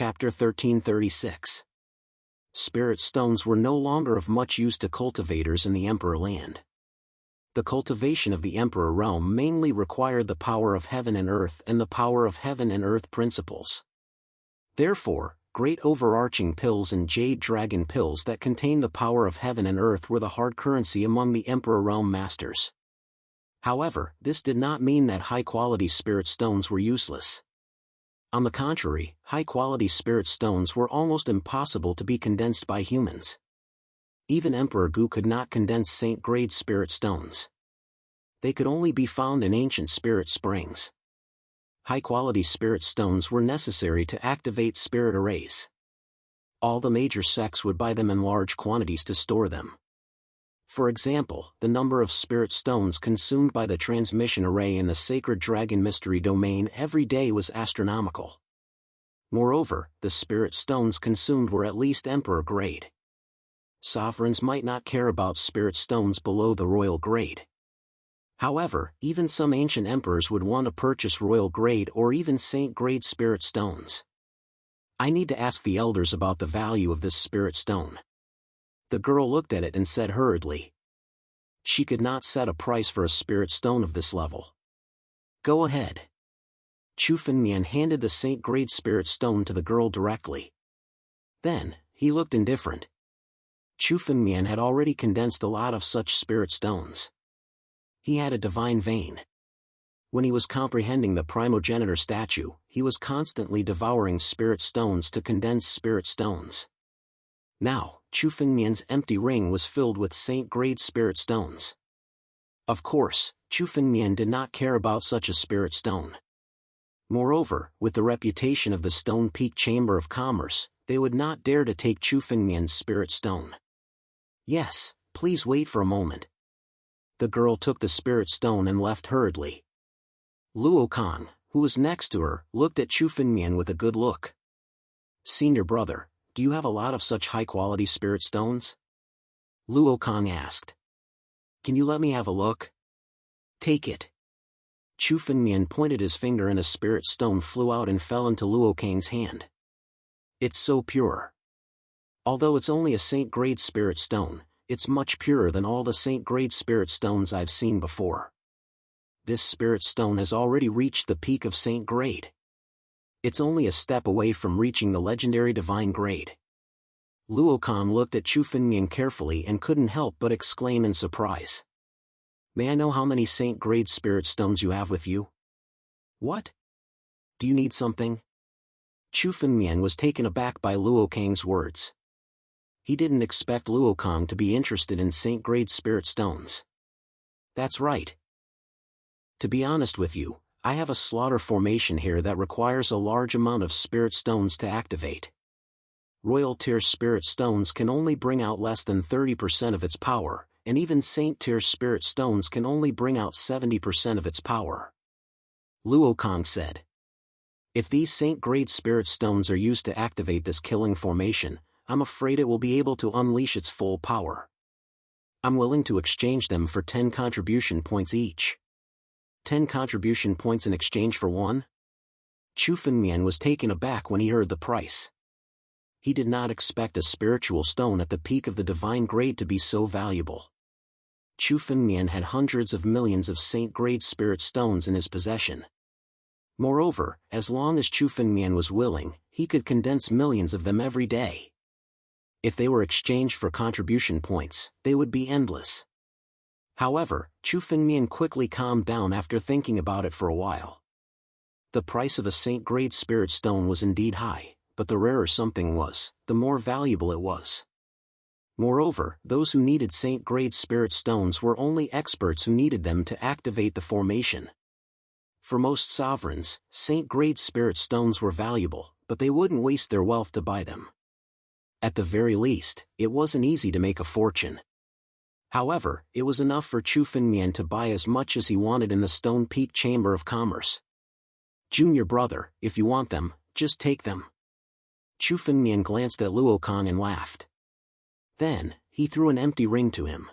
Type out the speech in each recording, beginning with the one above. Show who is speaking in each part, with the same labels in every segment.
Speaker 1: Chapter 1336. Spirit stones were no longer of much use to cultivators in the Emperor land. The cultivation of the Emperor realm mainly required the power of heaven and earth and the power of heaven and earth principles. Therefore, great overarching pills and jade dragon pills that contain the power of heaven and earth were the hard currency among the Emperor realm masters. However, this did not mean that high-quality spirit stones were useless. On the contrary, high-quality spirit stones were almost impossible to be condensed by humans. Even Emperor Gu could not condense saint-grade spirit stones. They could only be found in ancient spirit springs. High-quality spirit stones were necessary to activate spirit arrays. All the major sects would buy them in large quantities to store them. For example, the number of spirit stones consumed by the transmission array in the Sacred Dragon Mystery Domain every day was astronomical. Moreover, the spirit stones consumed were at least Emperor grade. Sovereigns might not care about spirit stones below the royal grade. However, even some ancient emperors would want to purchase royal grade or even saint grade spirit stones. I need to ask the elders about the value of this spirit stone. The girl looked at it and said hurriedly. She could not set a price for a spirit stone of this level. Go ahead. Chu Fengmian handed the saint-grade spirit stone to the girl directly. Then, he looked indifferent. Chu Fengmian had already condensed a lot of such spirit stones. He had a divine vein. When he was comprehending the primogenitor statue, he was constantly devouring spirit stones to condense spirit stones. Now, Chu Fengmian's empty ring was filled with saint-grade spirit stones. Of course, Chu Fengmian did not care about such a spirit stone. Moreover, with the reputation of the Stone Peak Chamber of Commerce, they would not dare to take Chu Fengmian's spirit stone. Yes, please wait for a moment. The girl took the spirit stone and left hurriedly. Luo Kang, who was next to her, looked at Chu Fengmian with a good look. Senior brother, do you have a lot of such high-quality spirit stones? Luo Kang asked. Can you let me have a look? Take it. Chu Fengmian pointed his finger and a spirit stone flew out and fell into Luo Kang's hand. It's so pure. Although it's only a saint-grade spirit stone, it's much purer than all the saint-grade spirit stones I've seen before. This spirit stone has already reached the peak of saint grade. It's only a step away from reaching the legendary divine grade. Luo Kang looked at Chu Fengmian carefully and couldn't help but exclaim in surprise. May I know how many saint-grade spirit stones you have with you? What? Do you need something? Chu Fengmian was taken aback by Luo Kang's words. He didn't expect Luo Kang to be interested in saint-grade spirit stones. That's right. To be honest with you, I have a slaughter formation here that requires a large amount of spirit stones to activate. Royal tier spirit stones can only bring out less than 30% of its power, and even saint tier spirit stones can only bring out 70% of its power. Luo Kang said. If these saint-grade spirit stones are used to activate this killing formation, I'm afraid it will be able to unleash its full power. I'm willing to exchange them for 10 contribution points each. 10 contribution points in exchange for 1? Chu Fengmian was taken aback when he heard the price. He did not expect a spiritual stone at the peak of the divine grade to be so valuable. Chu Fengmian had hundreds of millions of saint-grade spirit stones in his possession. Moreover, as long as Chu Fengmian was willing, he could condense millions of them every day. If they were exchanged for contribution points, they would be endless. However, Chu Fengmian quickly calmed down after thinking about it for a while. The price of a saint-grade spirit stone was indeed high, but the rarer something was, the more valuable it was. Moreover, those who needed saint-grade spirit stones were only experts who needed them to activate the formation. For most sovereigns, saint-grade spirit stones were valuable, but they wouldn't waste their wealth to buy them. At the very least, it wasn't easy to make a fortune. However, it was enough for Chu Fengmian to buy as much as he wanted in the Stone Peak Chamber of Commerce. Junior brother, if you want them, just take them. Chu Fengmian glanced at Luo Kang and laughed. Then, he threw an empty ring to him.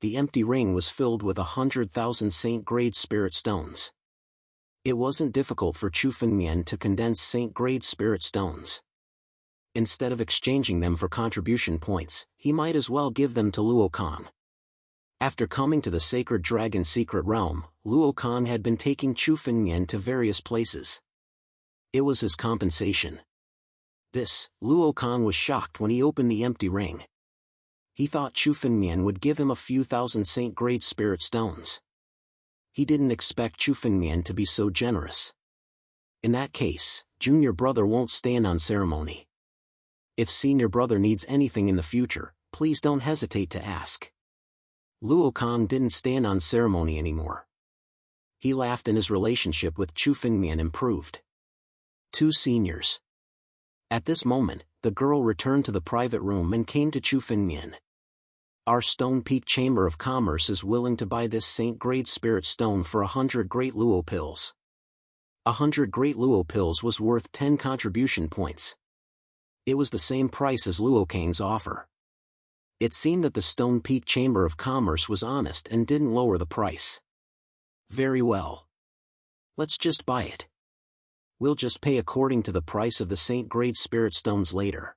Speaker 1: The empty ring was filled with 100,000 saint-grade spirit stones. It wasn't difficult for Chu Fengmian to condense Saint-grade spirit stones. Instead of exchanging them for contribution points, he might as well give them to Luo Kang. After coming to the Sacred Dragon Secret Realm, Luo Kang had been taking Chu Fengmian to various places. It was his compensation. Luo Kang was shocked when he opened the empty ring. He thought Chu Fengmian would give him a few thousand Saint-grade spirit stones. He didn't expect Chu Fengmian to be so generous. In that case, junior brother won't stand on ceremony. If senior brother needs anything in the future, please don't hesitate to ask. Luo Kang didn't stand on ceremony anymore. He laughed and his relationship with Chu Fengmian improved. 2 seniors. At this moment, the girl returned to the private room and came to Chu Fengmian. Our Stone Peak Chamber of Commerce is willing to buy this Saint-grade spirit stone for 100 great Luo pills. 100 great Luo pills was worth 10 contribution points. It was the same price as Luo Kang's offer. It seemed that the Stone Peak Chamber of Commerce was honest and didn't lower the price. Very well. Let's just buy it. We'll just pay according to the price of the Saint-grade spirit stones later.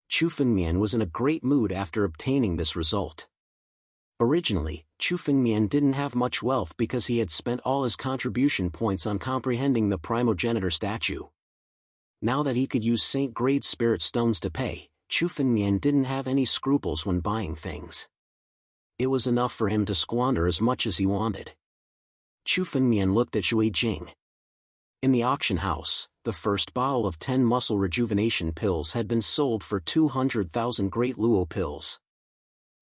Speaker 1: Chu Fengmian was in a great mood after obtaining this result. Originally, Chu Fengmian didn't have much wealth because he had spent all his contribution points on comprehending the primogenitor statue. Now that he could use Saint-grade spirit stones to pay, Chu Fengmian didn't have any scruples when buying things. It was enough for him to squander as much as he wanted. Chu Fengmian looked at Shui Jing. In the auction house, the first bottle of 10 muscle rejuvenation pills had been sold for 200,000 great Luo pills.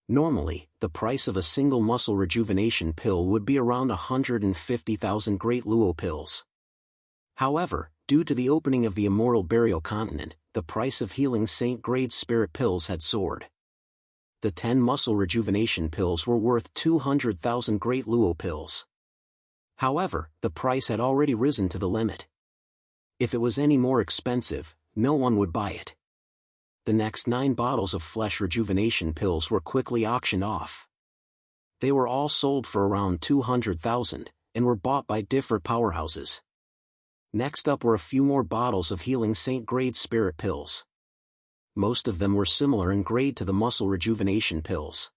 Speaker 1: Normally, the price of a single muscle rejuvenation pill would be around 150,000 great Luo pills. However, due to the opening of the Immortal Burial Continent, the price of healing Saint-grade spirit pills had soared. The 10 muscle rejuvenation pills were worth 200,000 great Luo pills. However, the price had already risen to the limit. If it was any more expensive, no one would buy it. The next 9 bottles of flesh rejuvenation pills were quickly auctioned off. They were all sold for around 200,000, and were bought by different powerhouses. Next up were a few more bottles of healing Saint-grade spirit pills. Most of them were similar in grade to the muscle rejuvenation pills.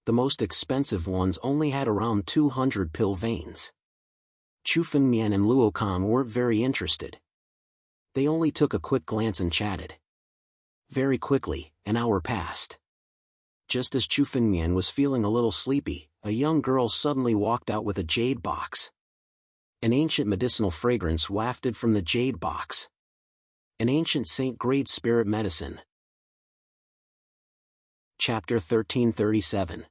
Speaker 1: The most expensive ones only had around 200 pill veins. Chu Fengmian and Luo Kang weren't very interested. They only took a quick glance and chatted. Very quickly, an hour passed. Just as Chu Fengmian was feeling a little sleepy, a young girl suddenly walked out with a jade box. An ancient medicinal fragrance wafted from the jade box. An ancient Saint-grade spirit medicine. Chapter 1337.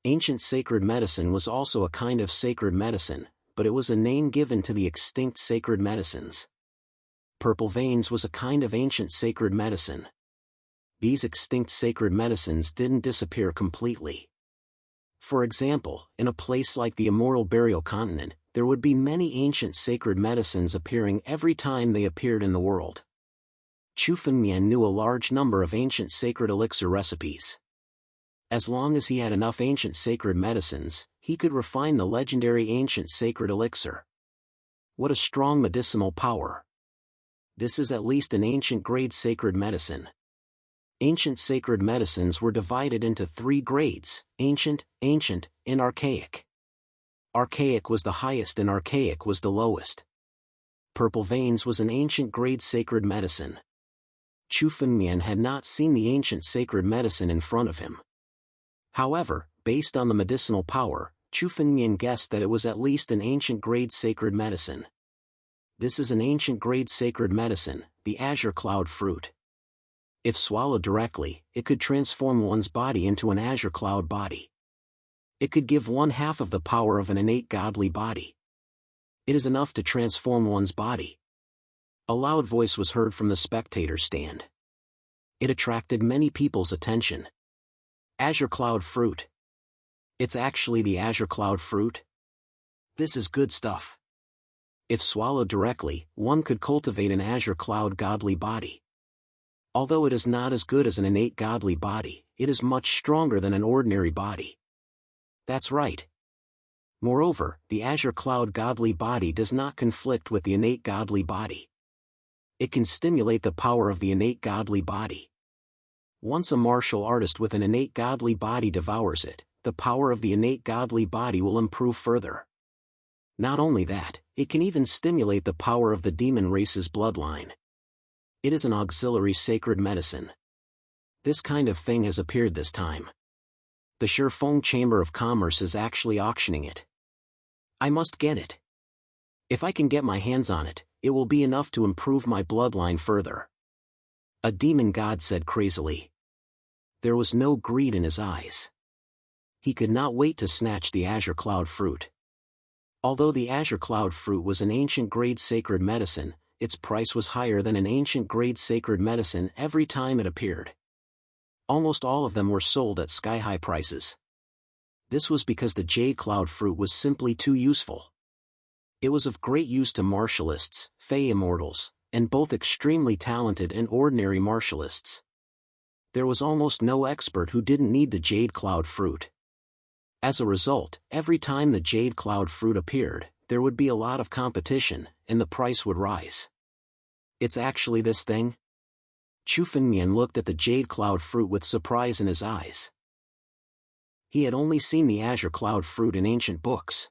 Speaker 1: Ancient sacred medicine was also a kind of sacred medicine, but it was a name given to the extinct sacred medicines. Purple veins was a kind of ancient sacred medicine. These extinct sacred medicines didn't disappear completely. For example, in a place like the Immortal Burial Continent, there would be many ancient sacred medicines appearing every time they appeared in the world. Chu Fengmian knew a large number of ancient sacred elixir recipes. As long as he had enough ancient sacred medicines, he could refine the legendary ancient sacred elixir. What a strong medicinal power! This is at least an ancient grade sacred medicine. Ancient sacred medicines were divided into 3 grades: ancient, and archaic. Archaic was the highest and archaic was the lowest. Purple veins was an ancient grade sacred medicine. Chu Fengmian had not seen the ancient sacred medicine in front of him. However, based on the medicinal power, Chu Fengmian guessed that it was at least an ancient grade sacred medicine. This is an ancient grade sacred medicine, the azure cloud fruit. If swallowed directly, it could transform one's body into an azure cloud body. It could give 1/2 of the power of an innate godly body. It is enough to transform one's body. A loud voice was heard from the spectator stand. It attracted many people's attention. Azure cloud fruit. It's actually the azure cloud fruit? This is good stuff. If swallowed directly, one could cultivate an azure cloud godly body. Although it is not as good as an innate godly body, it is much stronger than an ordinary body. That's right. Moreover, the azure cloud godly body does not conflict with the innate godly body. It can stimulate the power of the innate godly body. Once a martial artist with an innate godly body devours it, the power of the innate godly body will improve further. Not only that, it can even stimulate the power of the demon race's bloodline. It is an auxiliary sacred medicine. This kind of thing has appeared this time. The Shifeng Chamber of Commerce is actually auctioning it. I must get it. If I can get my hands on it, it will be enough to improve my bloodline further. A demon god said crazily. There was no greed in his eyes. He could not wait to snatch the azure cloud fruit. Although the azure cloud fruit was an ancient grade sacred medicine, its price was higher than an ancient grade sacred medicine every time it appeared. Almost all of them were sold at sky-high prices. This was because the jade cloud fruit was simply too useful. It was of great use to martialists, fey immortals, and both extremely talented and ordinary martialists. There was almost no expert who didn't need the jade cloud fruit. As a result, every time the jade cloud fruit appeared, there would be a lot of competition, and the price would rise. It's actually this thing? Chu Fengmian looked at the jade cloud fruit with surprise in his eyes. He had only seen the azure cloud fruit in ancient books.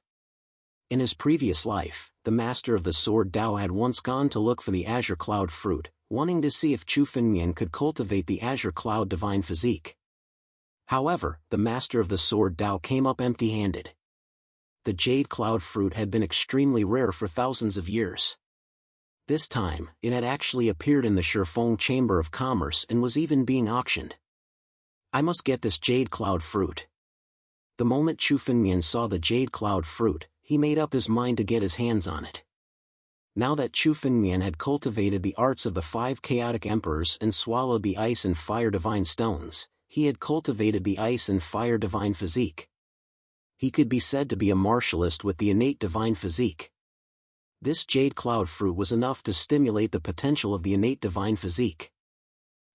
Speaker 1: In his previous life, the master of the sword Dao had once gone to look for the azure cloud fruit, wanting to see if Chu Fengmian could cultivate the azure cloud divine physique. However, the master of the sword Dao came up empty-handed. The jade cloud fruit had been extremely rare for thousands of years. This time, it had actually appeared in the Shifeng Chamber of Commerce and was even being auctioned. I must get this jade cloud fruit. The moment Chu Fengmian saw the jade cloud fruit, he made up his mind to get his hands on it. Now that Chu Fengmian had cultivated the arts of the 5 chaotic emperors and swallowed the ice and fire divine stones, he had cultivated the ice and fire divine physique. He could be said to be a martialist with the innate divine physique. This jade cloud fruit was enough to stimulate the potential of the innate divine physique.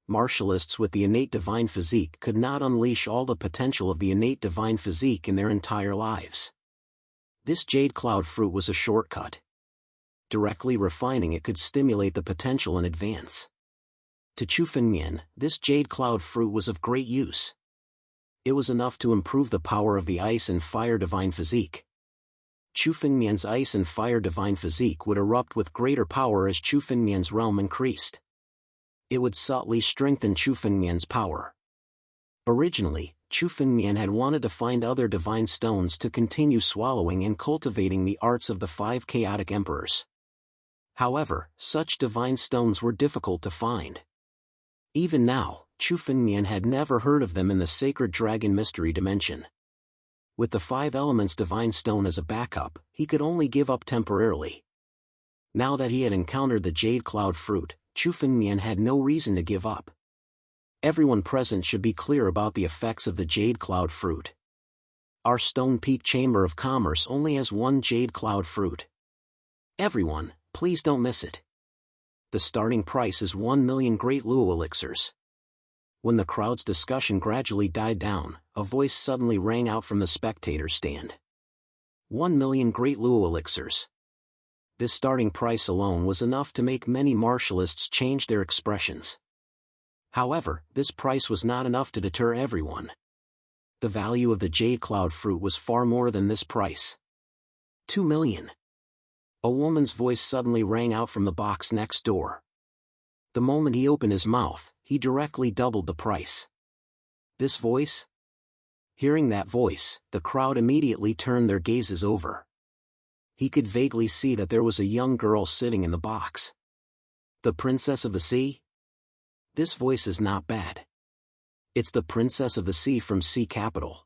Speaker 1: Martialists with the innate divine physique could not unleash all the potential of the innate divine physique in their entire lives. This jade cloud fruit was a shortcut. Directly refining it could stimulate the potential in advance. To Chu Fengmian, this jade cloud fruit was of great use. It was enough to improve the power of the ice and fire divine physique. Chu Fengmian's ice and fire divine physique would erupt with greater power as Chu Fengmian's realm increased. It would subtly strengthen Chu Fengmian's power. Originally, Chu Fengmian had wanted to find other divine stones to continue swallowing and cultivating the arts of the 5 chaotic emperors. However, such divine stones were difficult to find. Even now, Chu Fengmian had never heard of them in the sacred dragon mystery dimension. With the 5 elements divine stone as a backup, he could only give up temporarily. Now that he had encountered the jade cloud fruit, Chu Fengmian had no reason to give up. Everyone present should be clear about the effects of the jade cloud fruit. Our Stone Peak Chamber of Commerce only has 1 jade cloud fruit. Everyone, please don't miss it. The starting price is 1 million Great Luo elixirs. When the crowd's discussion gradually died down, a voice suddenly rang out from the spectator stand. 1 million Great Luo elixirs. This starting price alone was enough to make many martialists change their expressions. However, this price was not enough to deter everyone. The value of the jade cloud fruit was far more than this price. 2 million. A woman's voice suddenly rang out from the box next door. The moment he opened his mouth, he directly doubled the price. This voice? Hearing that voice, the crowd immediately turned their gazes over. He could vaguely see that there was a young girl sitting in the box. The Princess of the Sea? This voice is not bad. It's the Princess of the Sea from Sea Capital.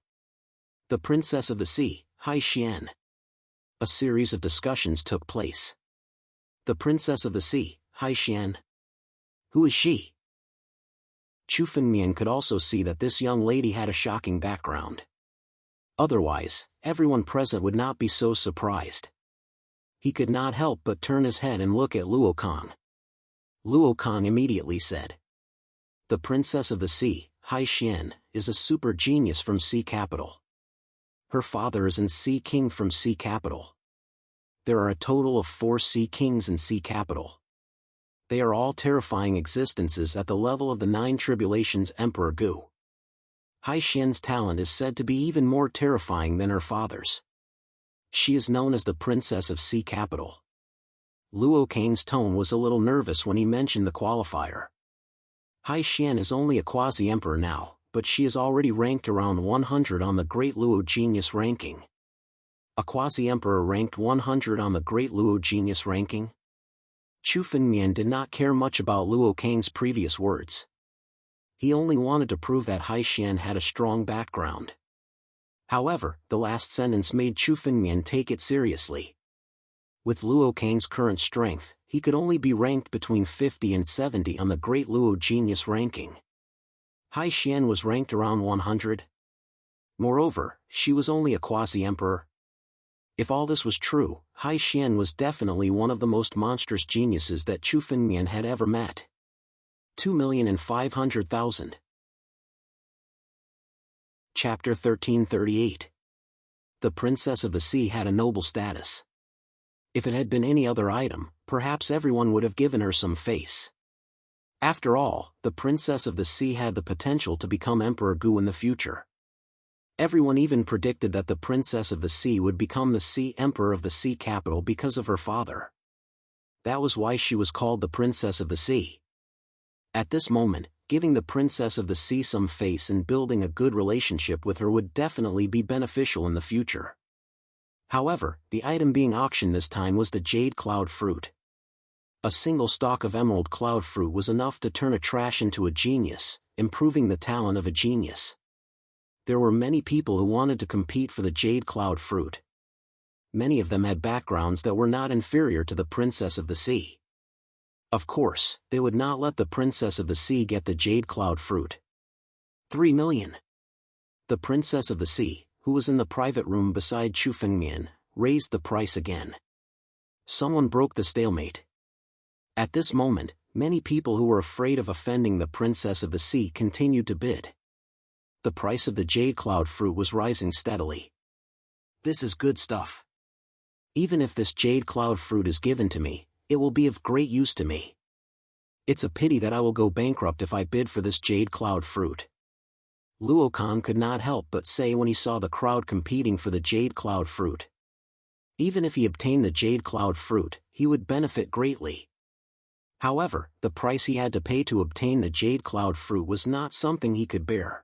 Speaker 1: The Princess of the Sea, Hai Xian. A series of discussions took place. The Princess of the Sea, Hai Xian. Who is she? Chu Fengmian could also see that this young lady had a shocking background. Otherwise, everyone present would not be so surprised. He could not help but turn his head and look at Luo Kong. Luo Kong immediately said, "The Princess of the Sea, Hai Xian, is a super genius from Sea Capital. Her father is an Sea King from Sea Capital. There are a total of 4 Sea Kings in Sea Capital. They are all terrifying existences at the level of the 9 Tribulations Emperor Gu. Hai Xian's talent is said to be even more terrifying than her father's. She is known as the Princess of Sea Capital. Luo Kang's tone was a little nervous when he mentioned the qualifier. Hai Xian is only a quasi-emperor now, but she is already ranked around 100 on the Great Luo Genius ranking. A quasi-emperor ranked 100 on the Great Luo Genius ranking? Chu Fengmian did not care much about Luo Kang's previous words. He only wanted to prove that Hai Xian had a strong background. However, the last sentence made Chu Fengmian take it seriously. With Luo Kang's current strength, he could only be ranked between 50 and 70 on the Great Luo Genius ranking. Hai Xian was ranked around 100. Moreover, she was only a quasi-emperor. If all this was true, Hai Xian was definitely one of the most monstrous geniuses that Chu Fengmian had ever met. 2,500,000. Chapter 1338. The Princess of the Sea had a noble status. If it had been any other item, perhaps everyone would have given her some face. After all, the Princess of the Sea had the potential to become Emperor Gu in the future. Everyone even predicted that the Princess of the Sea would become the Sea Emperor of the Sea Capital because of her father. That was why she was called the Princess of the Sea. At this moment, giving the Princess of the Sea some face and building a good relationship with her would definitely be beneficial in the future. However, the item being auctioned this time was the Jade Cloud Fruit. A single stalk of Emerald Cloud Fruit was enough to turn a trash into a genius, improving the talent of a genius. There were many people who wanted to compete for the Jade Cloud Fruit. Many of them had backgrounds that were not inferior to the Princess of the Sea. Of course, they would not let the Princess of the Sea get the Jade Cloud Fruit. 3 million. The Princess of the Sea, who was in the private room beside Chu Fengmian, raised the price again. Someone broke the stalemate. At this moment, many people who were afraid of offending the Princess of the Sea continued to bid. The price of the Jade Cloud Fruit was rising steadily. This is good stuff. Even if this Jade Cloud Fruit is given to me, it will be of great use to me. It's a pity that I will go bankrupt if I bid for this Jade Cloud Fruit. Luo Kang could not help but say when he saw the crowd competing for the Jade Cloud Fruit. Even if he obtained the Jade Cloud Fruit, he would benefit greatly. However, the price he had to pay to obtain the Jade Cloud Fruit was not something he could bear.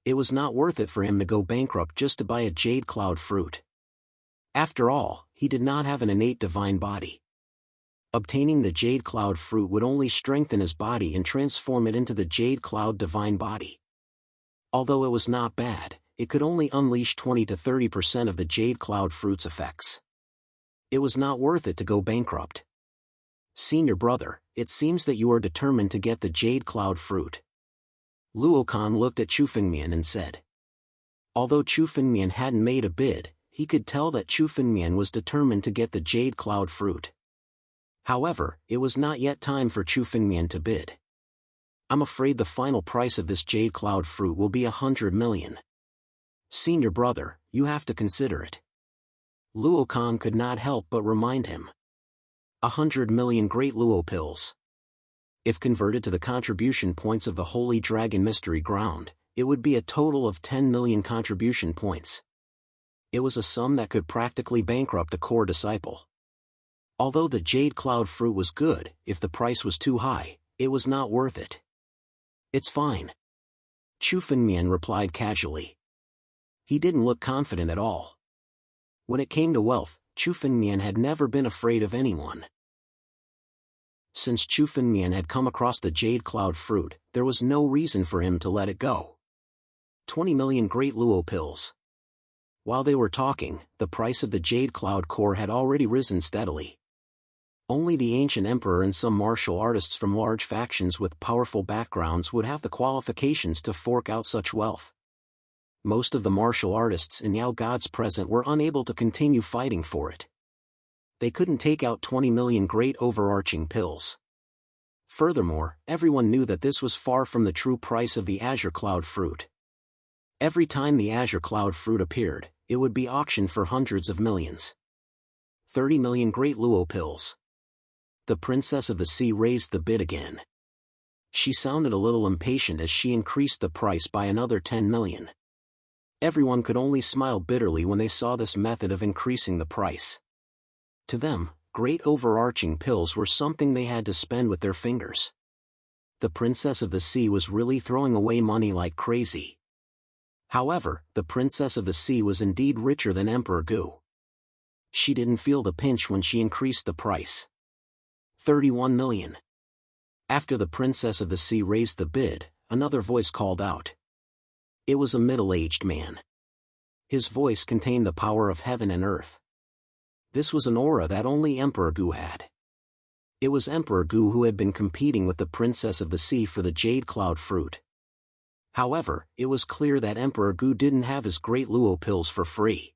Speaker 1: It was not worth it for him to go bankrupt just to buy a Jade Cloud Fruit. After all, he did not have an innate divine body. Obtaining the Jade Cloud Fruit would only strengthen his body and transform it into the Jade Cloud Divine Body. Although it was not bad, it could only unleash 20 to 30% of the Jade Cloud Fruit's effects. It was not worth it to go bankrupt. Senior brother, it seems that you are determined to get the Jade Cloud Fruit. Luo Kang looked at Chu Fengmian and said. Although Chu Fengmian hadn't made a bid, he could tell that Chu Fengmian was determined to get the Jade Cloud Fruit. However, it was not yet time for Chu Fengmian to bid. I'm afraid the final price of this Jade Cloud Fruit will be 100 million. Senior brother, you have to consider it. Luo Kang could not help but remind him. 100 million Great Luo Pills. If converted to the contribution points of the Holy Dragon Mystery Ground, it would be a total of 10 million contribution points. It was a sum that could practically bankrupt a core disciple. Although the Jade Cloud Fruit was good, if the price was too high, it was not worth it. It's fine. Chu Fengmian replied casually. He didn't look confident at all. When it came to wealth, Chu Fengmian had never been afraid of anyone. Since Chu Fengmian had come across the Jade Cloud Fruit, there was no reason for him to let it go. 20 million Great Luo Pills. While they were talking, the price of the Jade Cloud Core had already risen steadily. Only the ancient emperor and some martial artists from large factions with powerful backgrounds would have the qualifications to fork out such wealth. Most of the martial artists in Yao God's present were unable to continue fighting for it. They couldn't take out 20 million great overarching pills. Furthermore, everyone knew that this was far from the true price of the Azure Cloud Fruit. Every time the azure cloud fruit appeared, it would be auctioned for hundreds of millions. 30 million great luo pills. The Princess of the Sea raised the bid again. She sounded a little impatient as she increased the price by another 10 million. Everyone could only smile bitterly when they saw this method of increasing the price. To them, great overarching pills were something they had to spend with their fingers. The Princess of the Sea was really throwing away money like crazy. However, the Princess of the Sea was indeed richer than Emperor Gu. She didn't feel the pinch when she increased the price. 31 million. After the Princess of the Sea raised the bid, another voice called out. It was a middle-aged man. His voice contained the power of heaven and earth. This was an aura that only Emperor Gu had. It was Emperor Gu who had been competing with the Princess of the Sea for the Jade Cloud Fruit. However, it was clear that Emperor Gu didn't have his great luo pills for free.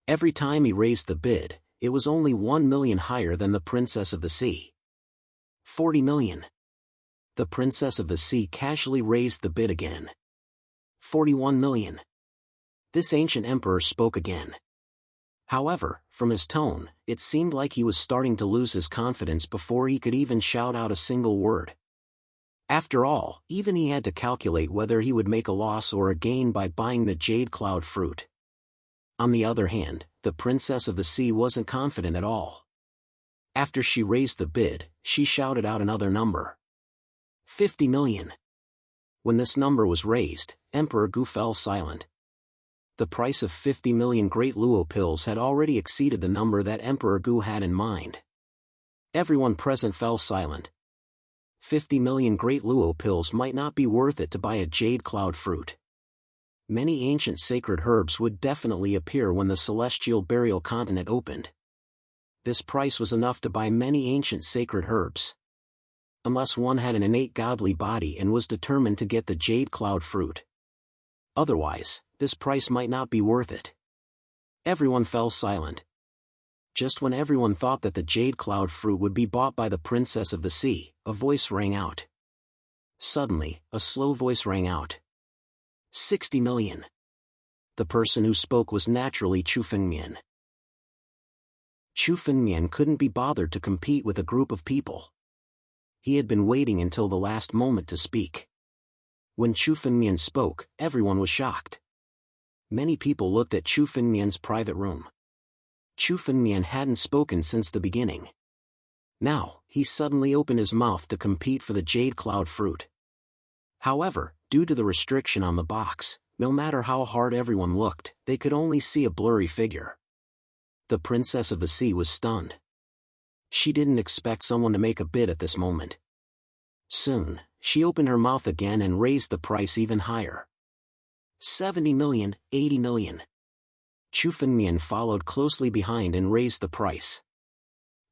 Speaker 1: Every time he raised the bid, it was only 1 million higher than the Princess of the Sea. 40 million. The Princess of the Sea casually raised the bid again. 41 million. This ancient emperor spoke again. However, from his tone, it seemed like he was starting to lose his confidence before he could even shout out a single word. After all, even he had to calculate whether he would make a loss or a gain by buying the Jade Cloud Fruit. On the other hand, the Princess of the Sea wasn't confident at all. After she raised the bid, she shouted out another number. 50 million. When this number was raised, Emperor Gu fell silent. The price of 50 million great luo pills had already exceeded the number that Emperor Gu had in mind. Everyone present fell silent. 50 million great luo pills might not be worth it to buy a Jade Cloud Fruit. Many ancient sacred herbs would definitely appear when the celestial burial continent opened. This price was enough to buy many ancient sacred herbs. Unless one had an innate godly body and was determined to get the Jade Cloud Fruit. Otherwise, this price might not be worth it. Everyone fell silent. Just when everyone thought that the Jade Cloud Fruit would be bought by the Princess of the Sea, a voice rang out. Suddenly, a slow voice rang out. 60 million. The person who spoke was naturally Chu Fengmian. Chu Fengmian couldn't be bothered to compete with a group of people. He had been waiting until the last moment to speak. When Chu Fengmian spoke, everyone was shocked. Many people looked at Chu Fengmian's private room. Chu Fengmian hadn't spoken since the beginning. Now, he suddenly opened his mouth to compete for the Jade Cloud Fruit. However, due to the restriction on the box, no matter how hard everyone looked, they could only see a blurry figure. The Princess of the Sea was stunned. She didn't expect someone to make a bid at this moment. Soon, she opened her mouth again and raised the price even higher. 70 million, 80 million. Chu Fengmian followed closely behind and raised the price.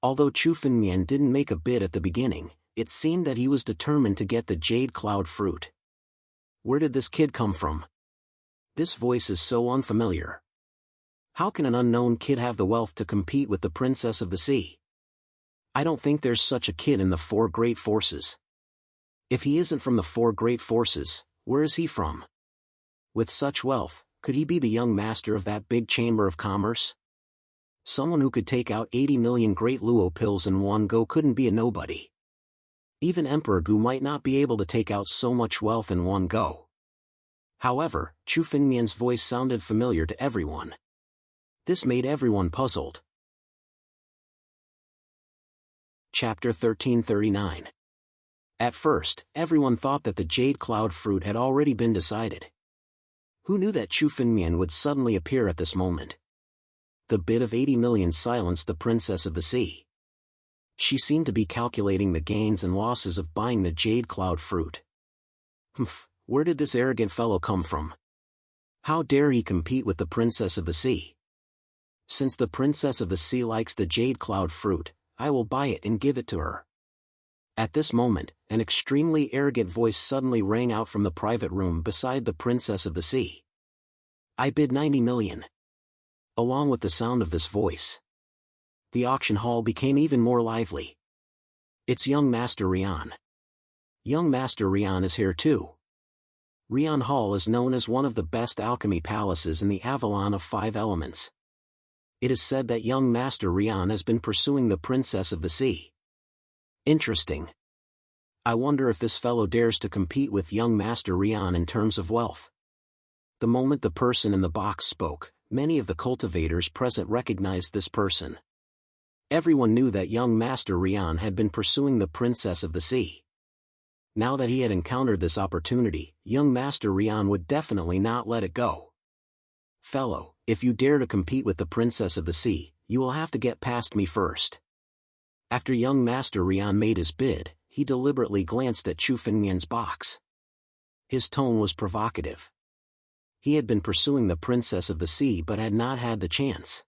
Speaker 1: Although Chu Fengmian didn't make a bid at the beginning, it seemed that he was determined to get the Jade Cloud Fruit. Where did this kid come from? This voice is so unfamiliar. How can an unknown kid have the wealth to compete with the Princess of the Sea? I don't think there's such a kid in the four great forces. If he isn't from the four great forces, where is he from? With such wealth, could he be the young master of that big chamber of commerce? Someone who could take out 80 million great luo pills in one go couldn't be a nobody. Even Emperor Gu might not be able to take out so much wealth in one go. However, Chu Fengmian's voice sounded familiar to everyone. This made everyone puzzled. Chapter 1339. At first, everyone thought that the Jade Cloud Fruit had already been decided. Who knew that Chu Fengmian would suddenly appear at this moment? The bid of 80 million silenced the Princess of the Sea. She seemed to be calculating the gains and losses of buying the Jade Cloud Fruit. Where did this arrogant fellow come from? How dare he compete with the Princess of the Sea? Since the Princess of the Sea likes the Jade Cloud Fruit, I will buy it and give it to her. At this moment, an extremely arrogant voice suddenly rang out from the private room beside the Princess of the Sea. I bid 90 million. Along with the sound of this voice, the auction hall became even more lively. It's young Master Rian. Young Master Rian is here too. Rian Hall is known as one of the best alchemy palaces in the Avalon of 5 elements. It is said that young Master Rian has been pursuing the Princess of the Sea. Interesting. I wonder if this fellow dares to compete with young Master Rian in terms of wealth. The moment the person in the box spoke, many of the cultivators present recognized this person. Everyone knew that young Master Rian had been pursuing the Princess of the Sea. Now that he had encountered this opportunity, young Master Rian would definitely not let it go. Fellow, if you dare to compete with the Princess of the Sea, you will have to get past me first. After young Master Rian made his bid, he deliberately glanced at Chu Fengmian's box. His tone was provocative. He had been pursuing the Princess of the Sea but had not had the chance.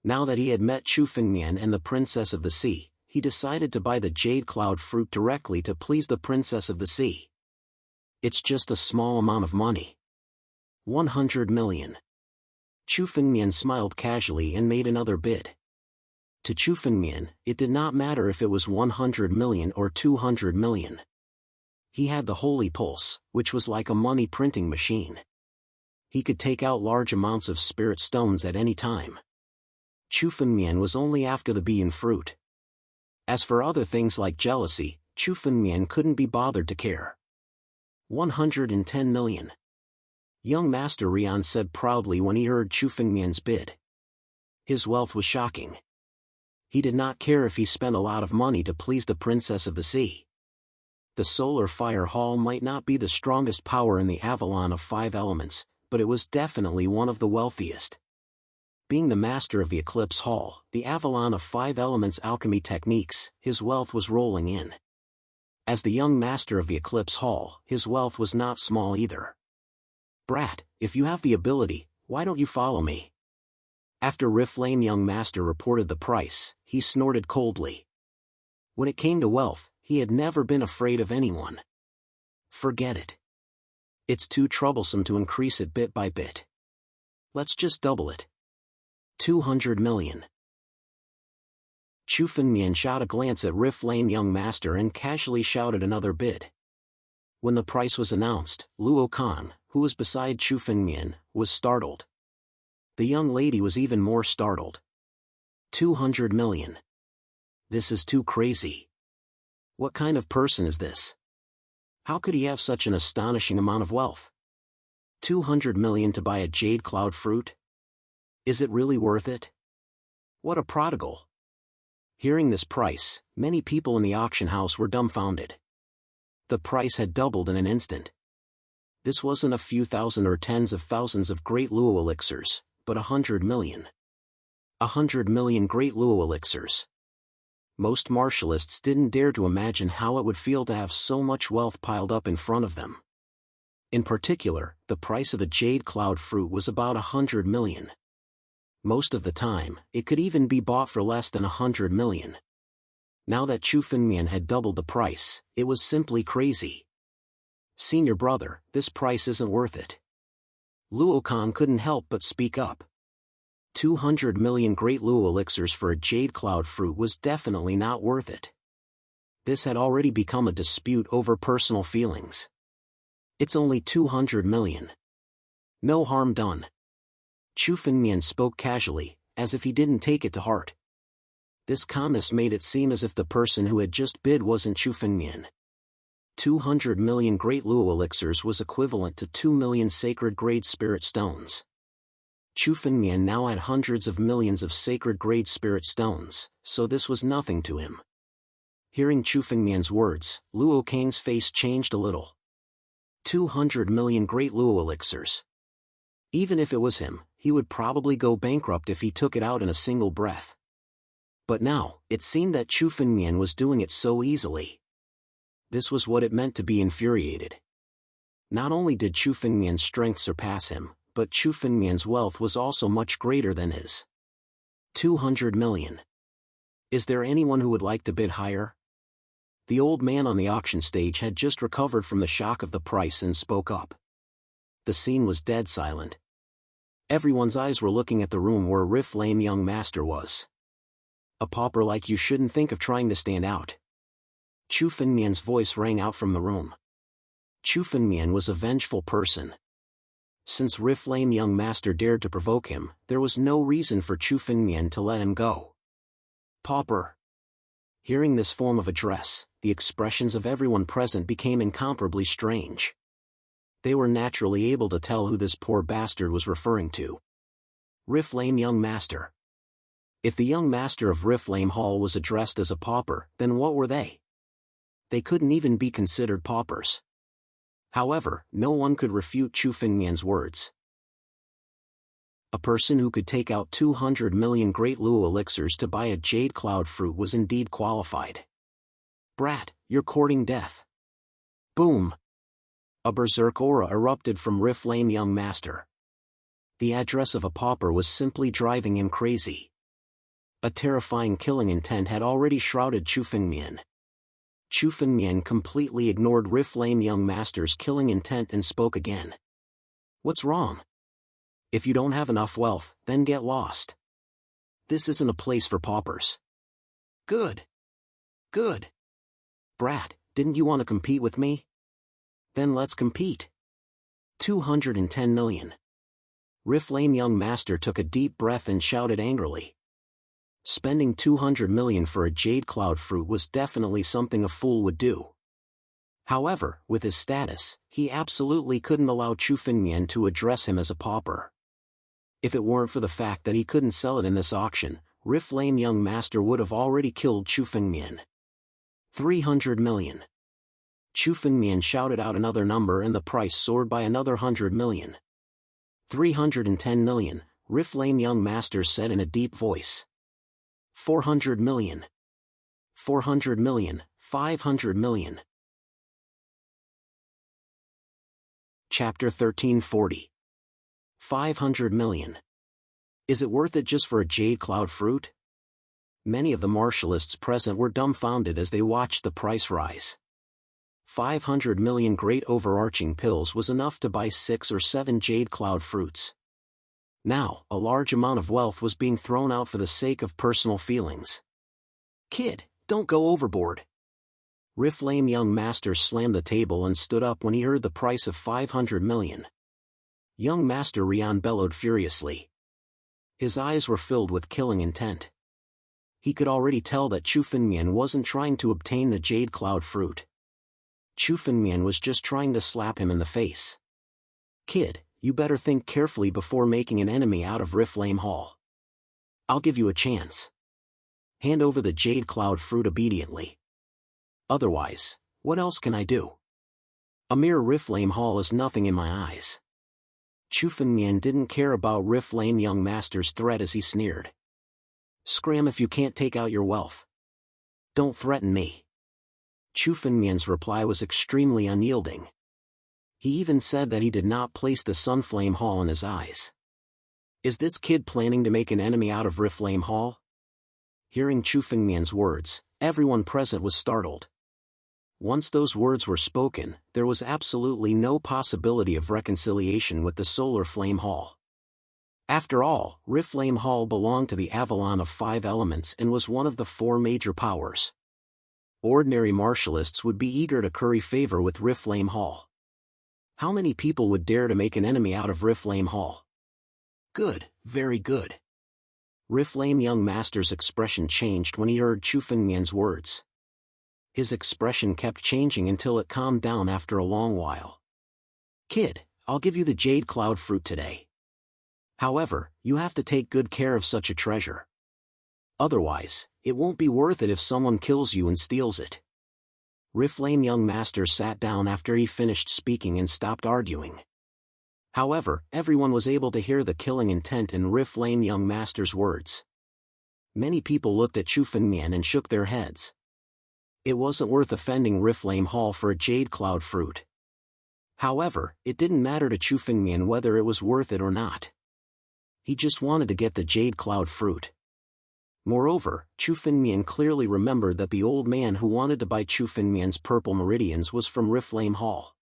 Speaker 1: Now that he had met Chu Fengmian and the Princess of the Sea, he decided to buy the Jade Cloud fruit directly to please the Princess of the Sea. It's just a small amount of money. 100 million. Chu Fengmian smiled casually and made another bid. To Chu Fengmian, it did not matter if it was 100 million or 200 million. He had the holy pulse, which was like a money printing machine. He could take out large amounts of spirit stones at any time. Chu Fengmian was only after the bean fruit. As for other things like jealousy, Chu Fengmian couldn't be bothered to care. 110 million. Young Master Rian said proudly when he heard Chu Fengmian's bid. His wealth was shocking. He did not care if he spent a lot of money to please the Princess of the Sea. The Solar Fire Hall might not be the strongest power in the Avalon of 5 elements, but it was definitely one of the wealthiest. Being the master of the Eclipse Hall, the Avalon of 5 elements alchemy techniques, his wealth was rolling in. As the young master of the Eclipse Hall, his wealth was not small either. Brat, if you have the ability, why don't you follow me? After Riflame young master reported the price, he snorted coldly. When it came to wealth, he had never been afraid of anyone. Forget it. It's too troublesome to increase it bit by bit. Let's just double it. 200 million. Chu Fengmian shot a glance at Riflame young master and casually shouted another bid. When the price was announced, Luo Kang, who was beside Chu Fengmian, was startled. The young lady was even more startled. 200 million. This is too crazy. What kind of person is this? How could he have such an astonishing amount of wealth? 200 million to buy a jade cloud fruit? Is it really worth it? What a prodigal. Hearing this price, many people in the auction house were dumbfounded. The price had doubled in an instant. This wasn't a few thousand or tens of thousands of great Luo elixirs, but 100 million. 100 million great Luo elixirs. Most martialists didn't dare to imagine how it would feel to have so much wealth piled up in front of them. In particular, the price of a jade cloud fruit was about 100 million. Most of the time, it could even be bought for less than 100 million. Now that Chu Fengmian had doubled the price, it was simply crazy. Senior brother, this price isn't worth it. Luo Kang couldn't help but speak up. 200 million great Luo elixirs for a jade cloud fruit was definitely not worth it. This had already become a dispute over personal feelings. It's only 200 million. No harm done. Chu Fengmian spoke casually, as if he didn't take it to heart. This calmness made it seem as if the person who had just bid wasn't Chu Fengmian. 200 million great Luo elixirs was equivalent to 2 million sacred-grade spirit stones. Chu Fengmian now had hundreds of millions of sacred-grade spirit stones, so this was nothing to him. Hearing Chu Fengmian's words, Luo Kang's face changed a little. 200 million great Luo elixirs. Even if it was him, he would probably go bankrupt if he took it out in a single breath. But now, it seemed that Chu Fengmian was doing it so easily. This was what it meant to be infuriated. Not only did Chu Fengmian's strength surpass him, but Chu Fengmian's wealth was also much greater than his. 200 million. Is there anyone who would like to bid higher? The old man on the auction stage had just recovered from the shock of the price and spoke up. The scene was dead silent. Everyone's eyes were looking at the room where Riflame young master was. A pauper like you shouldn't think of trying to stand out. Chu Fengmian's voice rang out from the room. Chu Fengmian was a vengeful person. Since Riflame young master dared to provoke him, there was no reason for Chu Fengmian to let him go. Pauper. Hearing this form of address, the expressions of everyone present became incomparably strange. They were naturally able to tell who this poor bastard was referring to. Riflame young master. If the young master of Riflame Hall was addressed as a pauper, then what were they? They couldn't even be considered paupers. However, no one could refute Chu Fengmian's words. A person who could take out 200 million Great Luo elixirs to buy a jade cloud fruit was indeed qualified. Brat, you're courting death. Boom! A berserk aura erupted from Riflame young master. The address of a pauper was simply driving him crazy. A terrifying killing intent had already shrouded Chu Fengmian. Chu Fengmian completely ignored Riflame young master's killing intent and spoke again. What's wrong? If you don't have enough wealth, then get lost. This isn't a place for paupers. Good. Good. Brat, didn't you want to compete with me? Then let's compete. 210 million. Riflame young master took a deep breath and shouted angrily. Spending 200 million for a jade cloud fruit was definitely something a fool would do. However, with his status, he absolutely couldn't allow Chu Fengmian to address him as a pauper. If it weren't for the fact that he couldn't sell it in this auction, Riflame young master would have already killed Chu Fengmian. 300 million. Chu Fengmian shouted out another number and the price soared by another 100 million. 310 million, Riflame young master said in a deep voice. 400 million. 400 million, 500 million. Chapter 1340. 500 million. Is it worth it just for a jade cloud fruit? Many of the martialists present were dumbfounded as they watched the price rise. 500 million great overarching pills was enough to buy 6 or 7 jade cloud fruits. Now, a large amount of wealth was being thrown out for the sake of personal feelings. Kid, don't go overboard. Riflame young master slammed the table and stood up when he heard the price of 500 million. Young master Rian bellowed furiously. His eyes were filled with killing intent. He could already tell that Chu Fengmian wasn't trying to obtain the jade cloud fruit. Chu Fengmian was just trying to slap him in the face. Kid, you better think carefully before making an enemy out of Riflame Hall. I'll give you a chance. Hand over the jade cloud fruit obediently. Otherwise, what else can I do? A mere Riflame Hall is nothing in my eyes. Chu Fengmian didn't care about Riflame young master's threat as he sneered. Scram if you can't take out your wealth. Don't threaten me. Chu Fengmian's reply was extremely unyielding. He even said that he did not place the Sunflame Hall in his eyes. Is this kid planning to make an enemy out of Riflame Hall? Hearing Chu Fengmian's words, everyone present was startled. Once those words were spoken, there was absolutely no possibility of reconciliation with the Solar Flame Hall. After all, Riflame Hall belonged to the Avalon of 5 elements and was one of the 4 major powers. Ordinary martialists would be eager to curry favor with Riflame Hall. How many people would dare to make an enemy out of Riflame Hall? Good, very good. Riflame young master's expression changed when he heard Chu Fengmian's words. His expression kept changing until it calmed down after a long while. Kid, I'll give you the jade cloud fruit today. However, you have to take good care of such a treasure. Otherwise, it won't be worth it if someone kills you and steals it. Riflame young master sat down after he finished speaking and stopped arguing. However, everyone was able to hear the killing intent in Riflame young master's words. Many people looked at Chu Fengmian and shook their heads. It wasn't worth offending Riflame Hall for a jade cloud fruit. However, it didn't matter to Chu Fengmian whether it was worth it or not. He just wanted to get the jade cloud fruit. Moreover, Chu Fengmian clearly remembered that the old man who wanted to buy Chu Fengmian's purple meridians was from Riflame Hall.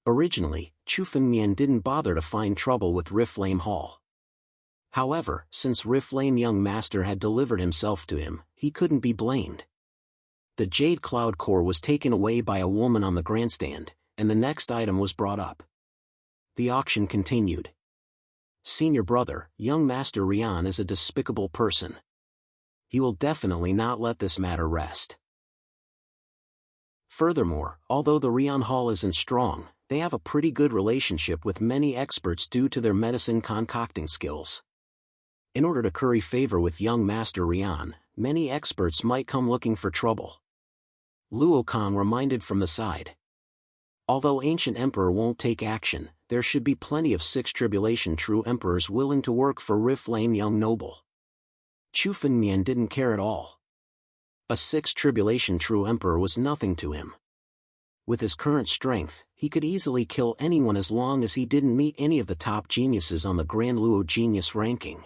Speaker 1: Originally, Chu Fengmian didn't bother to find trouble with Riflame Hall. However, since Riflame young master had delivered himself to him, he couldn't be blamed. The jade cloud core was taken away by a woman on the grandstand, and the next item was brought up. The auction continued. Senior brother, young Master Rian is a despicable person. He will definitely not let this matter rest. Furthermore, although the Rian Hall isn't strong, they have a pretty good relationship with many experts due to their medicine concocting skills. In order to curry favor with young Master Rian, many experts might come looking for trouble. Luo Kang reminded from the side. Although ancient emperor won't take action, there should be plenty of Six Tribulation true emperors willing to work for Riflame young noble. Chu Fengmian didn't care at all. A Six Tribulation true emperor was nothing to him. With his current strength, he could easily kill anyone as long as he didn't meet any of the top geniuses on the Grand Luo Genius ranking.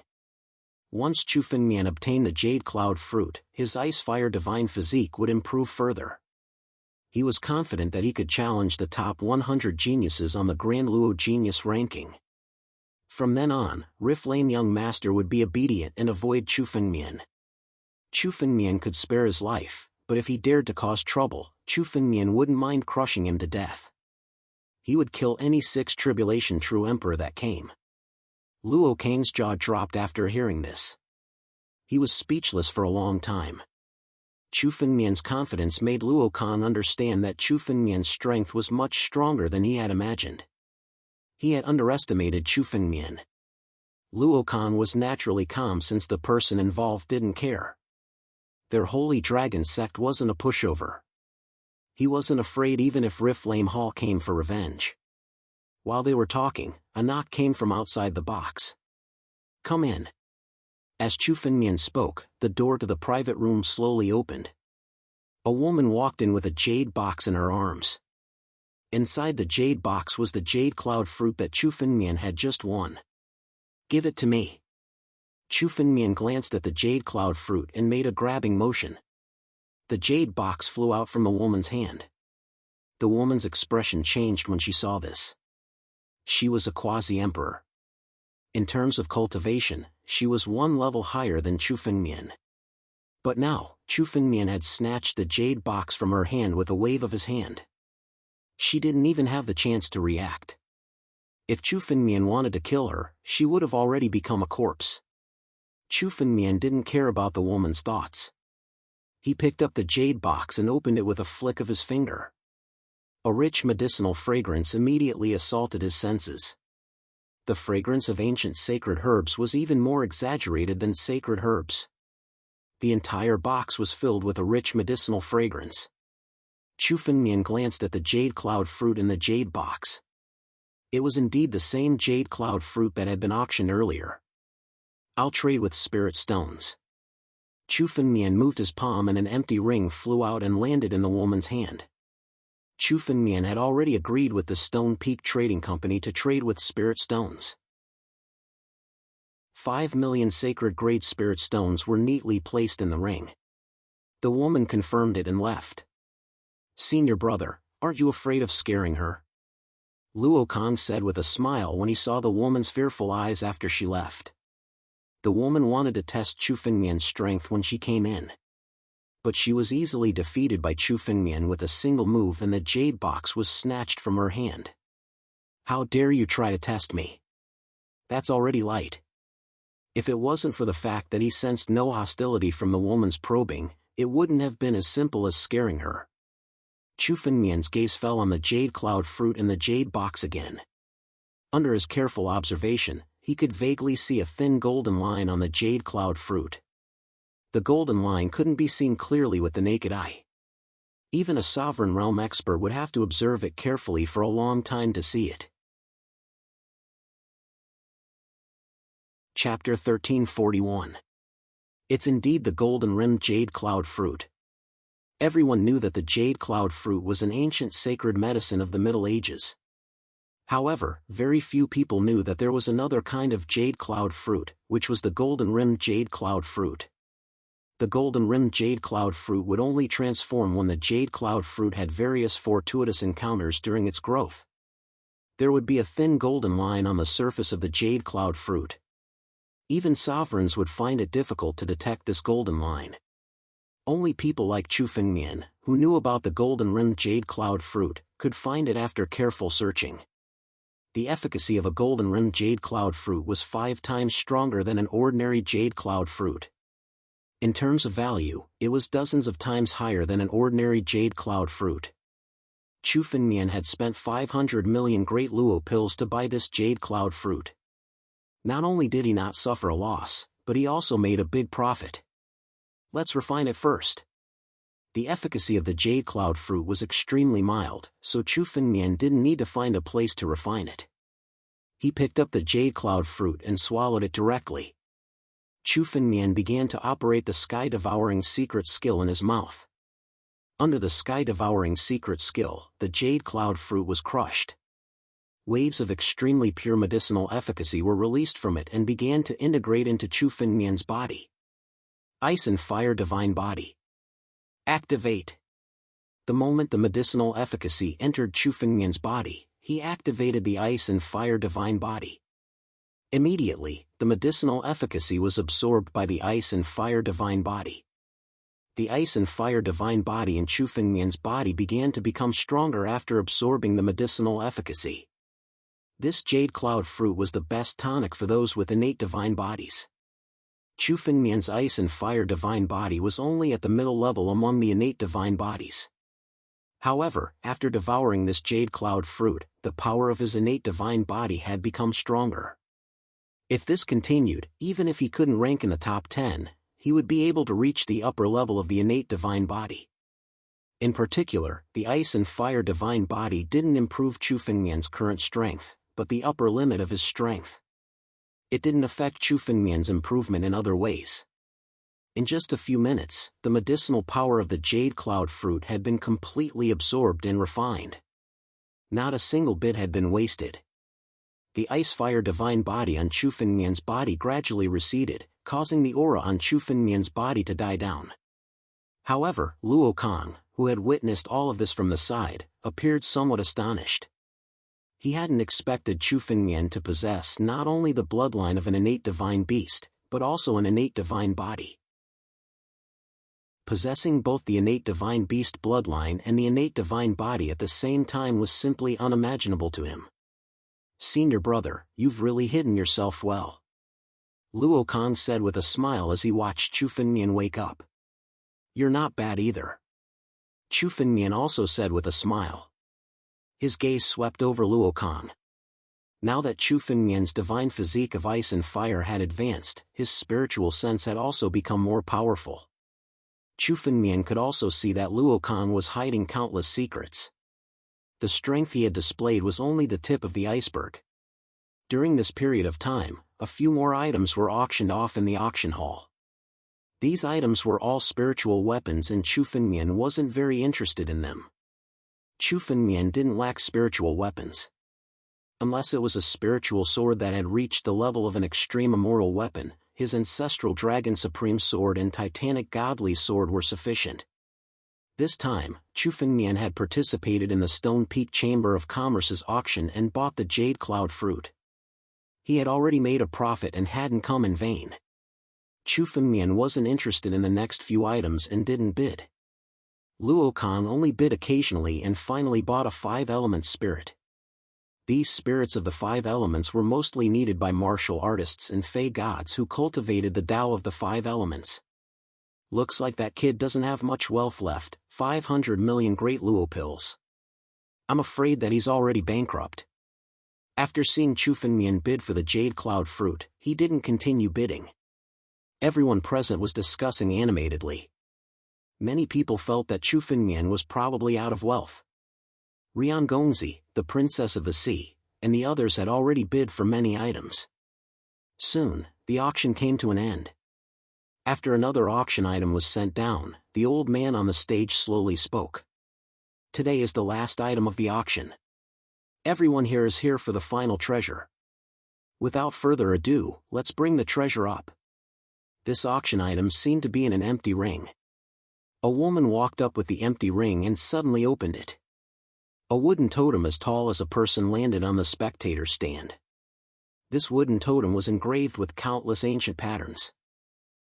Speaker 1: Once Chu Fengmian obtained the Jade Cloud Fruit, his Ice-Fire Divine physique would improve further. He was confident that he could challenge the top 100 geniuses on the Grand Luo Genius ranking. From then on, Riflame young master would be obedient and avoid Chu Fengmian. Chu Fengmian could spare his life, but if he dared to cause trouble, Chu Fengmian wouldn't mind crushing him to death. He would kill any Six Tribulation true emperor that came. Luo Kang's jaw dropped after hearing this. He was speechless for a long time. Chu Fengmian's confidence made Luo Kang understand that Chu Fengmian's strength was much stronger than he had imagined. He had underestimated Chu Fengmian. Luo Kang was naturally calm since the person involved didn't care. Their holy dragon sect wasn't a pushover. He wasn't afraid even if Riflame Hall came for revenge. While they were talking, a knock came from outside the box. "Come in." As Chu Fengmian spoke, the door to the private room slowly opened. A woman walked in with a jade box in her arms. Inside the jade box was the Jade Cloud Fruit that Chu Fengmian had just won. "Give it to me." Chu Fengmian glanced at the Jade Cloud Fruit and made a grabbing motion. The jade box flew out from the woman's hand. The woman's expression changed when she saw this. She was a quasi-emperor. In terms of cultivation, she was one level higher than Chu Fengmian. But now, Chu Fengmian had snatched the jade box from her hand with a wave of his hand. She didn't even have the chance to react. If Chu Fengmian wanted to kill her, she would have already become a corpse. Chu Fengmian didn't care about the woman's thoughts. He picked up the jade box and opened it with a flick of his finger. A rich medicinal fragrance immediately assaulted his senses. The fragrance of ancient sacred herbs was even more exaggerated than sacred herbs. The entire box was filled with a rich medicinal fragrance. Chu Fengmian glanced at the Jade Cloud Fruit in the jade box. It was indeed the same Jade Cloud Fruit that had been auctioned earlier. "I'll trade with spirit stones." Chu Fengmian moved his palm and an empty ring flew out and landed in the woman's hand. Chu Fengmian had already agreed with the Stone Peak Trading Company to trade with spirit stones. 5 million sacred-grade spirit stones were neatly placed in the ring. The woman confirmed it and left. "Senior brother, aren't you afraid of scaring her?" Luo Kang said with a smile when he saw the woman's fearful eyes after she left. The woman wanted to test Chu Fengmian's strength when she came in. But she was easily defeated by Chu Fengmian with a single move and the jade box was snatched from her hand. "How dare you try to test me? That's already light." If it wasn't for the fact that he sensed no hostility from the woman's probing, it wouldn't have been as simple as scaring her. Chu Fengmian's gaze fell on the Jade Cloud Fruit in the jade box again. Under his careful observation, he could vaguely see a thin golden line on the Jade Cloud Fruit. The golden line couldn't be seen clearly with the naked eye. Even a Sovereign Realm expert would have to observe it carefully for a long time to see it. Chapter 1341. It's indeed the golden-rimmed Jade Cloud Fruit. Everyone knew that the Jade Cloud Fruit was an ancient sacred medicine of the Middle Ages. However, very few people knew that there was another kind of Jade Cloud Fruit, which was the golden-rimmed Jade Cloud Fruit. The golden-rimmed Jade Cloud Fruit would only transform when the Jade Cloud Fruit had various fortuitous encounters during its growth. There would be a thin golden line on the surface of the Jade Cloud Fruit. Even sovereigns would find it difficult to detect this golden line. Only people like Chu Fengmian, who knew about the golden-rimmed jade cloud fruit, could find it after careful searching. The efficacy of a golden-rimmed jade cloud fruit was 5 times stronger than an ordinary jade cloud fruit. In terms of value, it was dozens of times higher than an ordinary jade cloud fruit. Chu Fengmian had spent 500 million great luo pills to buy this jade cloud fruit. Not only did he not suffer a loss, but he also made a big profit. Let's refine it first. The efficacy of the jade cloud fruit was extremely mild, so Chu Fengmian didn't need to find a place to refine it. He picked up the jade cloud fruit and swallowed it directly. Chu Fengmian began to operate the sky-devouring secret skill in his mouth. Under the sky-devouring secret skill, the jade cloud fruit was crushed. Waves of extremely pure medicinal efficacy were released from it and began to integrate into Chu Fengmian's body. Ice and Fire Divine Body. Activate. The moment the medicinal efficacy entered Chu Fengmian's body, he activated the Ice and Fire Divine Body. Immediately, the medicinal efficacy was absorbed by the Ice and Fire Divine Body. The Ice and Fire Divine Body in Chu Fengmian's body began to become stronger after absorbing the medicinal efficacy. This jade cloud fruit was the best tonic for those with innate divine bodies. Chu Fengmian's Ice and Fire Divine Body was only at the middle level among the innate divine bodies. However, after devouring this jade cloud fruit, the power of his innate divine body had become stronger. If this continued, even if he couldn't rank in the top 10, he would be able to reach the upper level of the innate divine body. In particular, the Ice and Fire Divine Body didn't improve Chu Fengmian's current strength, but the upper limit of his strength. It didn't affect Chu Fengmian's improvement in other ways. In just a few minutes, the medicinal power of the jade cloud fruit had been completely absorbed and refined. Not a single bit had been wasted. The Ice Fire Divine Body on Chu Fengmian's body gradually receded, causing the aura on Chu Fengmian's body to die down. However, Luo Kang, who had witnessed all of this from the side, appeared somewhat astonished. He hadn't expected Chu Fengmian to possess not only the bloodline of an innate divine beast, but also an innate divine body. Possessing both the innate divine beast bloodline and the innate divine body at the same time was simply unimaginable to him. "Senior brother, you've really hidden yourself well," Luo Kang said with a smile as he watched Chu Fengmian wake up. "You're not bad either," Chu Fengmian also said with a smile. His gaze swept over Luo Kang. Now that Chu Fengmian's divine physique of ice and fire had advanced, his spiritual sense had also become more powerful. Chu Fengmian could also see that Luo Kang was hiding countless secrets. The strength he had displayed was only the tip of the iceberg. During this period of time, a few more items were auctioned off in the auction hall. These items were all spiritual weapons and Chu Fengmian wasn't very interested in them. Chu Fengmian didn't lack spiritual weapons. Unless it was a spiritual sword that had reached the level of an extreme immortal weapon, his ancestral Dragon Supreme Sword and Titanic Godly Sword were sufficient. This time, Chu Fengmian had participated in the Stone Peak Chamber of Commerce's auction and bought the Jade Cloud Fruit. He had already made a profit and hadn't come in vain. Chu Fengmian wasn't interested in the next few items and didn't bid. Luo Kang only bid occasionally and finally bought a 5-element spirit. These spirits of the 5 elements were mostly needed by martial artists and fey gods who cultivated the Tao of the 5 elements. Looks like that kid doesn't have much wealth left, 500 million great luo pills. I'm afraid that he's already bankrupt. After seeing Chu Fengmian bid for the Jade Cloud Fruit, he didn't continue bidding. Everyone present was discussing animatedly. Many people felt that Chu Fengmian was probably out of wealth. Rian Gongzi, the Princess of the Sea, and the others had already bid for many items. Soon, the auction came to an end. After another auction item was sent down, the old man on the stage slowly spoke. "Today is the last item of the auction. Everyone here is here for the final treasure. Without further ado, let's bring the treasure up." This auction item seemed to be in an empty ring. A woman walked up with the empty ring and suddenly opened it. A wooden totem as tall as a person landed on the spectator stand. This wooden totem was engraved with countless ancient patterns.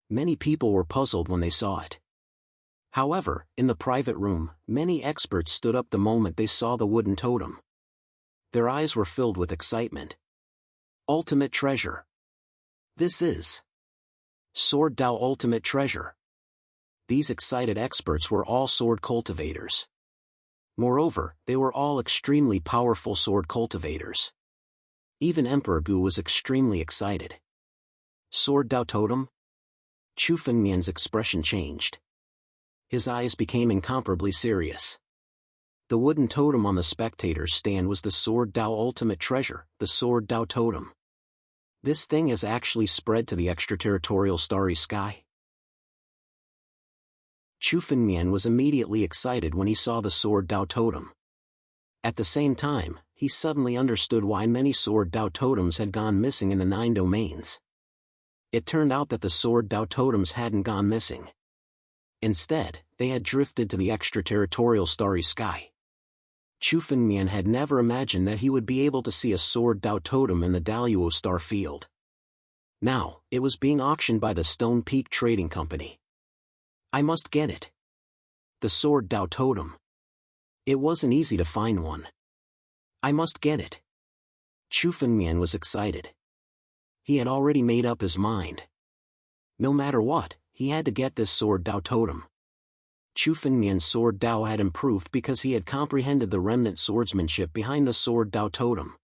Speaker 1: Many people were puzzled when they saw it. However, in the private room, many experts stood up the moment they saw the wooden totem. Their eyes were filled with excitement. Ultimate treasure. This is Sword Dao ultimate treasure. These excited experts were all sword cultivators. Moreover, they were all extremely powerful sword cultivators. Even Emperor Gu was extremely excited. Sword Dao totem? Chu Fengmian's expression changed. His eyes became incomparably serious. The wooden totem on the spectator's stand was the Sword Dao ultimate treasure, the Sword Dao totem. This thing has actually spread to the extraterritorial starry sky. Chu Fengmian was immediately excited when he saw the Sword Dao totem. At the same time, he suddenly understood why many Sword Dao totems had gone missing in the 9 domains. It turned out that the Sword Dao totems hadn't gone missing. Instead, they had drifted to the extraterritorial starry sky. Chu Fengmian had never imagined that he would be able to see a Sword Dao totem in the Daluo star field. Now, it was being auctioned by the Stone Peak Trading Company. I must get it. The Sword Dao totem. It wasn't easy to find one. I must get it. Chu Fengmian was excited. He had already made up his mind. No matter what, he had to get this Sword Dao totem. Chu Fengmian's Sword Dao had improved because he had comprehended the remnant swordsmanship behind the Sword Dao totem.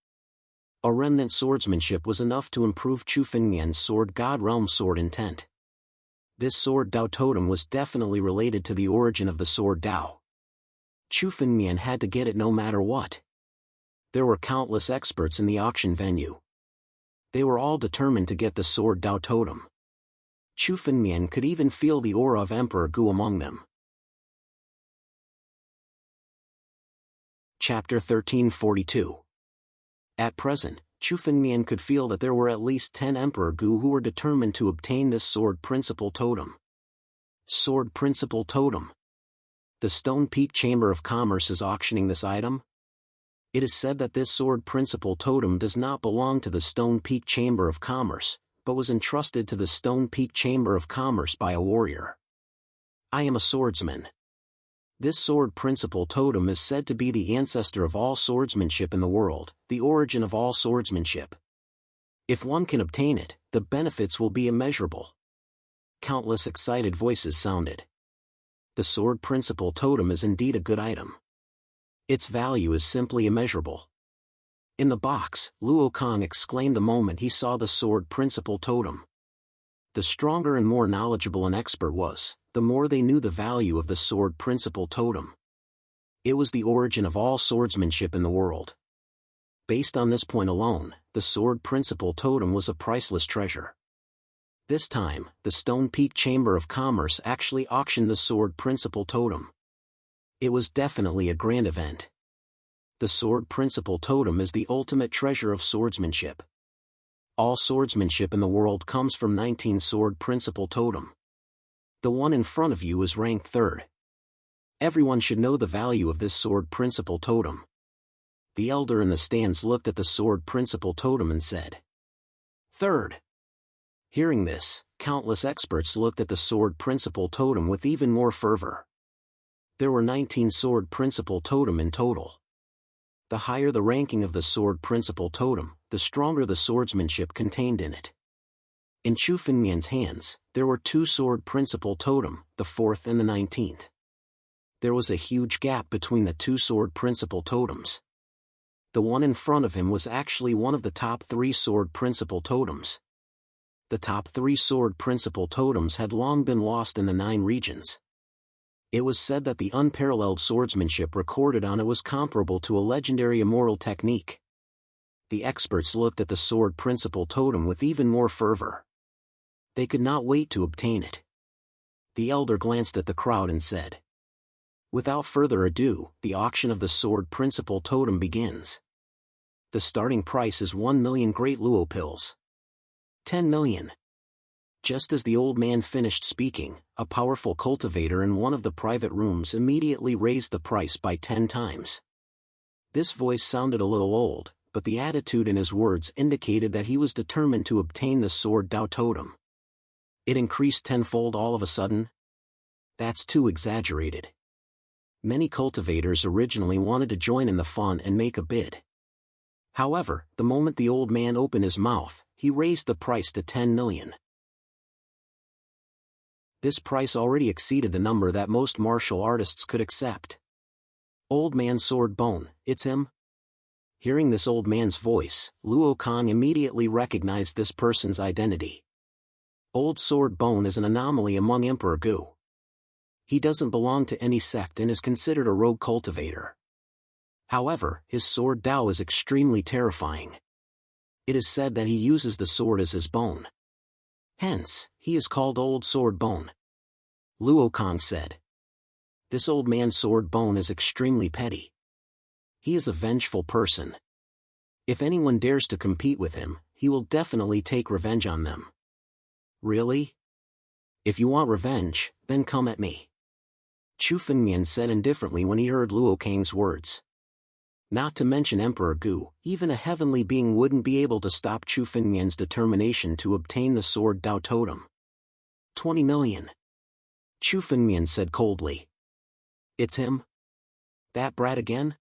Speaker 1: A remnant swordsmanship was enough to improve Chu Fengmian's Sword God Realm sword intent. This Sword Dao totem was definitely related to the origin of the Sword Dao. Chu Fengmian had to get it no matter what. There were countless experts in the auction venue. They were all determined to get the Sword Dao totem. Chu Fengmian could even feel the aura of Emperor Gu among them. Chapter 1342. At present, Chu Fengmian could feel that there were at least 10 Emperor Gu who were determined to obtain this Sword Principal Totem. Sword Principal Totem. The Stone Peak Chamber of Commerce is auctioning this item? It is said that this Sword Principal Totem does not belong to the Stone Peak Chamber of Commerce, but was entrusted to the Stone Peak Chamber of Commerce by a warrior. I am a swordsman. This Sword Principal Totem is said to be the ancestor of all swordsmanship in the world, the origin of all swordsmanship. If one can obtain it, the benefits will be immeasurable. Countless excited voices sounded. The Sword Principal Totem is indeed a good item. Its value is simply immeasurable. In the box, Luo Kang exclaimed the moment he saw the Sword Principal Totem. The stronger and more knowledgeable an expert was, the more they knew the value of the Sword Principal Totem. It was the origin of all swordsmanship in the world. Based on this point alone, the Sword Principal Totem was a priceless treasure. This time, the Stone Peak Chamber of Commerce actually auctioned the Sword Principal Totem. It was definitely a grand event. The Sword Principal Totem is the ultimate treasure of swordsmanship. All swordsmanship in the world comes from 19 Sword Principal Totem. The one in front of you is ranked 3rd. Everyone should know the value of this Sword Principal Totem. The elder in the stands looked at the Sword Principal Totem and said, 3rd. Hearing this, countless experts looked at the Sword Principal Totem with even more fervor. There were 19 Sword Principal Totem in total. The higher the ranking of the Sword Principal Totem, the stronger the swordsmanship contained in it. In Chu Fengmian's hands, there were 2 Sword Principal Totem, the 4th and the 19th. There was a huge gap between the 2 Sword Principal Totems. The one in front of him was actually one of the top 3 Sword Principal Totems. The top 3 Sword Principal Totems had long been lost in the 9 regions. It was said that the unparalleled swordsmanship recorded on it was comparable to a legendary immortal technique. The experts looked at the Sword Principal Totem with even more fervor. They could not wait to obtain it. The elder glanced at the crowd and said, "Without further ado, the auction of the Sword Principal Totem begins. The starting price is 1 million Great Luo Pills. 10 million. Just as the old man finished speaking, a powerful cultivator in one of the private rooms immediately raised the price by 10 times. This voice sounded a little old, but the attitude in his words indicated that he was determined to obtain the Sword Dao Totem. It increased tenfold all of a sudden. That's too exaggerated. Many cultivators originally wanted to join in the fun and make a bid. However, the moment the old man opened his mouth, he raised the price to 10 million. This price already exceeded the number that most martial artists could accept. Old man Sword Bone, it's him? Hearing this old man's voice, Luo Kang immediately recognized this person's identity. Old Sword Bone is an anomaly among Emperor Gu. He doesn't belong to any sect and is considered a rogue cultivator. However, his sword Dao is extremely terrifying. It is said that he uses the sword as his bone. Hence, he is called Old Sword Bone. Luo Kang said. This old man's Sword Bone is extremely petty. He is a vengeful person. If anyone dares to compete with him, he will definitely take revenge on them. Really? If you want revenge, then come at me. Chu Fengmian said indifferently when he heard Luo Kang's words. Not to mention Emperor Gu, even a heavenly being wouldn't be able to stop Chu Fengmian's determination to obtain the sword Dao Totem. 20 million. Chu Fengmian said coldly. It's him? That brat again?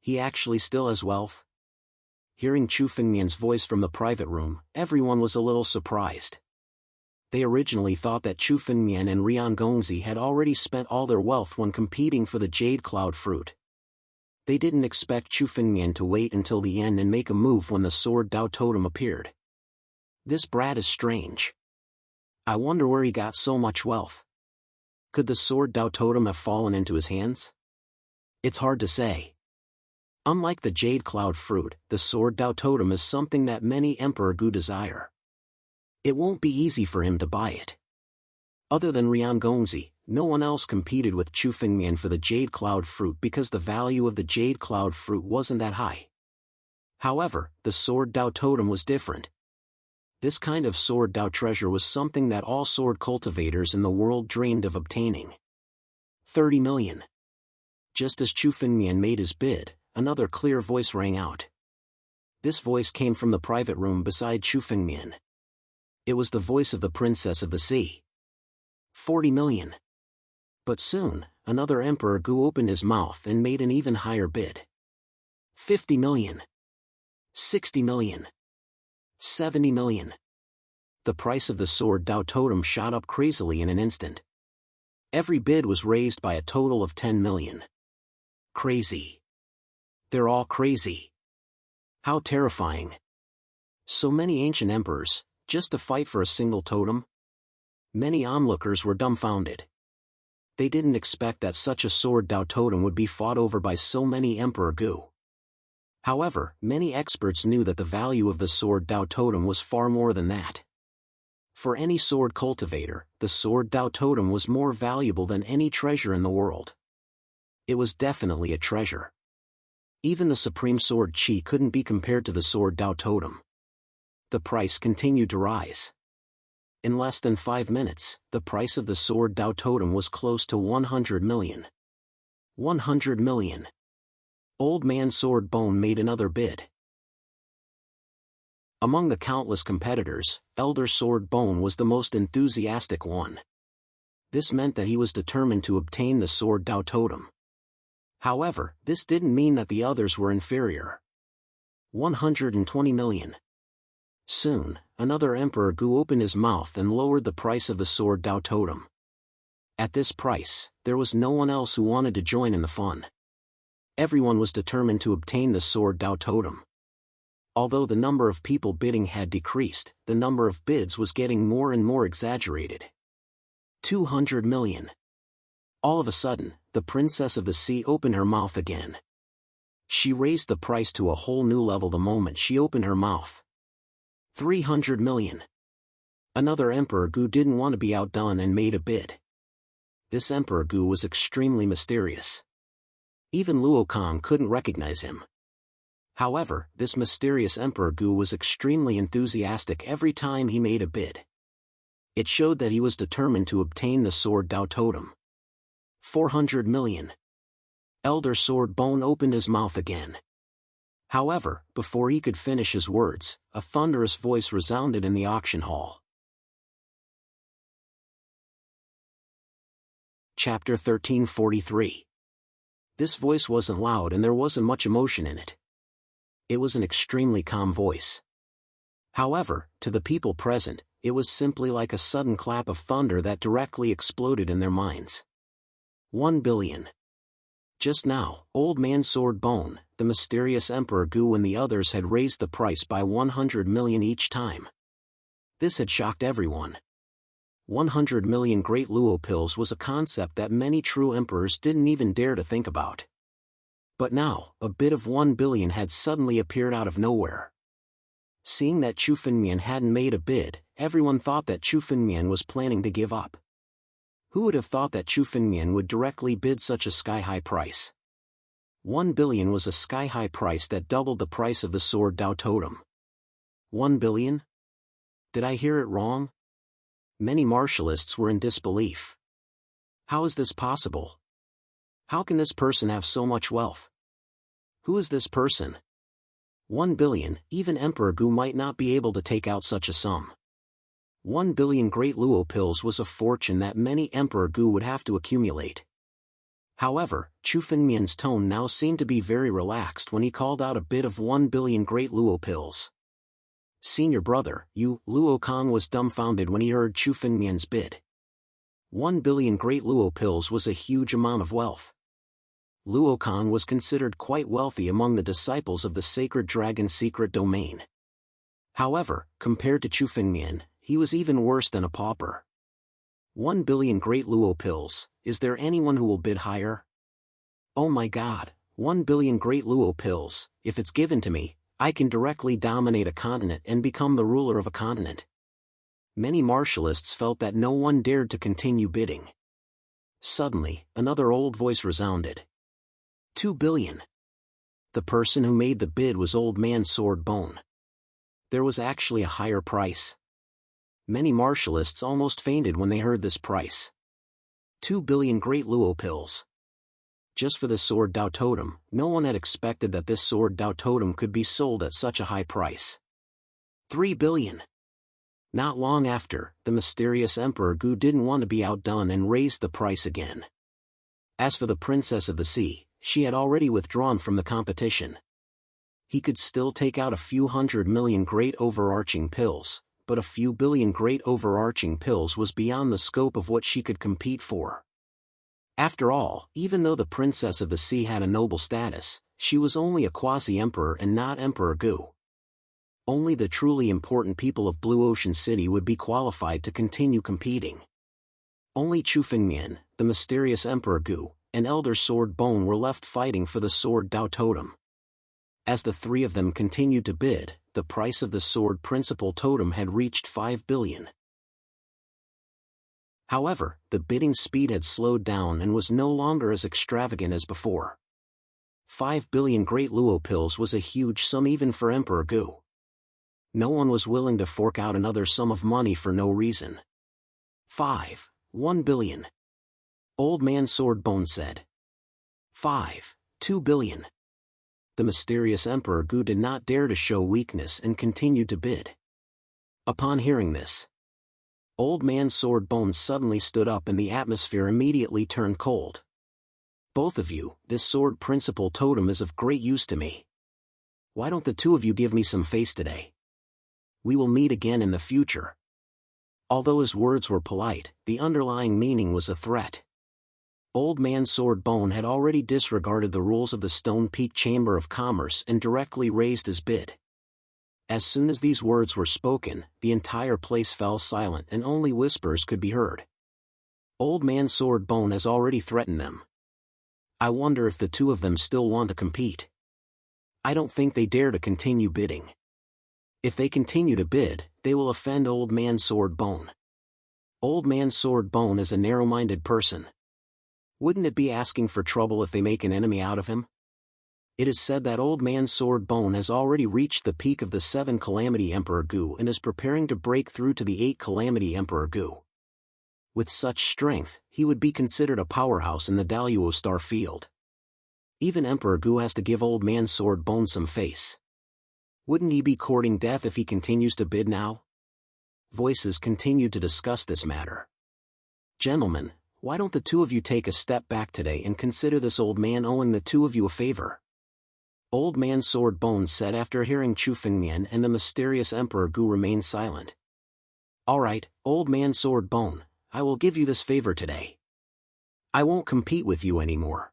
Speaker 1: He actually still has wealth? Hearing Chu Fengmian's voice from the private room, everyone was a little surprised. They originally thought that Chu Fengmian and Rian Gongzi had already spent all their wealth when competing for the Jade Cloud Fruit. They didn't expect Chu Fengmian to wait until the end and make a move when the sword Dao Totem appeared. This brat is strange. I wonder where he got so much wealth. Could the sword Dao Totem have fallen into his hands? It's hard to say. Unlike the Jade Cloud Fruit, the sword Dao Totem is something that many Emperor Gu desire. It won't be easy for him to buy it. Other than Rian Gongzi, no one else competed with Chu Fengmian for the Jade Cloud Fruit because the value of the Jade Cloud Fruit wasn't that high. However, the sword Dao Totem was different. This kind of sword Dao treasure was something that all sword cultivators in the world dreamed of obtaining. 30 million. Just as Chu Fengmian made his bid, another clear voice rang out. This voice came from the private room beside Chu Fengmian. It was the voice of the Princess of the Sea. 40 million. But soon, another Emperor Gu opened his mouth and made an even higher bid. 50 million. 60 million. 70 million. The price of the sword Dao Totem shot up crazily in an instant. Every bid was raised by a total of 10 million. Crazy. They're all crazy. How terrifying. So many ancient emperors, just to fight for a single totem? Many onlookers were dumbfounded. They didn't expect that such a sword Dao Totem would be fought over by so many Emperor Gu. However, many experts knew that the value of the sword Dao Totem was far more than that. For any sword cultivator, the sword Dao Totem was more valuable than any treasure in the world. It was definitely a treasure. Even the supreme sword Qi couldn't be compared to the sword Dao Totem. The price continued to rise. In less than 5 minutes, the price of the sword Dao Totem was close to 100 million. 100 million. Old man Sword Bone made another bid. Among the countless competitors, Elder Sword Bone was the most enthusiastic one. This meant that he was determined to obtain the sword Dao Totem. However, this didn't mean that the others were inferior. 120 million. Soon, another Emperor Gu opened his mouth and lowered the price of the sword Dao Totem. At this price, there was no one else who wanted to join in the fun. Everyone was determined to obtain the sword Dao Totem. Although the number of people bidding had decreased, the number of bids was getting more and more exaggerated. 200 million. All of a sudden, the Princess of the Sea opened her mouth again. She raised the price to a whole new level the moment she opened her mouth. 300 million. Another Emperor Gu didn't want to be outdone and made a bid. This Emperor Gu was extremely mysterious. Even Luo Kang couldn't recognize him. However, this mysterious Emperor Gu was extremely enthusiastic every time he made a bid. It showed that he was determined to obtain the sword Dao Totem. 400 million. Elder Sword Bone opened his mouth again. However, before he could finish his words, a thunderous voice resounded in the auction hall. Chapter 1343. This voice wasn't loud and there wasn't much emotion in it. It was an extremely calm voice. However, to the people present, it was simply like a sudden clap of thunder that directly exploded in their minds. 1 billion. Just now, Old Man Sword Bone, the mysterious Emperor Gu and the others had raised the price by 100 million each time. This had shocked everyone. 100 million Great Luo pills was a concept that many true emperors didn't even dare to think about. But now, a bid of 1 billion had suddenly appeared out of nowhere. Seeing that Chu Finmian hadn't made a bid, everyone thought that Chu Finmian was planning to give up. Who would have thought that Chu Finmian would directly bid such a sky-high price? 1 billion was a sky-high price that doubled the price of the sword Dao Totem. 1 billion? Did I hear it wrong? Many martialists were in disbelief. How is this possible? How can this person have so much wealth? Who is this person? 1 billion, even Emperor Gu might not be able to take out such a sum. 1 billion Great Luo pills was a fortune that many Emperor Gu would have to accumulate. However, Chu Finmian's tone now seemed to be very relaxed when he called out a bid of 1 billion Great Luo pills. Senior brother, Luo Kong was dumbfounded when he heard Chu Finmian's bid. 1 billion Great Luo pills was a huge amount of wealth. Luo Kong was considered quite wealthy among the disciples of the Sacred Dragon secret domain. However, compared to Chu Finmian, he was even worse than a pauper. 1 billion Great Luo pills, is there anyone who will bid higher? Oh my god, 1 billion Great Luo pills, if it's given to me, I can directly dominate a continent and become the ruler of a continent. Many martialists felt that no one dared to continue bidding. Suddenly, another old voice resounded. 2 billion. The person who made the bid was Old Man Sword Bone. There was actually a higher price. Many martialists almost fainted when they heard this price. 2 billion Great Luo pills. Just for the sword Dao Totem, no one had expected that this sword Dao Totem could be sold at such a high price. 3 billion. Not long after, the mysterious Emperor Gu didn't want to be outdone and raised the price again. As for the Princess of the Sea, she had already withdrawn from the competition. He could still take out a few 100 million Great Overarching pills, but a few billion Great Overarching pills was beyond the scope of what she could compete for. After all, even though the Princess of the Sea had a noble status, she was only a quasi-emperor and not Emperor Gu. Only the truly important people of Blue Ocean City would be qualified to continue competing. Only Chu Finmian, the mysterious Emperor Gu, and Elder Sword Bone were left fighting for the sword Dao Totem. As the three of them continued to bid, the price of the sword Principal Totem had reached 5 billion. However, the bidding speed had slowed down and was no longer as extravagant as before. 5 billion Great Luo pills was a huge sum even for Emperor Gu. No one was willing to fork out another sum of money for no reason. 1 billion. Old Man Sword Bone said. 2 billion. The mysterious Emperor Gu did not dare to show weakness and continued to bid. Upon hearing this, Old Man Sword Bone suddenly stood up and the atmosphere immediately turned cold. Both of you, this sword Principal Totem is of great use to me. Why don't the two of you give me some face today? We will meet again in the future. Although his words were polite, the underlying meaning was a threat. Old Man Sword Bone had already disregarded the rules of the Stone Peak Chamber of Commerce and directly raised his bid. As soon as these words were spoken, the entire place fell silent and only whispers could be heard. Old Man Sword Bone has already threatened them. I wonder if the two of them still want to compete. I don't think they dare to continue bidding. If they continue to bid, they will offend Old Man Sword Bone. Old Man Sword Bone is a narrow-minded person. Wouldn't it be asking for trouble if they make an enemy out of him? It is said that Old Man Sword Bone has already reached the peak of the 7 Calamity Emperor Gu and is preparing to break through to the 8 Calamity Emperor Gu. With such strength, he would be considered a powerhouse in the Daluo Star field. Even Emperor Gu has to give Old Man Sword Bone some face. Wouldn't he be courting death if he continues to bid now? Voices continued to discuss this matter. Gentlemen, why don't the two of you take a step back today and consider this old man owing the two of you a favor? Old Man Sword Bone said after hearing Chu Fengmian and the mysterious Emperor Gu remain silent. All right, Old Man Sword Bone, I will give you this favor today. I won't compete with you anymore.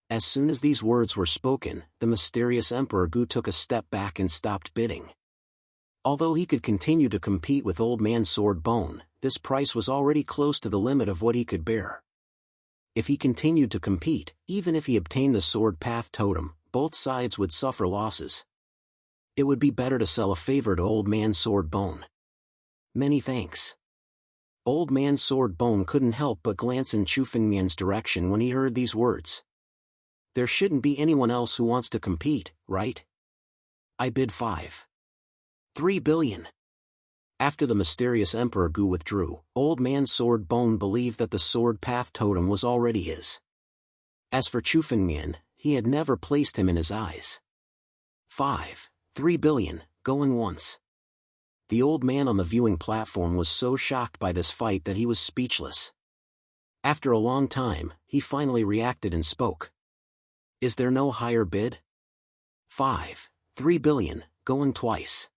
Speaker 1: As soon as these words were spoken, the mysterious Emperor Gu took a step back and stopped bidding. Although he could continue to compete with Old Man Sword Bone, this price was already close to the limit of what he could bear. If he continued to compete, even if he obtained the Sword Path Totem, both sides would suffer losses. It would be better to sell a favor to Old Man Sword Bone. Many thanks. Old Man Sword Bone couldn't help but glance in Chu Fengmian's direction when he heard these words. There shouldn't be anyone else who wants to compete, right? I bid 5.3 billion. After the mysterious Emperor Gu withdrew, Old Man Sword Bone believed that the Sword Path Totem was already his. As for Chu Fengmian, he had never placed him in his eyes. 5.3 billion, going once. The old man on the viewing platform was so shocked by this fight that he was speechless. After a long time, he finally reacted and spoke. Is there no higher bid? 5.3 billion, going twice.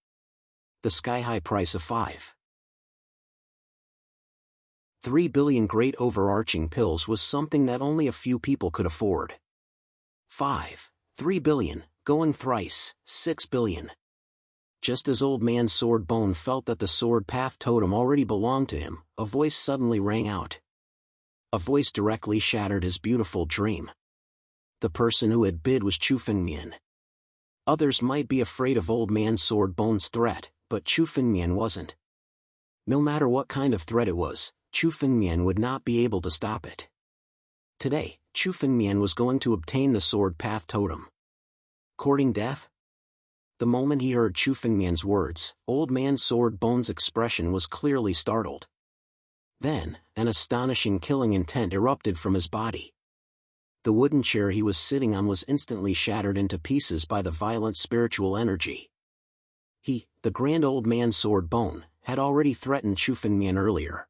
Speaker 1: The sky-high price of 5.3 billion great overarching pills was something that only a few people could afford. 5.3 billion, going thrice, 6 billion. Just as Old Man Sword Bone felt that the Sword Path Totem already belonged to him, a voice suddenly rang out. A voice directly shattered his beautiful dream. The person who had bid was Chu Fengmian. Others might be afraid of Old Man Sword Bone's threat, but Chu Fengmian wasn't. No matter what kind of threat it was, Chu Fengmian would not be able to stop it. Today, Chu Fengmian was going to obtain the Sword Path Totem. Courting death? The moment he heard Chu Fengmian's words, Old Man Sword Bone's expression was clearly startled. Then, an astonishing killing intent erupted from his body. The wooden chair he was sitting on was instantly shattered into pieces by the violent spiritual energy. He, the Grand Old Man Sword Bone, had already threatened Chu Fengmian earlier.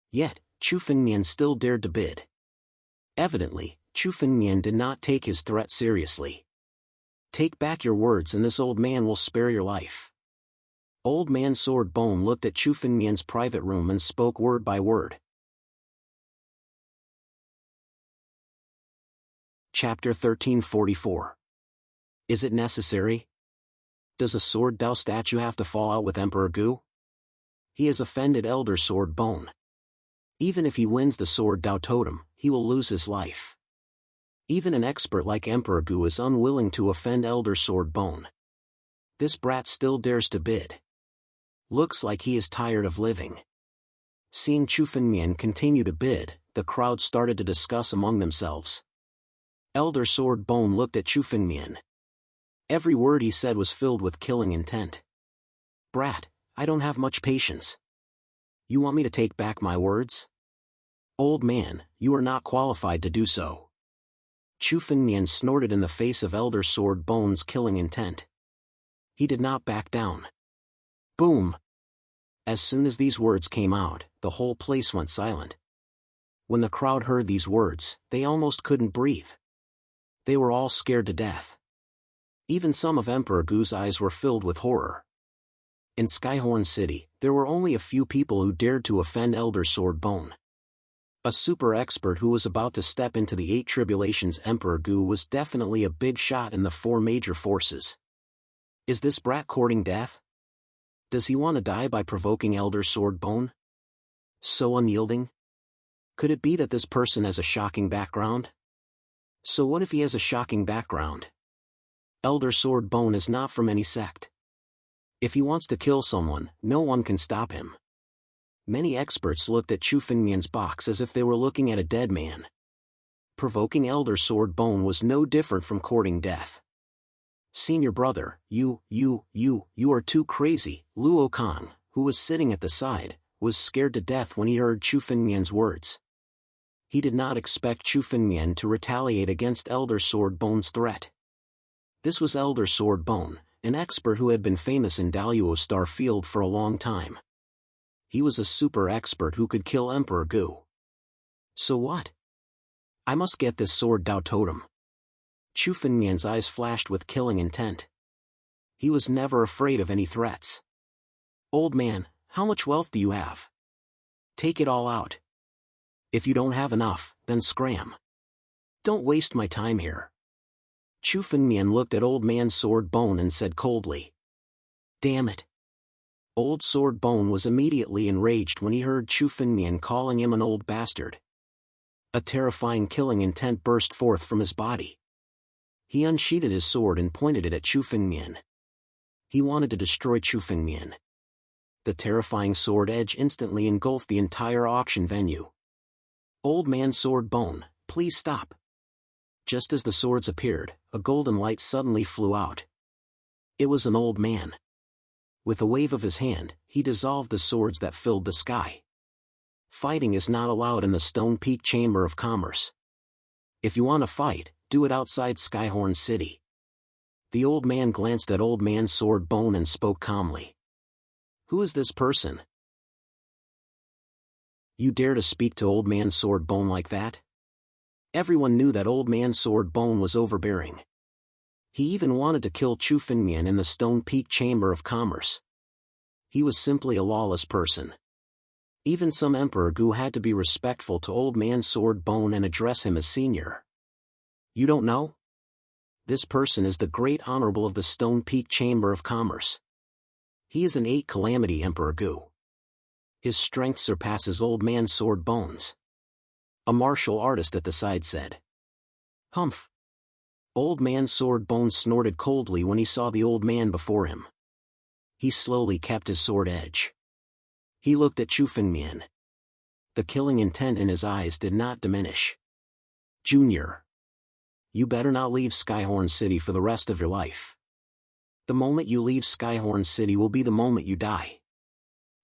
Speaker 1: Yet, Chu Fengmian still dared to bid. Evidently, Chu Fengmian did not take his threat seriously. Take back your words and this old man will spare your life. Old Man Sword Bone looked at Chu Fengmian's private room and spoke word by word. Chapter 1344. Is it necessary? Does a Sword Dao statue have to fall out with Emperor Gu? He has offended Elder Sword Bone. Even if he wins the Sword Dao Totem, he will lose his life. Even an expert like Emperor Gu is unwilling to offend Elder Sword Bone. This brat still dares to bid. Looks like he is tired of living. Seeing Chu Fengmian continue to bid, the crowd started to discuss among themselves. Elder Sword Bone looked at Chu Fengmian. Every word he said was filled with killing intent. Brat, I don't have much patience. You want me to take back my words? Old man, you are not qualified to do so. Chu Fengmian snorted in the face of Elder Sword Bone's killing intent. He did not back down. Boom! As soon as these words came out, the whole place went silent. When the crowd heard these words, they almost couldn't breathe. They were all scared to death. Even some of Emperor Gu's eyes were filled with horror. In Skyhorn City, there were only a few people who dared to offend Elder Sword Bone. A super expert who was about to step into the 8 Tribulations Emperor Gu was definitely a big shot in the 4 major forces. Is this brat courting death? Does he want to die by provoking Elder Sword Bone? So unyielding? Could it be that this person has a shocking background? So what if he has a shocking background? Elder Sword Bone is not from any sect. If he wants to kill someone, no one can stop him. Many experts looked at Chu Fengmian's box as if they were looking at a dead man. Provoking Elder Sword Bone was no different from courting death. Senior brother, you are too crazy. Luo Kang, who was sitting at the side, was scared to death when he heard Chu Fengmian's words. He did not expect Chu Fengmian to retaliate against Elder Sword Bone's threat. This was Elder Sword Bone, an expert who had been famous in Daluo Star Field for a long time. He was a super expert who could kill Emperor Gu. So what? I must get this sword Dao totem. Chu Fengmian's eyes flashed with killing intent. He was never afraid of any threats. Old man, how much wealth do you have? Take it all out. If you don't have enough, then scram. Don't waste my time here. Chu Fengmian looked at Old Man Sword Bone and said coldly. Damn it. Old Sword Bone was immediately enraged when he heard Chu Fengmian calling him an old bastard. A terrifying killing intent burst forth from his body. He unsheathed his sword and pointed it at Chu Fengmian. He wanted to destroy Chu Fengmian. The terrifying sword edge instantly engulfed the entire auction venue. Old Man Sword Bone, please stop. Just as the swords appeared, a golden light suddenly flew out. It was an old man. With a wave of his hand, he dissolved the swords that filled the sky. Fighting is not allowed in the Stone Peak Chamber of Commerce. If you want to fight, do it outside Skyhorn City. The old man glanced at Old Man Sword Bone and spoke calmly. Who is this person? You dare to speak to Old Man Sword Bone like that? Everyone knew that Old Man Sword Bone was overbearing. He even wanted to kill Chu Fengmian in the Stone Peak Chamber of Commerce. He was simply a lawless person. Even some Emperor Gu had to be respectful to Old Man Sword Bone and address him as senior. You don't know? This person is the Great Honorable of the Stone Peak Chamber of Commerce. He is an 8 Calamity Emperor Gu. His strength surpasses Old Man Sword Bone's. A martial artist at the side said. Humph. Old Man Sword Bone snorted coldly when he saw the old man before him. He slowly kept his sword edge. He looked at Chu Fengmian. The killing intent in his eyes did not diminish. Junior. You better not leave Skyhorn City for the rest of your life. The moment you leave Skyhorn City will be the moment you die.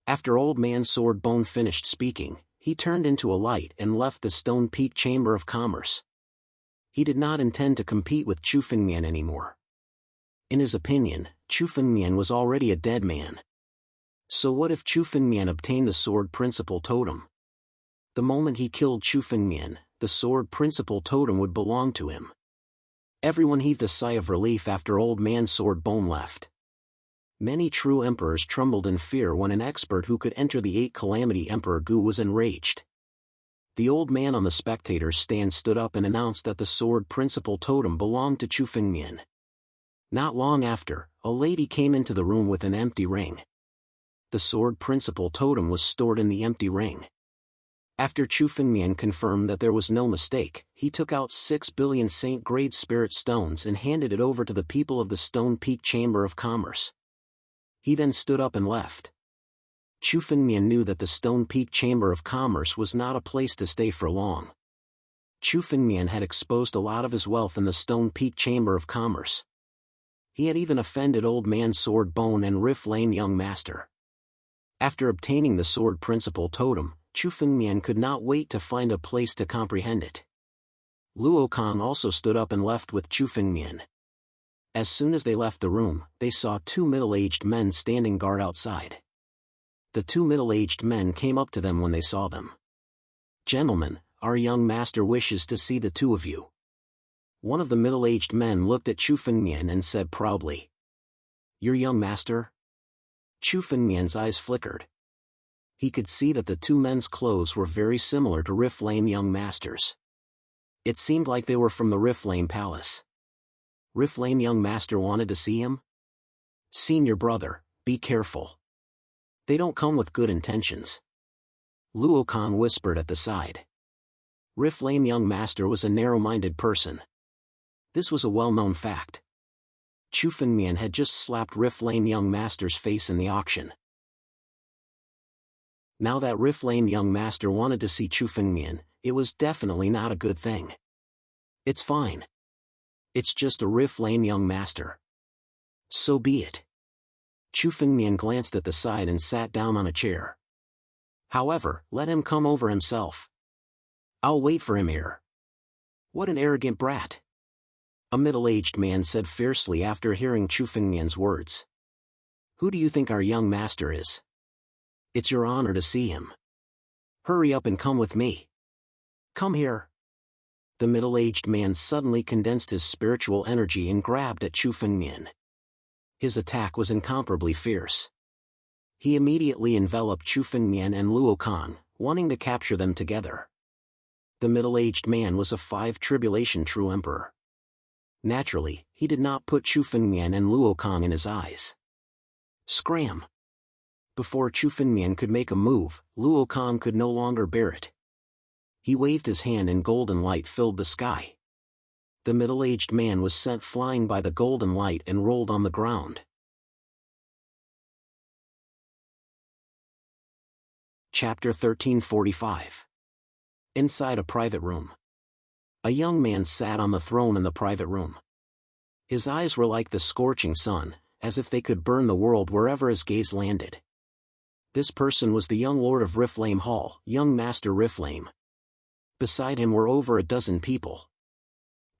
Speaker 1: After Old Man Sword Bone finished speaking, he turned into a light and left the Stone Peak Chamber of Commerce. He did not intend to compete with Chu Fengmian anymore. In his opinion, Chu Fengmian was already a dead man. So what if Chu Fengmian obtained the Sword Principal Totem? The moment he killed Chu Fengmian, the Sword Principal Totem would belong to him. Everyone heaved a sigh of relief after Old Man Sword Bone left. Many true emperors trembled in fear when an expert who could enter the 8 Calamity Emperor Gu was enraged. The old man on the spectator's stand stood up and announced that the Sword Principal Totem belonged to Chu Fengmian. Not long after, a lady came into the room with an empty ring. The Sword Principal Totem was stored in the empty ring. After Chu Fengmian confirmed that there was no mistake, he took out 6 billion Saint-grade spirit stones and handed it over to the people of the Stone Peak Chamber of Commerce. He then stood up and left. Chu Fengmian knew that the Stone Peak Chamber of Commerce was not a place to stay for long. Chu Fengmian had exposed a lot of his wealth in the Stone Peak Chamber of Commerce. He had even offended Old Man Sword Bone and Riff Lane Young Master. After obtaining the Sword Principal Totem, Chu Fengmian could not wait to find a place to comprehend it. Luo Kang also stood up and left with Chu Fengmian. As soon as they left the room, they saw 2 middle-aged men standing guard outside. The 2 middle-aged men came up to them when they saw them. Gentlemen, our young master wishes to see the 2 of you. One of the middle-aged men looked at Chu Fengmian and said proudly. Your young master? Chu Fengmian's eyes flickered. He could see that the 2 men's clothes were very similar to Riff Lane Young Master's. It seemed like they were from the Riff Lane Palace. Riff Lane Young Master wanted to see him? Senior brother, be careful. They don't come with good intentions. Luo Kang whispered at the side. Riff Lane Young Master was a narrow-minded person. This was a well-known fact. Chu Fengmian had just slapped Riff Lane Young Master's face in the auction. Now that Riff Lane Young Master wanted to see Chu Fengmian, it was definitely not a good thing. It's fine. It's just a Riff Lane Young Master. So be it. Chu Fengmian glanced at the side and sat down on a chair. However, let him come over himself. I'll wait for him here. What an arrogant brat. A middle-aged man said fiercely after hearing Chu Fengmian's words. Who do you think our young master is? It's your honor to see him. Hurry up and come with me. Come here. The middle-aged man suddenly condensed his spiritual energy and grabbed at Chu Fengmian. His attack was incomparably fierce. He immediately enveloped Chu Fengmian and Luo Kang, wanting to capture them together. The middle-aged man was a 5 tribulation true emperor. Naturally, he did not put Chu Fengmian and Luo Kang in his eyes. Scram! Before Chu Fengmian could make a move, Luo Kang could no longer bear it. He waved his hand and golden light filled the sky. The middle-aged man was sent flying by the golden light and rolled on the ground. Chapter 1345. Inside a private room. A young man sat on the throne in the private room. His eyes were like the scorching sun, as if they could burn the world wherever his gaze landed. This person was the young lord of Riflame Hall, young Master Riflame. Beside him were over a dozen people.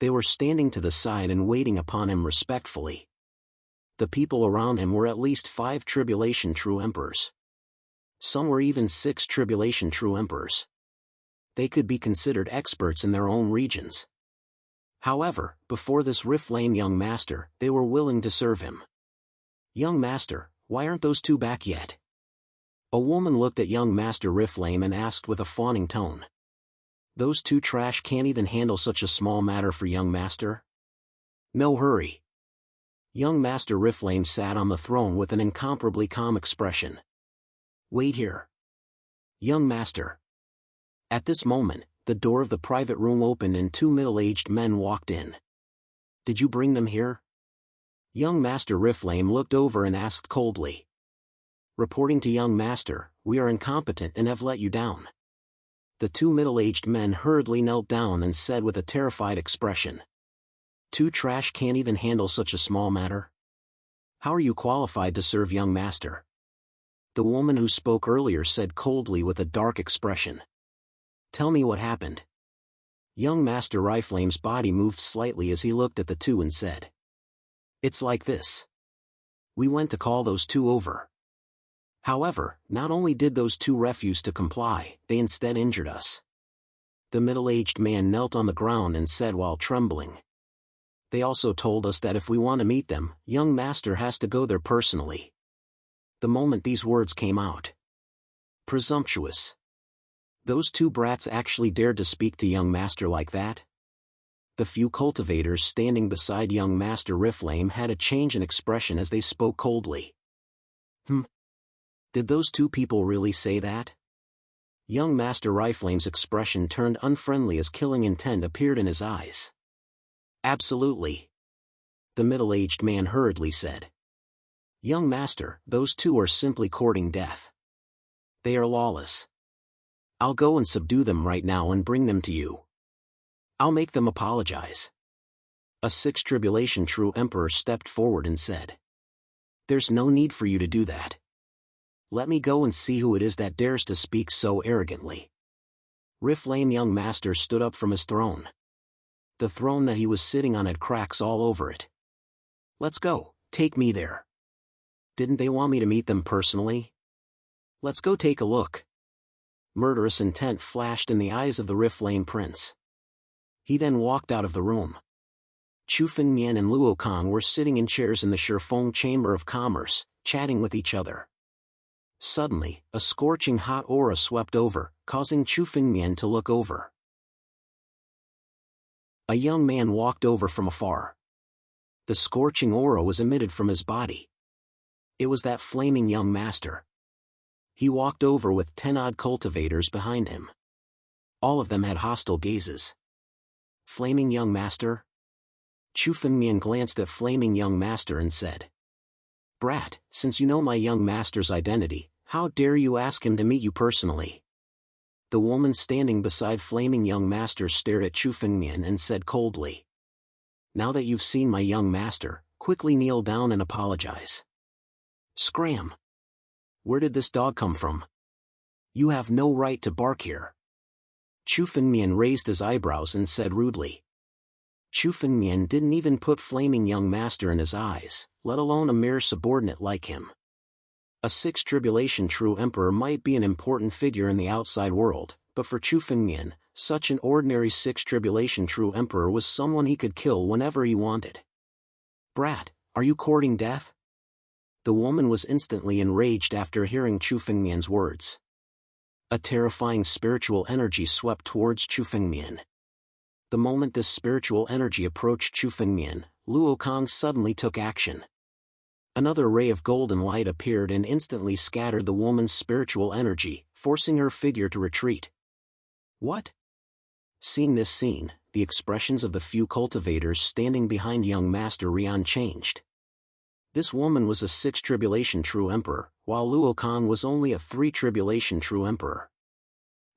Speaker 1: They were standing to the side and waiting upon him respectfully. The people around him were at least 5 tribulation true emperors. Some were even 6 tribulation true emperors. They could be considered experts in their own regions. However, before this Riflame young master, they were willing to serve him. Young master, why aren't those 2 back yet? A woman looked at young Master Riflame and asked with a fawning tone. Those 2 trash can't even handle such a small matter for young master? No hurry. Young Master Riflame sat on the throne with an incomparably calm expression. Wait here. Young master. At this moment, the door of the private room opened and 2 middle-aged men walked in. Did you bring them here? Young Master Riflame looked over and asked coldly. Reporting to young master, we are incompetent and have let you down. The 2 middle-aged men hurriedly knelt down and said with a terrified expression. 2 trash can't even handle such a small matter? How are you qualified to serve young master? The woman who spoke earlier said coldly with a dark expression. Tell me what happened. Young Master Riflame's body moved slightly as he looked at the 2 and said. It's like this. We went to call those 2 over. However, not only did those 2 refuse to comply, they instead injured us. The middle-aged man knelt on the ground and said while trembling. They also told us that if we want to meet them, young master has to go there personally. The moment these words came out. Presumptuous. Those 2 brats actually dared to speak to young master like that? The few cultivators standing beside young Master Riflame had a change in expression as they spoke coldly. Did those 2 people really say that? Young Master Riflame's expression turned unfriendly as killing intent appeared in his eyes. Absolutely. The middle-aged man hurriedly said. Young master, those 2 are simply courting death. They are lawless. I'll go and subdue them right now and bring them to you. I'll make them apologize. A 6 tribulation true emperor stepped forward and said. There's no need for you to do that. Let me go and see who it is that dares to speak so arrogantly. Riflame young master stood up from his throne. The throne that he was sitting on had cracks all over it. Let's go, take me there. Didn't they want me to meet them personally? Let's go take a look. Murderous intent flashed in the eyes of the Riflame prince. He then walked out of the room. Chu Fengmian and Luo Kang were sitting in chairs in the Shifeng Chamber of Commerce, chatting with each other. Suddenly, a scorching hot aura swept over, causing Chu Fengmian to look over. A young man walked over from afar. The scorching aura was emitted from his body. It was that flaming young master. He walked over with 10 odd cultivators behind him. All of them had hostile gazes. Flaming young master? Chu Fengmian glanced at flaming young master and said. Brat, since you know my young master's identity, how dare you ask him to meet you personally? The woman standing beside flaming young master stared at Chu Fengmian and said coldly. Now that you've seen my young master, quickly kneel down and apologize. Scram! Where did this dog come from? You have no right to bark here. Chu Fengmian raised his eyebrows and said rudely. Chu Fengmian didn't even put flaming young master in his eyes, let alone a mere subordinate like him. A 6 tribulation true emperor might be an important figure in the outside world, but for Chu Fengmian, such an ordinary sixth tribulation true emperor was someone he could kill whenever he wanted. Brat, are you courting death? The woman was instantly enraged after hearing Chu Fengmian's words. A terrifying spiritual energy swept towards Chu Fengmian. The moment this spiritual energy approached Chu Fengmian, Luo Kang suddenly took action. Another ray of golden light appeared and instantly scattered the woman's spiritual energy, forcing her figure to retreat. What? Seeing this scene, the expressions of the few cultivators standing behind young Master Rian changed. This woman was a 6 tribulation true emperor, while Luo Kang was only a 3 tribulation true emperor.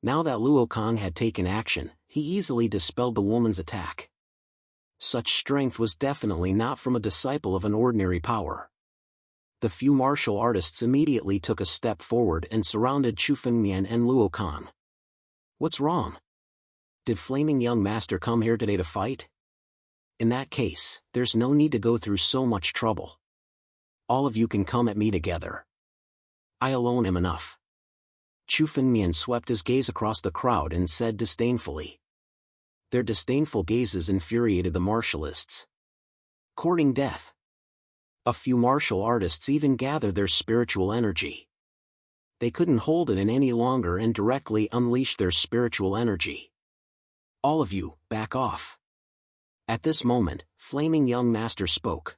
Speaker 1: Now that Luo Kang had taken action, he easily dispelled the woman's attack. Such strength was definitely not from a disciple of an ordinary power. The few martial artists immediately took a step forward and surrounded Chu Fengmian and Luo Kang. What's wrong? Did Flaming Young Master come here today to fight? In that case, there's no need to go through so much trouble. All of you can come at me together. I alone am enough. Chu Fengmian swept his gaze across the crowd and said disdainfully. Their disdainful gazes infuriated the martialists. Courting death. A few martial artists even gathered their spiritual energy. They couldn't hold it in any longer and directly unleashed their spiritual energy. All of you, back off. At this moment, Flaming Young Master spoke.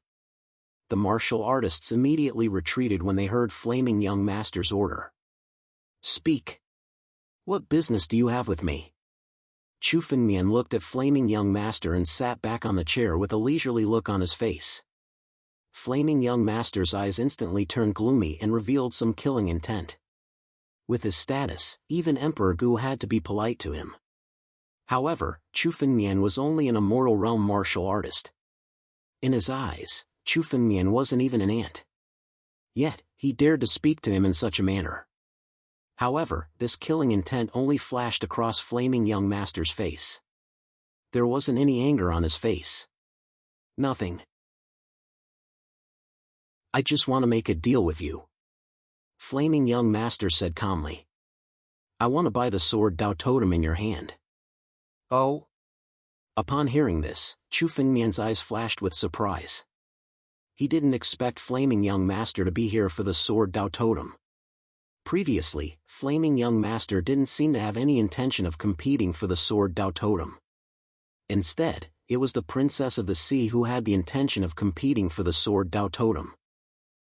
Speaker 1: The martial artists immediately retreated when they heard Flaming Young Master's order. Speak. What business do you have with me? Chu Fengmian looked at Flaming Young Master and sat back on the chair with a leisurely look on his face. Flaming Young Master's eyes instantly turned gloomy and revealed some killing intent. With his status, even Emperor Gu had to be polite to him. However, Chu Fengmian was only an immortal realm martial artist. In his eyes, Chu Fengmian wasn't even an ant. Yet, he dared to speak to him in such a manner. However, this killing intent only flashed across Flaming Young Master's face. There wasn't any anger on his face. Nothing. I just want to make a deal with you. Flaming Young Master said calmly. I want to buy the sword Dao Totem in your hand. Oh? Upon hearing this, Chu Fengmian's eyes flashed with surprise. He didn't expect Flaming Young Master to be here for the sword Dao Totem. Previously, Flaming Young Master didn't seem to have any intention of competing for the sword Dao Totem. Instead, it was the Princess of the Sea who had the intention of competing for the sword Dao Totem.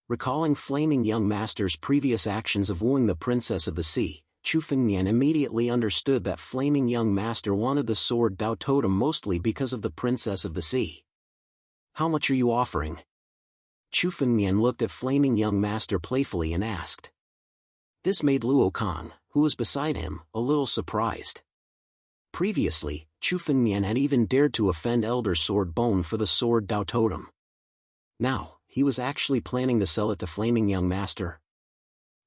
Speaker 1: Recalling Flaming Young Master's previous actions of wooing the Princess of the Sea, Chu Fengmian immediately understood that Flaming Young Master wanted the sword Dao Totem mostly because of the Princess of the Sea. How much are you offering? Chu Fengmian looked at Flaming Young Master playfully and asked. This made Luo Kang, who was beside him, a little surprised. Previously, Chu Fengmian had even dared to offend Elder Sword Bone for the sword Dao Totem. Now, he was actually planning to sell it to Flaming Young Master.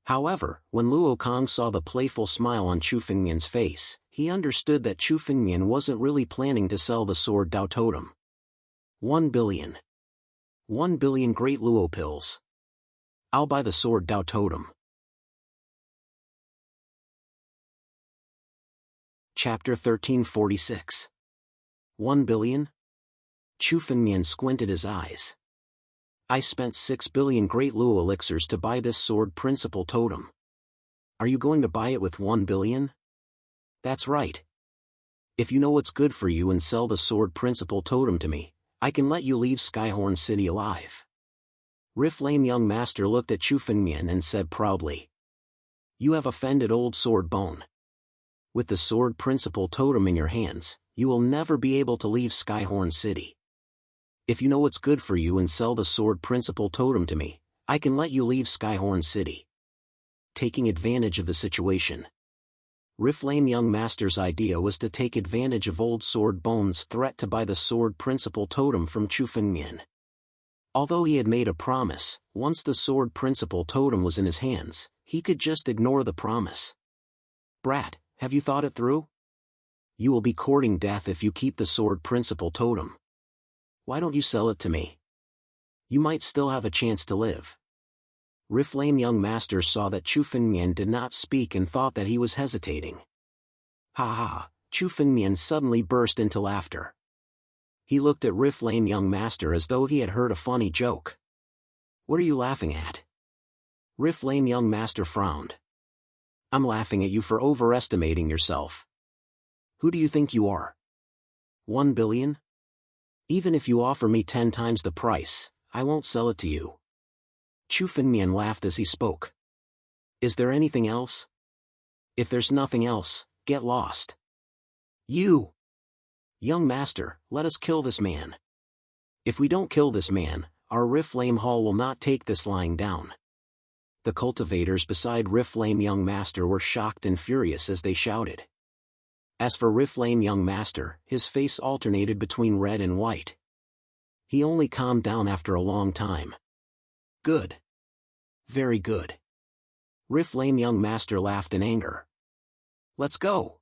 Speaker 1: However, when Luo Kang saw the playful smile on Chu Fengmian's face, he understood that Chu Fengmian wasn't really planning to sell the sword Dao Totem. 1 billion. 1 billion Great Luo Pills. I'll buy the sword Dao Totem. Chapter 1346. 1 billion? Chu Fengmian squinted his eyes. I spent 6 billion Great Luo elixirs to buy this sword Principal Totem. Are you going to buy it with 1 billion? That's right. If you know what's good for you and sell the sword Principal Totem to me, I can let you leave Skyhorn City alive. Flame Young Master looked at Chu Fengmian and said proudly. You have offended Old Sword Bone. With the sword Principal Totem in your hands, you will never be able to leave Skyhorn City. If you know what's good for you and sell the sword Principal Totem to me, I can let you leave Skyhorn City. Taking advantage of the situation. Flame Young Master's idea was to take advantage of Old Sword Bone's threat to buy the sword Principal Totem from Chu Fengmian. Although he had made a promise, once the sword Principal Totem was in his hands, he could just ignore the promise. Brat, have you thought it through? You will be courting death if you keep the sword Principal Totem. Why don't you sell it to me? You might still have a chance to live. Flame Young Master saw that Chu Fengmian did not speak and thought that he was hesitating. Ha ha, Chu Fengmian suddenly burst into laughter. He looked at Riff Lame Young Master as though he had heard a funny joke. "What are you laughing at?" Riff Lame Young Master frowned. "I'm laughing at you for overestimating yourself. Who do you think you are? 1 billion? Even if you offer me 10 times the price, I won't sell it to you." Chu Fengmian laughed as he spoke. "Is there anything else? If there's nothing else, get lost." "You! Young Master, let us kill this man. If we don't kill this man, our Riff Lame Hall will not take this lying down." The cultivators beside Riff Lame Young Master were shocked and furious as they shouted. As for Riff Lame Young Master, his face alternated between red and white. He only calmed down after a long time. "Good. Very good." Riff Lame Young Master laughed in anger. "Let's go."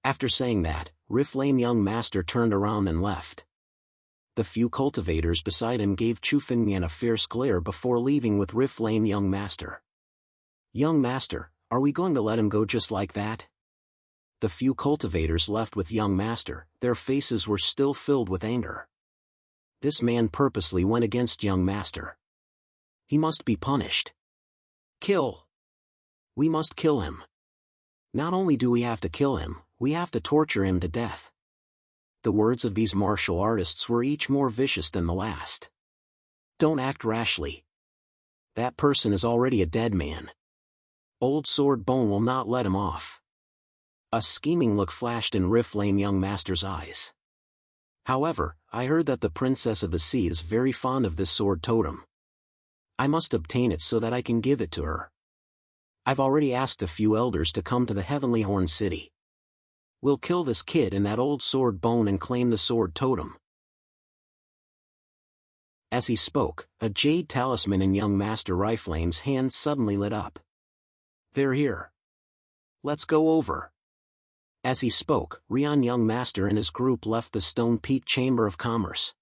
Speaker 1: After saying that, Riff Lame Young Master turned around and left. The few cultivators beside him gave Chu Fengmian a fierce glare before leaving with Riff Lame Young Master. "Young Master, are we going to let him go just like that?" The few cultivators left with Young Master, their faces were still filled with anger. This man purposely went against Young Master. He must be punished. Kill! We must kill him. Not only do we have to kill him, we have to torture him to death. The words of these martial artists were each more vicious than the last. Don't act rashly. That person is already a dead man. Old Sword Bone will not let him off. A scheming look flashed in Riff Lame Young Master's eyes. However, I heard that the Princess of the Sea is very fond of this sword totem. I must obtain it so that I can give it to her. I've already asked a few elders to come to the Heavenly Horn City. We'll kill this kid and that old sword bone and claim the sword totem. As he spoke, a jade talisman in young Master Riflame's hand suddenly lit up. They're here. Let's go over. As he spoke, Rian Young Master and his group left the Stone Peak Chamber of Commerce.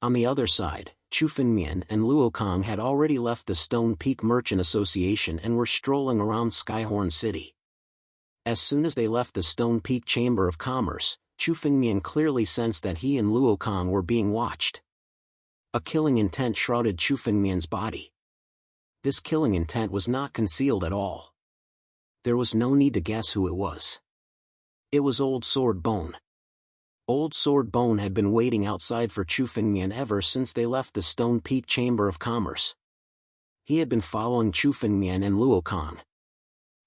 Speaker 1: On the other side, Chu Fengmian and Luokong had already left the Stone Peak Merchant Association and were strolling around Skyhorn City. As soon as they left the Stone Peak Chamber of Commerce, Chu Fengmian clearly sensed that he and Luokong were being watched. A killing intent shrouded Chu Fengmian's body. This killing intent was not concealed at all. There was no need to guess who it was. It was Old Sword Bone. Old Sword Bone had been waiting outside for Chu Fengmian ever since they left the Stone Peak Chamber of Commerce. He had been following Chu Fengmian and Luokong.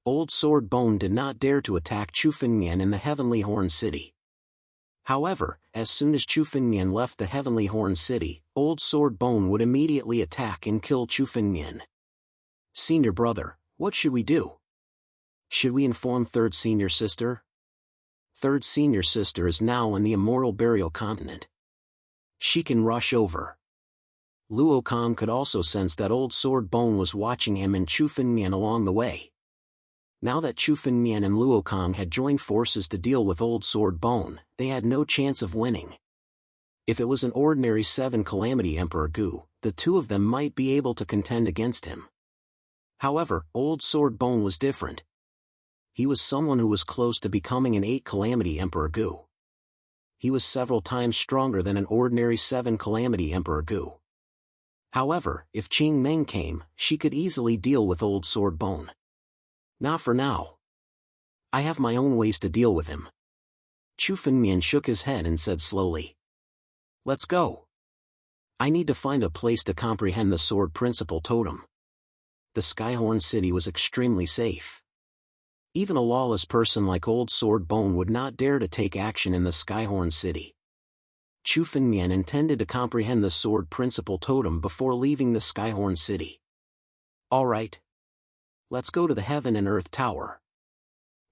Speaker 1: Old Sword Bone did not dare to attack Chu Fengmian in the Heavenly Horn City. However, as soon as Chu Fengmian left the Heavenly Horn City, Old Sword Bone would immediately attack and kill Chu Fengmian. Senior brother, what should we do? Should we inform Third Senior Sister? Third Senior Sister is now in the Immortal Burial Continent. She can rush over. Luokong could also sense that Old Sword Bone was watching him and Chu Fengmian along the way. Now that Chu Fengmian and Luokong had joined forces to deal with Old Sword Bone, they had no chance of winning. If it was an ordinary 7 Calamity Emperor Gu, the two of them might be able to contend against him. However, Old Sword Bone was different. He was someone who was close to becoming an 8 Calamity Emperor Gu. He was several times stronger than an ordinary 7 Calamity Emperor Gu. However, if Qing Meng came, she could easily deal with Old Sword Bone. Not for now. I have my own ways to deal with him. Chu Fengmian shook his head and said slowly. Let's go. I need to find a place to comprehend the Sword Principle Totem. The Skyhorn City was extremely safe. Even a lawless person like Old Sword Bone would not dare to take action in the Skyhorn City. Chu Fengmian intended to comprehend the Sword Principle Totem before leaving the Skyhorn City. All right. Let's go to the Heaven and Earth Tower.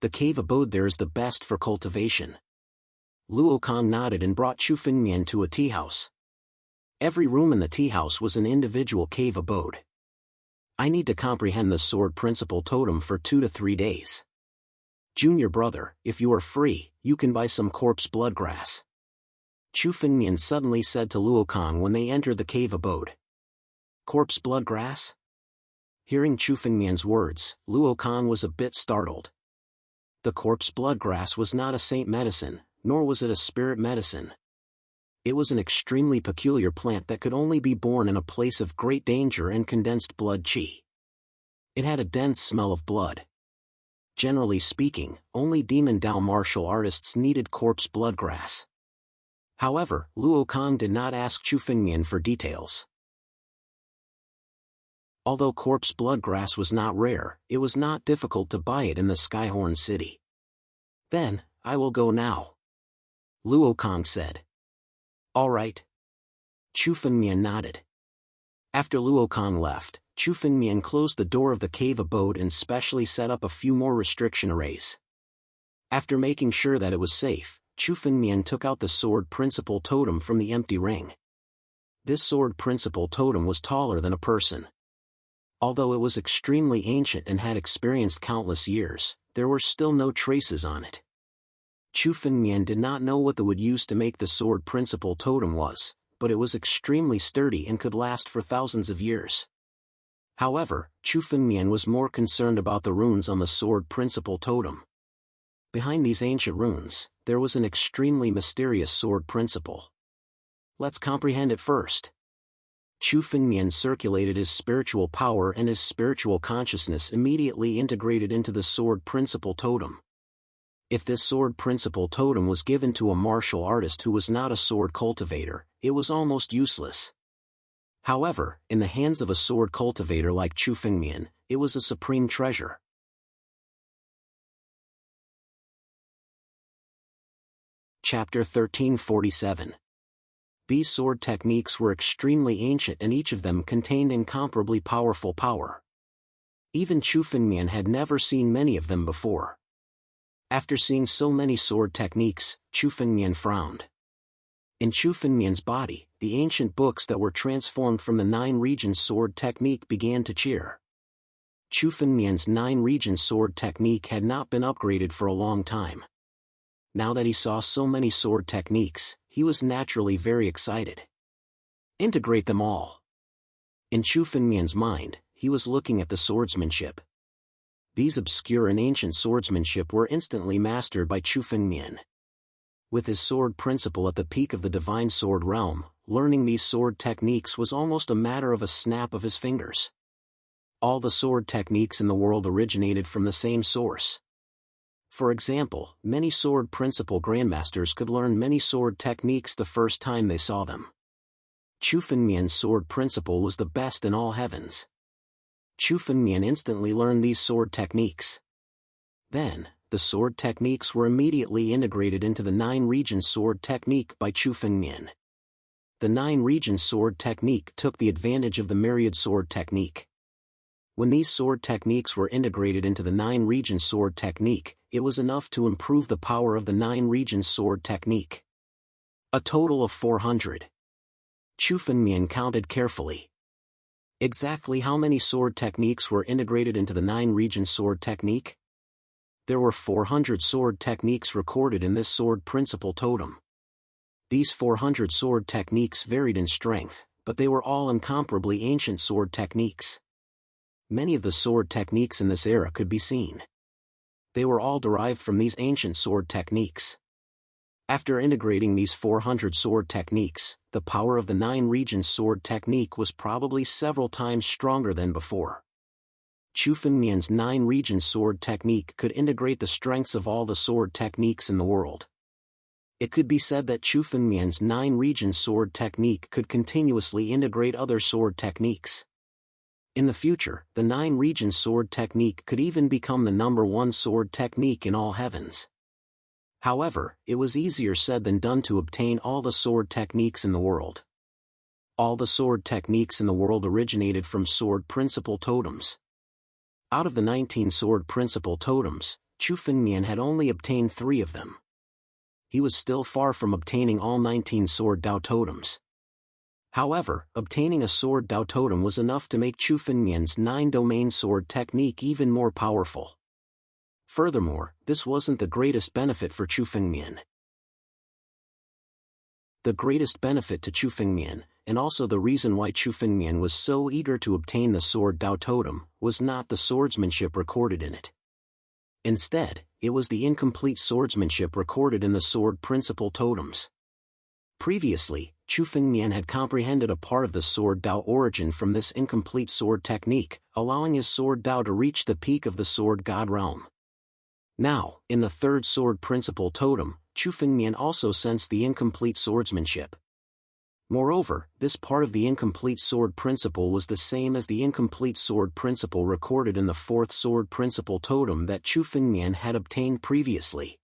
Speaker 1: The cave abode there is the best for cultivation. Luokong nodded and brought Chu Fengmian to a tea house. Every room in the tea house was an individual cave abode. I need to comprehend the Sword Principle Totem for 2 to 3 days. Junior brother, if you are free, you can buy some corpse blood grass. Chu Fengmian suddenly said to Luokong when they entered the cave abode. Corpse blood grass? Hearing Chu Fengmian's words, Luokong was a bit startled. The corpse bloodgrass was not a saint medicine, nor was it a spirit medicine. It was an extremely peculiar plant that could only be born in a place of great danger and condensed blood qi. It had a dense smell of blood. Generally speaking, only demon Dao martial artists needed corpse bloodgrass. However, Luo Kang did not ask Chu Fengmian for details. Although corpse bloodgrass was not rare, it was not difficult to buy it in the Skyhorn City. "Then, I will go now," Luo Kang said. "All right." Chu Fengmian nodded. After Luo Kang left, Chu Fengmian closed the door of the cave abode and specially set up a few more restriction arrays. After making sure that it was safe, Chu Fengmian took out the sword principal totem from the empty ring. This sword principal totem was taller than a person. Although it was extremely ancient and had experienced countless years, there were still no traces on it. Chu Fengmian did not know what the wood used to make the sword principal totem was, but it was extremely sturdy and could last for thousands of years. However, Chu Fengmian was more concerned about the runes on the sword principal totem. Behind these ancient runes, there was an extremely mysterious sword principle. Let's comprehend it first. Chu Fengmian circulated his spiritual power and his spiritual consciousness immediately integrated into the sword principal totem. If this sword principal totem was given to a martial artist who was not a sword cultivator, it was almost useless. However, in the hands of a sword cultivator like Chu Fengmian, it was a supreme treasure. Chapter 1347. These sword techniques were extremely ancient and each of them contained incomparably powerful power. Even Chu Fengmian had never seen many of them before. After seeing so many sword techniques, Chu Fengmian frowned. In Chu Fengmian's body, the ancient books that were transformed from the 9-region sword technique began to cheer. Chu Fengmian's 9-region sword technique had not been upgraded for a long time. Now that he saw so many sword techniques, he was naturally very excited. Integrate them all. In Chu Fengmian's mind, he was looking at the swordsmanship. These obscure and ancient swordsmanship were instantly mastered by Chu Fengmian. With his sword principle at the peak of the divine sword realm, learning these sword techniques was almost a matter of a snap of his fingers. All the sword techniques in the world originated from the same source. For example, many sword principle grandmasters could learn many sword techniques the first time they saw them. Chu Fengmian's sword principle was the best in all heavens. Chu Fengmian instantly learned these sword techniques. Then, the sword techniques were immediately integrated into the 9-region sword technique by Chu Fengmian. The 9-region sword technique took the advantage of the myriad sword technique. When these sword techniques were integrated into the 9-region sword technique, it was enough to improve the power of the 9-region sword technique. A total of 400. Chu Fengmian counted carefully. Exactly how many sword techniques were integrated into the 9-region sword technique? There were 400 sword techniques recorded in this sword principle totem. These 400 sword techniques varied in strength, but they were all incomparably ancient sword techniques. Many of the sword techniques in this era could be seen. They were all derived from these ancient sword techniques. After integrating these 400 sword techniques, the power of the 9-region sword technique was probably several times stronger than before. Chu Fengmian's 9-region sword technique could integrate the strengths of all the sword techniques in the world. It could be said that Chu Fengmian's 9-region sword technique could continuously integrate other sword techniques. In the future, the 9-region sword technique could even become the #1 sword technique in all heavens. However, it was easier said than done to obtain all the sword techniques in the world. All the sword techniques in the world originated from sword principle totems. Out of the 19 sword principle totems, Chu Fengmian had only obtained 3 of them. He was still far from obtaining all 19 sword Dao totems. However, obtaining a sword Dao totem was enough to make Chu Fengmian's 9-domain sword technique even more powerful. Furthermore, this wasn't the greatest benefit for Chu Fengmian. The greatest benefit to Chu Fengmian, and also the reason why Chu Fengmian was so eager to obtain the sword Dao totem, was not the swordsmanship recorded in it. Instead, it was the incomplete swordsmanship recorded in the sword principle totems. Previously, Chu Fengmian had comprehended a part of the sword Dao origin from this incomplete sword technique, allowing his sword Dao to reach the peak of the sword god realm. Now, in the third sword principle totem, Chu Fengmian also sensed the incomplete swordsmanship. Moreover, this part of the incomplete sword principle was the same as the incomplete sword principle recorded in the fourth sword principle totem that Chu Fengmian had obtained previously.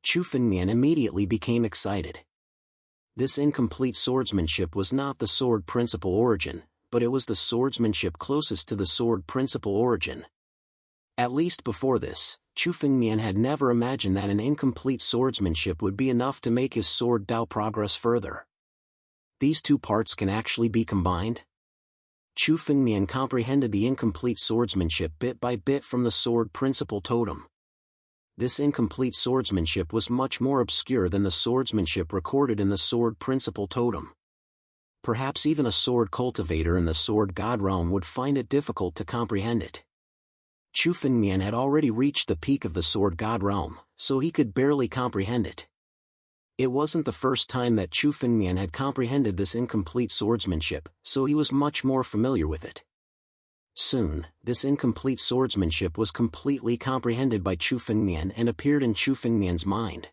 Speaker 1: Chu Fengmian immediately became excited. This incomplete swordsmanship was not the sword principle origin, but it was the swordsmanship closest to the sword principle origin. At least before this, Chu Fengmian had never imagined that an incomplete swordsmanship would be enough to make his sword Dao progress further. These two parts can actually be combined? Chu Fengmian comprehended the incomplete swordsmanship bit by bit from the sword principle totem. This incomplete swordsmanship was much more obscure than the swordsmanship recorded in the sword principle totem. Perhaps even a sword cultivator in the sword god realm would find it difficult to comprehend it. Chu Fengmian had already reached the peak of the sword god realm, so he could barely comprehend it. It wasn't the first time that Chu Fengmian had comprehended this incomplete swordsmanship, so he was much more familiar with it. Soon, this incomplete swordsmanship was completely comprehended by Chu Fengmian and appeared in Chu Fengmian's mind.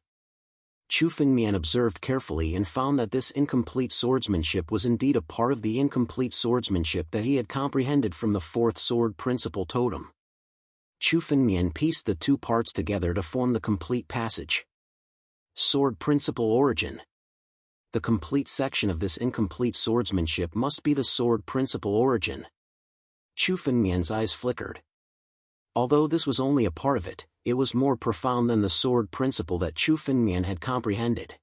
Speaker 1: Chu Fengmian observed carefully and found that this incomplete swordsmanship was indeed a part of the incomplete swordsmanship that he had comprehended from the fourth sword principle totem. Chu Fengmian pieced the two parts together to form the complete passage. Sword principle origin. The complete section of this incomplete swordsmanship must be the sword principle origin. Chu Fengmian's eyes flickered. Although this was only a part of it, it was more profound than the sword principle that Chu Fengmian had comprehended.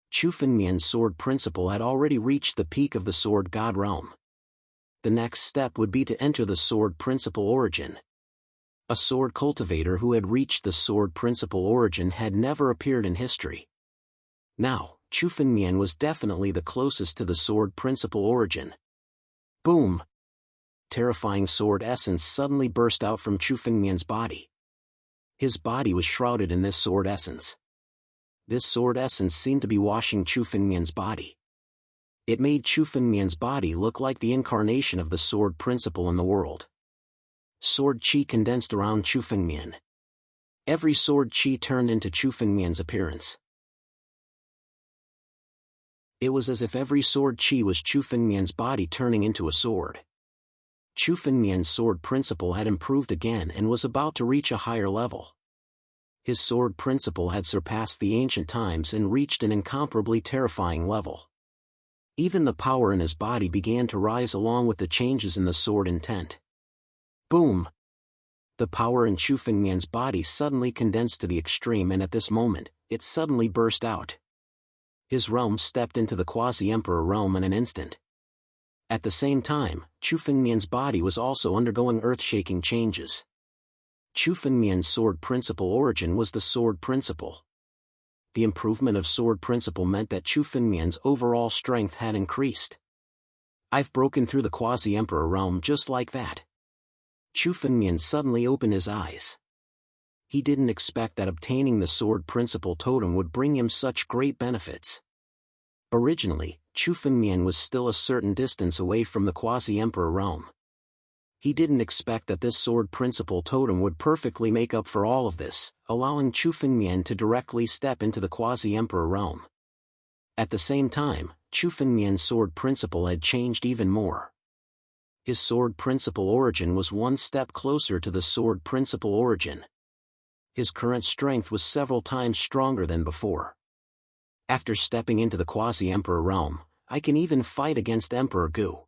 Speaker 1: Chu Fengmian's sword principle had already reached the peak of the sword god realm. The next step would be to enter the sword principle origin. A sword cultivator who had reached the sword principle origin had never appeared in history. Now, Chu Fengmian was definitely the closest to the sword principle origin. Boom! Terrifying sword essence suddenly burst out from Chu Fengmian's body. His body was shrouded in this sword essence. This sword essence seemed to be washing Chu Fengmian's body. It made Chu Fengmian's body look like the incarnation of the sword principle in the world. Sword chi condensed around Chu Fengmian. Every sword chi turned into Chu Fengmian's appearance. It was as if every sword chi was Chu Fengmian's body turning into a sword. Chu Fengmian's sword principle had improved again and was about to reach a higher level. His sword principle had surpassed the ancient times and reached an incomparably terrifying level. Even the power in his body began to rise along with the changes in the sword intent. Boom! The power in Chu Fengmian's body suddenly condensed to the extreme, and at this moment, it suddenly burst out. His realm stepped into the quasi-emperor realm in an instant. At the same time, Chu Fengmian's body was also undergoing earth-shaking changes. Chu Fengmian's sword principle origin was the sword principle. The improvement of sword principle meant that Chu Fengmian's overall strength had increased. I've broken through the quasi-emperor realm just like that. Chu Fengmian suddenly opened his eyes. He didn't expect that obtaining the sword principle totem would bring him such great benefits. Originally, Chu Fengmian was still a certain distance away from the quasi-emperor realm. He didn't expect that this sword principle totem would perfectly make up for all of this, allowing Chu Fengmian to directly step into the quasi-emperor realm. At the same time, Chu Fengmian's sword principle had changed even more. His sword principle origin was one step closer to the sword principle origin. His current strength was several times stronger than before. After stepping into the quasi-emperor realm, I can even fight against Emperor Gu.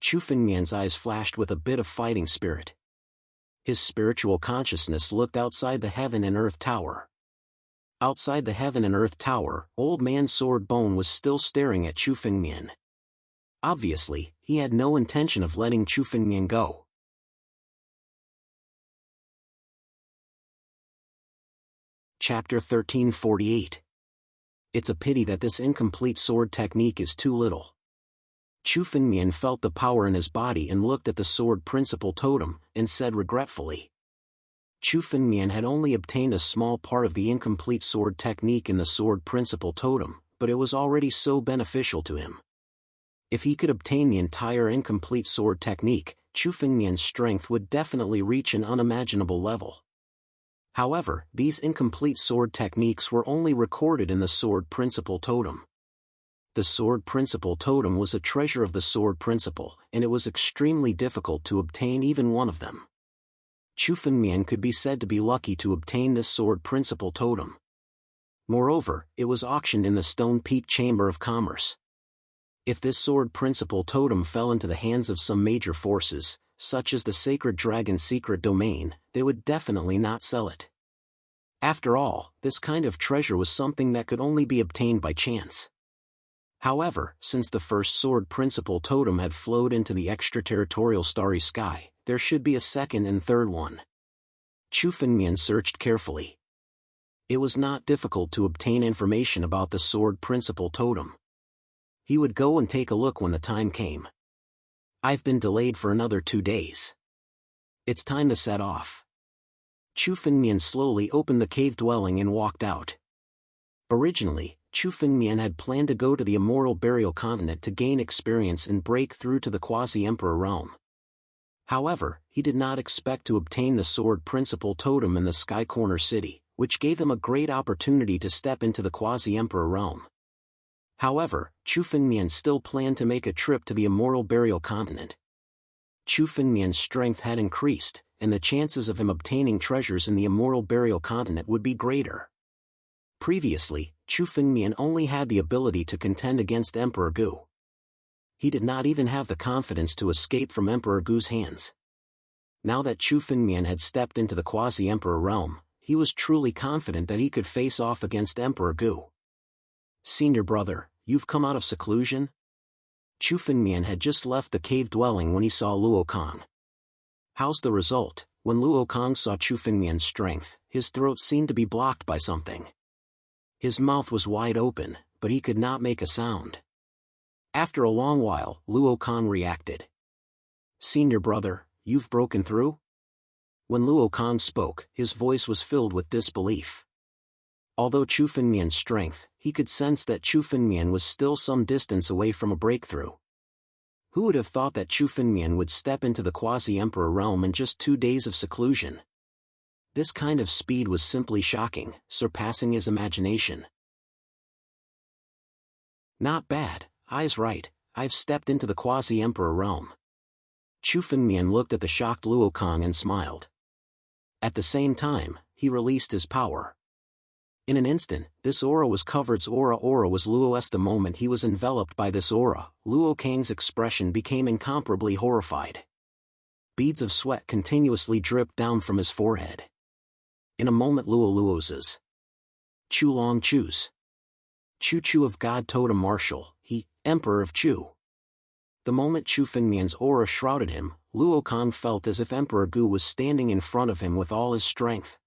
Speaker 1: Chu Fengmian's eyes flashed with a bit of fighting spirit. His spiritual consciousness looked outside the Heaven and Earth Tower. Outside the Heaven and Earth Tower, Old Man Sword Bone was still staring at Chu Fengmian. Obviously, he had no intention of letting Chu Fengmian go. Chapter 1348. It's a pity that this incomplete sword technique is too little. Chu Fengmian felt the power in his body and looked at the sword principle totem, and said regretfully. Chu Fengmian had only obtained a small part of the incomplete sword technique in the sword principle totem, but it was already so beneficial to him. If he could obtain the entire incomplete sword technique, Chu Fengmian's strength would definitely reach an unimaginable level. However, these incomplete sword techniques were only recorded in the sword principle totem. The sword principle totem was a treasure of the sword principle, and it was extremely difficult to obtain even one of them. Chu Fengmian could be said to be lucky to obtain this sword principle totem. Moreover, it was auctioned in the Stone Peak Chamber of Commerce. If this sword principle totem fell into the hands of some major forces, such as the Sacred Dragon's secret domain, they would definitely not sell it. After all, this kind of treasure was something that could only be obtained by chance. However, since the first sword principle totem had flowed into the extraterritorial starry sky, there should be a second and third one. Chu Fengmian searched carefully. It was not difficult to obtain information about the sword principle totem. He would go and take a look when the time came. I've been delayed for another 2 days. It's time to set off. Chu Fengmian slowly opened the cave dwelling and walked out. Originally, Chu Fengmian had planned to go to the Immortal Burial Continent to gain experience and break through to the Quasi-Emperor realm. However, he did not expect to obtain the sword principle totem in the Sky Corner City, which gave him a great opportunity to step into the Quasi-Emperor realm. However, Chu Fengmian still planned to make a trip to the Immortal Burial Continent. Chu Fengmian's strength had increased, and the chances of him obtaining treasures in the Immortal Burial Continent would be greater. Previously, Chu Fengmian only had the ability to contend against Emperor Gu. He did not even have the confidence to escape from Emperor Gu's hands. Now that Chu Fengmian had stepped into the Quasi-Emperor realm, he was truly confident that he could face off against Emperor Gu. "Senior brother, you've come out of seclusion?" Chu Fengmian had just left the cave dwelling when he saw Luo Kang. How's the result? When Luo Kang saw Chu Fengmian's strength, his throat seemed to be blocked by something. His mouth was wide open, but he could not make a sound. After a long while, Luo Kang reacted. "Senior brother, you've broken through?" When Luo Kang spoke, his voice was filled with disbelief. Although Chu Fengmian's strength, he could sense that Chu Fengmian was still some distance away from a breakthrough. Who would have thought that Chu Fengmian would step into the Quasi-Emperor realm in just 2 days of seclusion? This kind of speed was simply shocking, surpassing his imagination. "Not bad, Ai's right, I've stepped into the Quasi-Emperor realm." Chu Fengmian looked at the shocked Luo Kang and smiled. At the same time, he released his power. In an instant, this aura was covered. Aura was Luo's. The moment he was enveloped by this aura, Luo Kang's expression became incomparably horrified. Beads of sweat continuously dripped down from his forehead. In a moment Luo's Chu Long Chu's Chu of God Totem Marshal, he, Emperor of Chu. The moment Chu Fengmian's aura shrouded him, Luo Kang felt as if Emperor Gu was standing in front of him with all his strength.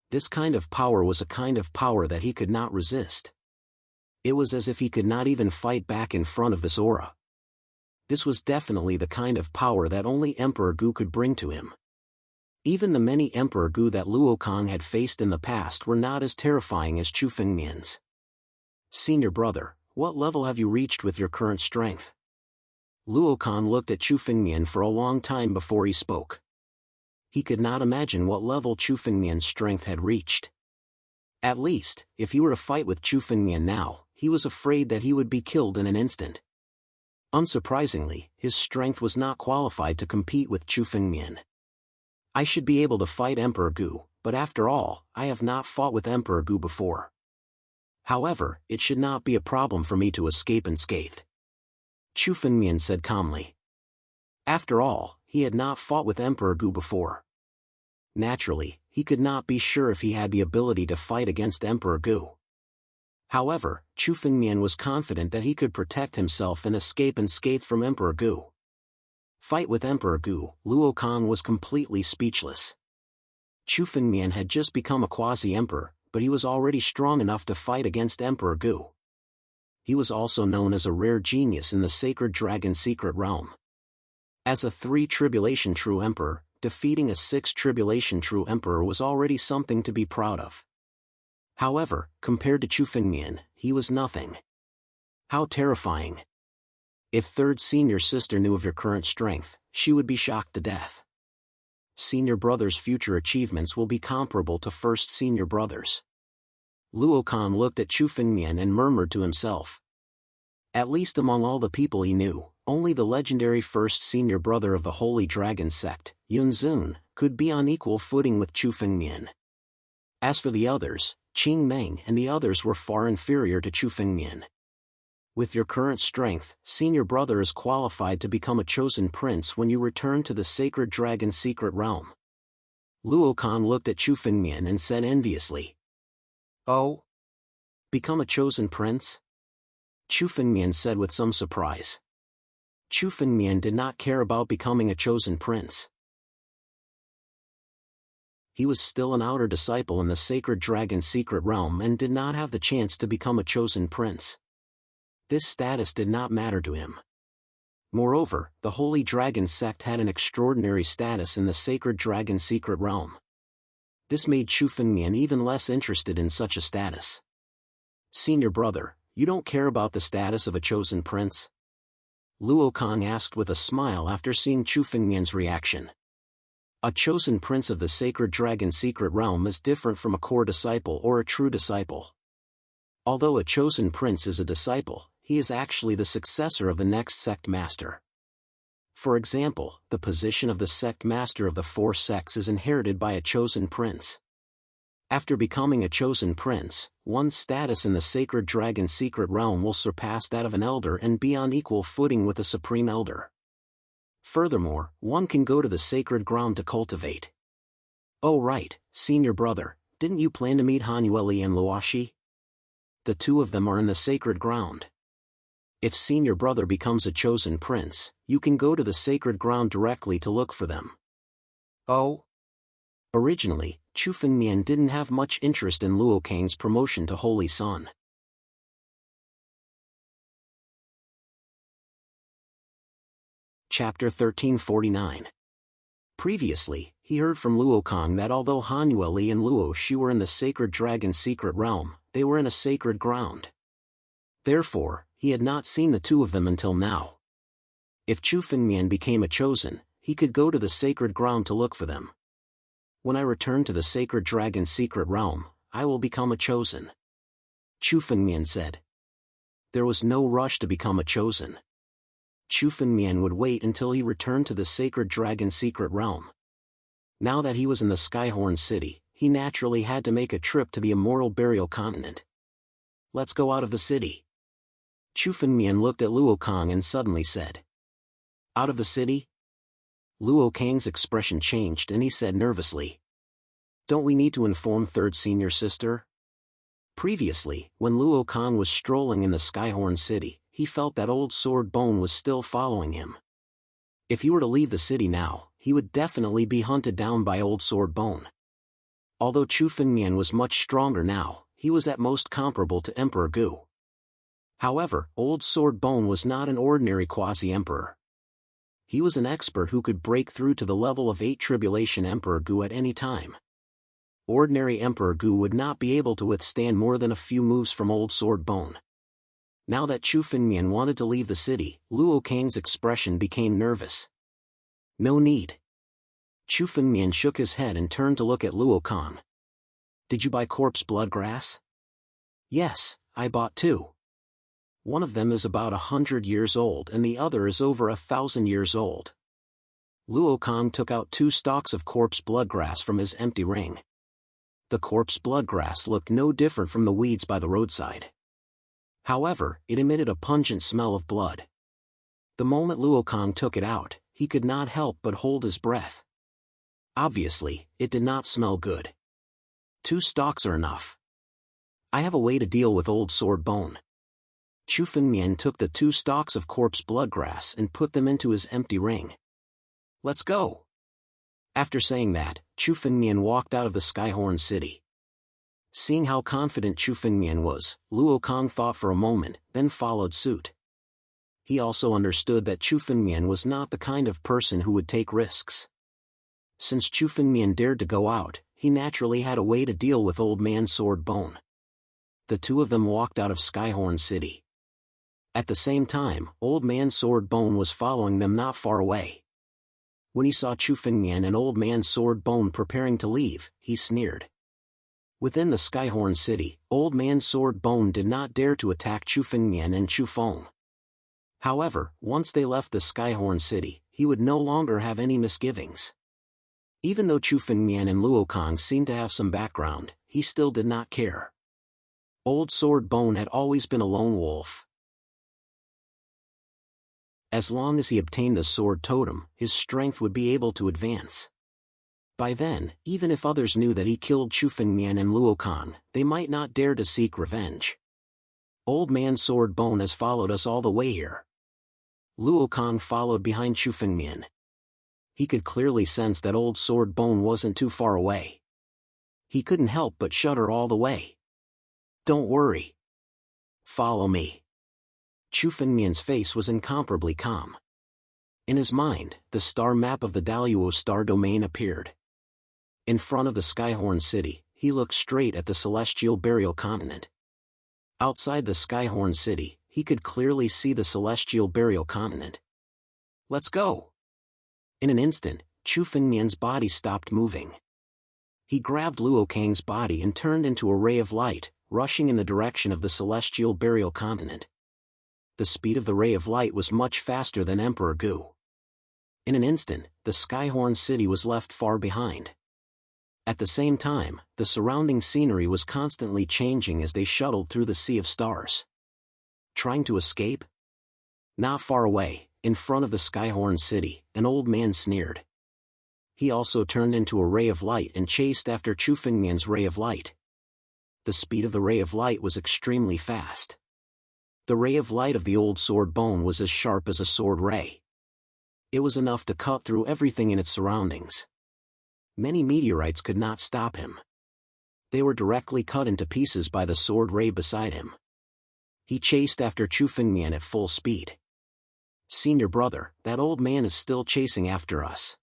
Speaker 1: This kind of power was a kind of power that he could not resist. It was as if he could not even fight back in front of this aura. This was definitely the kind of power that only Emperor Gu could bring to him. Even the many Emperor Gu that Luo Kang had faced in the past were not as terrifying as Chu Fengmian's. "Senior brother, what level have you reached with your current strength?" Luo Kang looked at Chu Fengmian for a long time before he spoke. He could not imagine what level Chu Fengmian's strength had reached. At least, if he were to fight with Chu Fengmian now, he was afraid that he would be killed in an instant. Unsurprisingly, his strength was not qualified to compete with Chu Fengmian. "I should be able to fight Emperor Gu, but after all, I have not fought with Emperor Gu before. However, it should not be a problem for me to escape unscathed," Chu Fengmian said calmly. After all, he had not fought with Emperor Gu before. Naturally, he could not be sure if he had the ability to fight against Emperor Gu. However, Chu Fengmian was confident that he could protect himself and escape unscathed from Emperor Gu. Fight with Emperor Gu, Luo Kang was completely speechless. Chu Fengmian had just become a quasi-emperor, but he was already strong enough to fight against Emperor Gu. He was also known as a rare genius in the Sacred Dragon's secret realm. As a 3 Tribulation True Emperor, defeating a sixth tribulation true emperor was already something to be proud of. However, compared to Chu Fengmian, he was nothing. How terrifying. If third senior sister knew of your current strength, she would be shocked to death. Senior brother's future achievements will be comparable to first senior brother's. Luo Kang looked at Chu Fengmian and murmured to himself. At least among all the people he knew, only the legendary first senior brother of the Holy Dragon sect, Yunzun, could be on equal footing with Chu Fengmian. As for the others, Qing Meng and the others were far inferior to Chu Fengmian. With your current strength, senior brother is qualified to become a chosen prince when you return to the Sacred Dragon secret realm. Luo Kang looked at Chu Fengmian and said enviously. Oh? Become a chosen prince? Chu Fengmian said with some surprise. Chu Fengmian did not care about becoming a chosen prince. He was still an outer disciple in the Sacred Dragon secret realm and did not have the chance to become a chosen prince. This status did not matter to him. Moreover, the Holy Dragon sect had an extraordinary status in the Sacred Dragon secret realm. This made Chu Fengmian even less interested in such a status. Senior brother, you don't care about the status of a chosen prince? Luo Kang asked with a smile after seeing Chu Fengmian's reaction. A chosen prince of the Sacred Dragon secret realm is different from a core disciple or a true disciple. Although a chosen prince is a disciple, he is actually the successor of the next sect master. For example, the position of the sect master of the four sects is inherited by a chosen prince. After becoming a chosen prince, one's status in the Sacred Dragon secret realm will surpass that of an elder and be on equal footing with a supreme elder. Furthermore, one can go to the sacred ground to cultivate. Oh right, senior brother, didn't you plan to meet Hanyueli and Luoshi? The two of them are in the sacred ground. If senior brother becomes a chosen prince, you can go to the sacred ground directly to look for them. Oh? Originally, Chu Fengmian didn't have much interest in Luo Kang's promotion to Holy Son. Chapter 1349. Previously, he heard from Luo Kang that although Hanyueli and Luoshi were in the Sacred Dragon secret realm, they were in a sacred ground. Therefore, he had not seen the two of them until now. If Chu Fengmian became a chosen, he could go to the sacred ground to look for them. When I return to the Sacred Dragon secret realm, I will become a chosen. Chu Fengmian said. There was no rush to become a chosen. Chu Fengmian would wait until he returned to the Sacred Dragon secret realm. Now that he was in the Skyhorn city, he naturally had to make a trip to the Immortal Burial Continent. Let's go out of the city. Chu Fengmian looked at Luo Kang and suddenly said. Out of the city? Luo Kang's expression changed and he said nervously. Don't we need to inform third senior sister? Previously, when Luo Kang was strolling in the Skyhorn city, he felt that Old Sword Bone was still following him. If he were to leave the city now, he would definitely be hunted down by Old Sword Bone. Although Chu Fengmian was much stronger now, he was at most comparable to Emperor Gu. However, Old Sword Bone was not an ordinary quasi-emperor. He was an expert who could break through to the level of 8 Tribulation Emperor Gu at any time. Ordinary Emperor Gu would not be able to withstand more than a few moves from Old Sword Bone. Now that Chu Fengmian wanted to leave the city, Luo Kang's expression became nervous. No need. Chu Fengmian shook his head and turned to look at Luo Kang. Did you buy corpse blood grass? Yes, I bought 2. One of them is about 100 years old and the other is over 1,000 years old. Luo Kang took out 2 stalks of corpse blood grass from his empty ring. The corpse blood grass looked no different from the weeds by the roadside. However, it emitted a pungent smell of blood. The moment Luo Kang took it out, he could not help but hold his breath. Obviously, it did not smell good. 2 stalks are enough. I have a way to deal with Old Sword Bone. Chu Fengmian took the 2 stalks of corpse blood grass and put them into his empty ring. Let's go. After saying that, Chu Fengmian walked out of the Skyhorn city. Seeing how confident Chu Fengmian was, Luo Kang thought for a moment, then followed suit. He also understood that Chu Fengmian was not the kind of person who would take risks. Since Chu Fengmian dared to go out, he naturally had a way to deal with Old Man Sword Bone. The two of them walked out of Skyhorn City. At the same time, Old Man Sword Bone was following them not far away. When he saw Chu Fengmian and Old Man Sword Bone preparing to leave, he sneered. Within the Skyhorn City, Old Man Sword Bone did not dare to attack Chu Fengmian and Chu Feng. However, once they left the Skyhorn City, he would no longer have any misgivings. Even though Chu Fengmian and Luo Kang seemed to have some background, he still did not care. Old Sword Bone had always been a lone wolf. As long as he obtained the sword totem, his strength would be able to advance. By then, even if others knew that he killed Chu Fengmian and Luo Kang, they might not dare to seek revenge. Old Man Sword Bone has followed us all the way here. Luo Kang followed behind Chu Fengmian. He could clearly sense that Old Sword Bone wasn't too far away. He couldn't help but shudder all the way. Don't worry. Follow me. Chu Fengmian's face was incomparably calm. In his mind, the star map of the Daluo star domain appeared. In front of the Skyhorn City, he looked straight at the celestial burial continent. Outside the Skyhorn City, he could clearly see the celestial burial continent. Let's go! In an instant, Chu Fengmian's body stopped moving. He grabbed Luo Kang's body and turned into a ray of light, rushing in the direction of the celestial burial continent. The speed of the ray of light was much faster than Emperor Gu. In an instant, the Skyhorn City was left far behind. At the same time, the surrounding scenery was constantly changing as they shuttled through the sea of stars. Trying to escape? Not far away, in front of the Skyhorn City, an old man sneered. He also turned into a ray of light and chased after Chu Fengmian's ray of light. The speed of the ray of light was extremely fast. The ray of light of the Old Sword Bone was as sharp as a sword ray. It was enough to cut through everything in its surroundings. Many meteorites could not stop him. They were directly cut into pieces by the sword ray beside him. He chased after Chu Fengmian at full speed. Senior brother, that old man is still chasing after us.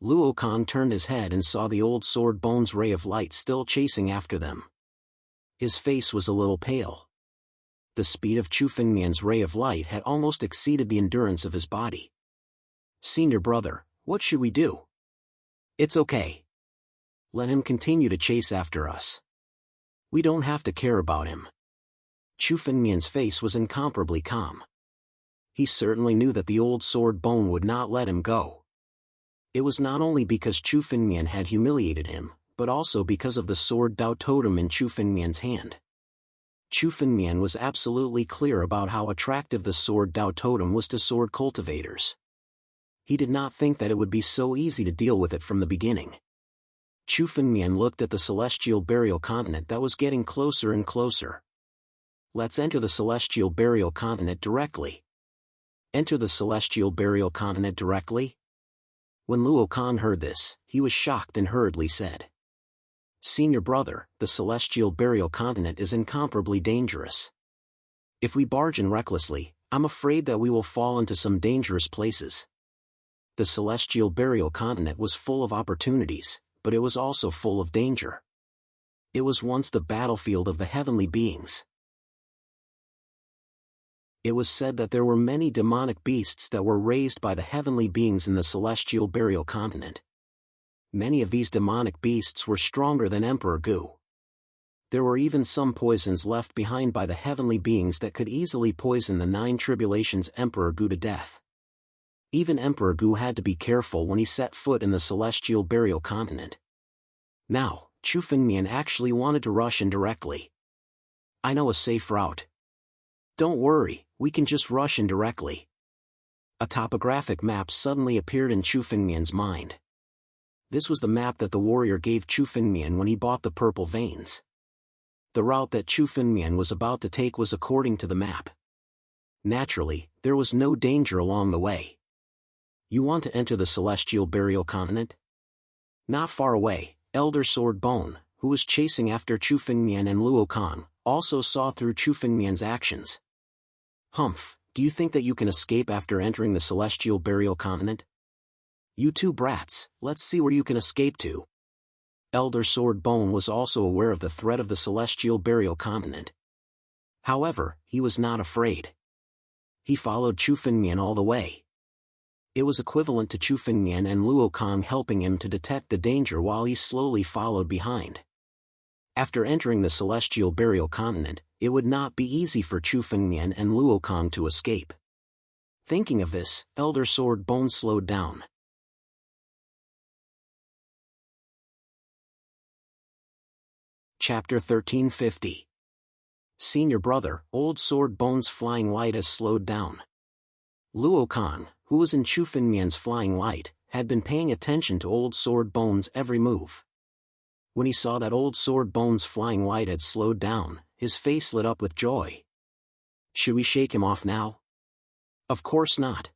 Speaker 1: Luo Kang turned his head and saw the Old Sword Bone's ray of light still chasing after them. His face was a little pale. The speed of Chu Fengmian's ray of light had almost exceeded the endurance of his body. Senior brother, what should we do? It's okay. Let him continue to chase after us. We don't have to care about him. Chu Fengmian's face was incomparably calm. He certainly knew that the Old Sword Bone would not let him go. It was not only because Chu Fengmian had humiliated him, but also because of the sword Dao totem in Chu Fengmian's hand. Chu Fengmian was absolutely clear about how attractive the sword Dao totem was to sword cultivators. He did not think that it would be so easy to deal with it from the beginning. Chu Fengmian looked at the celestial burial continent that was getting closer and closer. Let's enter the celestial burial continent directly. Enter the celestial burial continent directly? When Luo Kang heard this, he was shocked and hurriedly said, Senior brother, the celestial burial continent is incomparably dangerous. If we barge in recklessly, I'm afraid that we will fall into some dangerous places. The celestial burial continent was full of opportunities, but it was also full of danger. It was once the battlefield of the heavenly beings. It was said that there were many demonic beasts that were raised by the heavenly beings in the celestial burial continent. Many of these demonic beasts were stronger than Emperor Gu. There were even some poisons left behind by the heavenly beings that could easily poison the 9 tribulations Emperor Gu to death. Even Emperor Gu had to be careful when he set foot in the celestial burial continent. Now, Chu Fengmian actually wanted to rush in directly. I know a safe route. Don't worry, we can just rush in directly. A topographic map suddenly appeared in Chu Fengmian's mind. This was the map that the warrior gave Chu Fengmian when he bought the purple veins. The route that Chu Fengmian was about to take was according to the map. Naturally, there was no danger along the way. You want to enter the celestial burial continent? Not far away, Elder Sword Bone, who was chasing after Chu Fengmian and Luo Kang, also saw through Chu Fengmian's actions. Humph, do you think that you can escape after entering the celestial burial continent? You two brats, let's see where you can escape to. Elder Sword Bone was also aware of the threat of the celestial burial continent. However, he was not afraid. He followed Chu Fengmian all the way. It was equivalent to Chu Fengmian and Luo Kang helping him to detect the danger while he slowly followed behind. After entering the celestial burial continent, it would not be easy for Chu Fengmian and Luo Kang to escape. Thinking of this, Elder Sword Bone slowed down. Chapter 1350. Senior brother, Old Sword Bone's flying light has slowed down. Luo Kang, who was in Chu Fengmian's flying light, had been paying attention to Old Sword Bone's every move. When he saw that Old Sword Bone's flying light had slowed down, his face lit up with joy. Should we shake him off now? Of course not.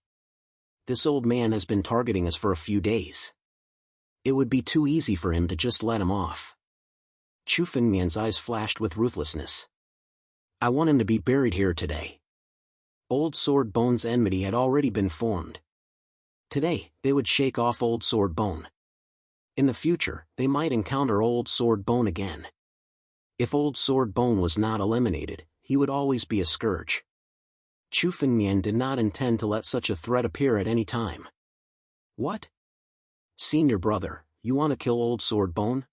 Speaker 1: This old man has been targeting us for a few days. It would be too easy for him to just let him off. Chu Fengmian's eyes flashed with ruthlessness. I want him to be buried here today. Old Sword Bone's enmity had already been formed. Today, they would shake off Old Sword Bone. In the future, they might encounter Old Sword Bone again. If Old Sword Bone was not eliminated, he would always be a scourge. Chu Fengmian did not intend to let such a threat appear at any time. What? Senior brother, you want to kill Old Sword Bone?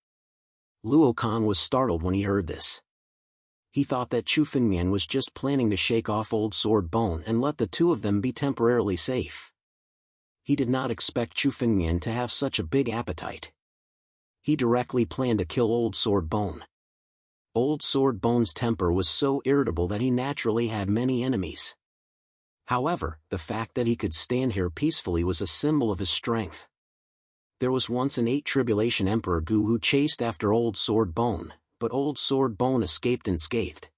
Speaker 1: Luo Kang was startled when he heard this. He thought that Chu Fengmian was just planning to shake off Old Sword Bone and let the two of them be temporarily safe. He did not expect Chu Fengmian to have such a big appetite. He directly planned to kill Old Sword Bone. Old Sword Bone's temper was so irritable that he naturally had many enemies. However, the fact that he could stand here peacefully was a symbol of his strength. There was once an 8 Tribulation Emperor Gu who chased after Old Sword Bone, but Old Sword Bone escaped unscathed.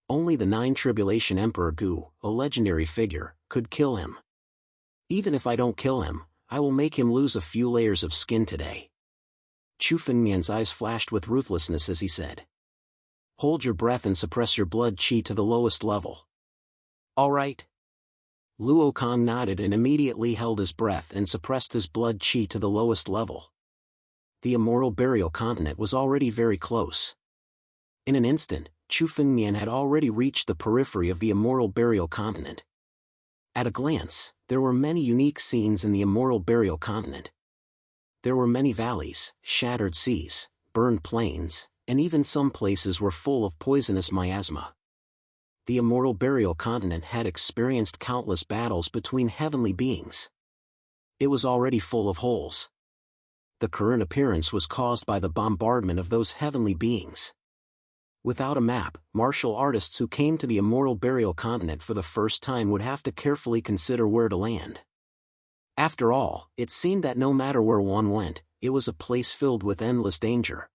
Speaker 1: Only the 9 Tribulation Emperor Gu, a legendary figure, could kill him. Even if I don't kill him, I will make him lose a few layers of skin today. Chu Fengmian's eyes flashed with ruthlessness as he said. Hold your breath and suppress your blood chi to the lowest level. All right. Luo Kang nodded and immediately held his breath and suppressed his blood chi to the lowest level. The immoral burial continent was already very close. In an instant, Chu Fengmian had already reached the periphery of the immoral burial continent. At a glance, there were many unique scenes in the immoral burial continent. There were many valleys, shattered seas, burned plains, and even some places were full of poisonous miasma. The immoral burial continent had experienced countless battles between heavenly beings. It was already full of holes. The current appearance was caused by the bombardment of those heavenly beings. Without a map, martial artists who came to the immoral burial continent for the first time would have to carefully consider where to land. After all, it seemed that no matter where one went, it was a place filled with endless danger.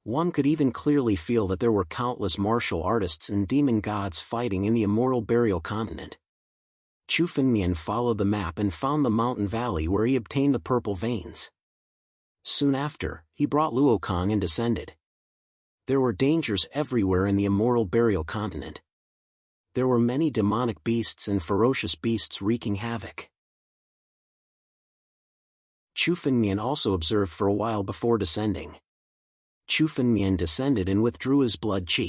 Speaker 1: One could even clearly feel that there were countless martial artists and demon gods fighting in the immoral burial continent. Chu Fengmian followed the map and found the mountain valley where he obtained the purple veins. Soon after, he brought Luo Kang and descended. There were dangers everywhere in the immoral burial continent. There were many demonic beasts and ferocious beasts wreaking havoc. Chu Fengmian also observed for a while before descending. Chu Fengmian descended and withdrew his blood chi.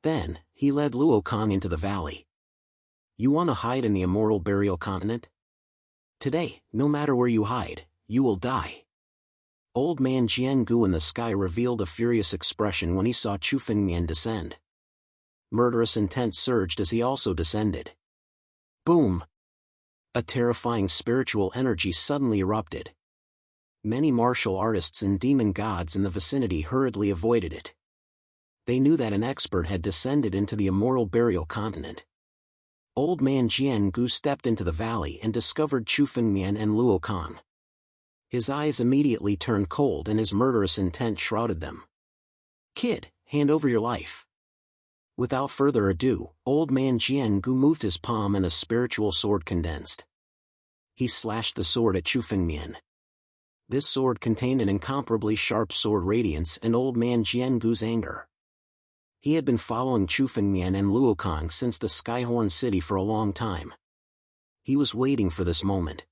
Speaker 1: Then, he led Luo Kang into the valley. You want to hide in the immoral burial continent? Today, no matter where you hide, you will die. Old man Jiangu in the sky revealed a furious expression when he saw Chu Fengmian descend. Murderous intent surged as he also descended. Boom! A terrifying spiritual energy suddenly erupted. Many martial artists and demon gods in the vicinity hurriedly avoided it. They knew that an expert had descended into the immoral burial continent. Old man Jiangu stepped into the valley and discovered Chu Fengmian and Luo Kang. His eyes immediately turned cold and his murderous intent shrouded them. Kid, hand over your life. Without further ado, old man Jiangu moved his palm and a spiritual sword condensed. He slashed the sword at Chu Fengmian. This sword contained an incomparably sharp sword radiance and old man Jiangu's anger. He had been following Chu Fengmian and Luo Kang since the Skyhorn City for a long time. He was waiting for this moment.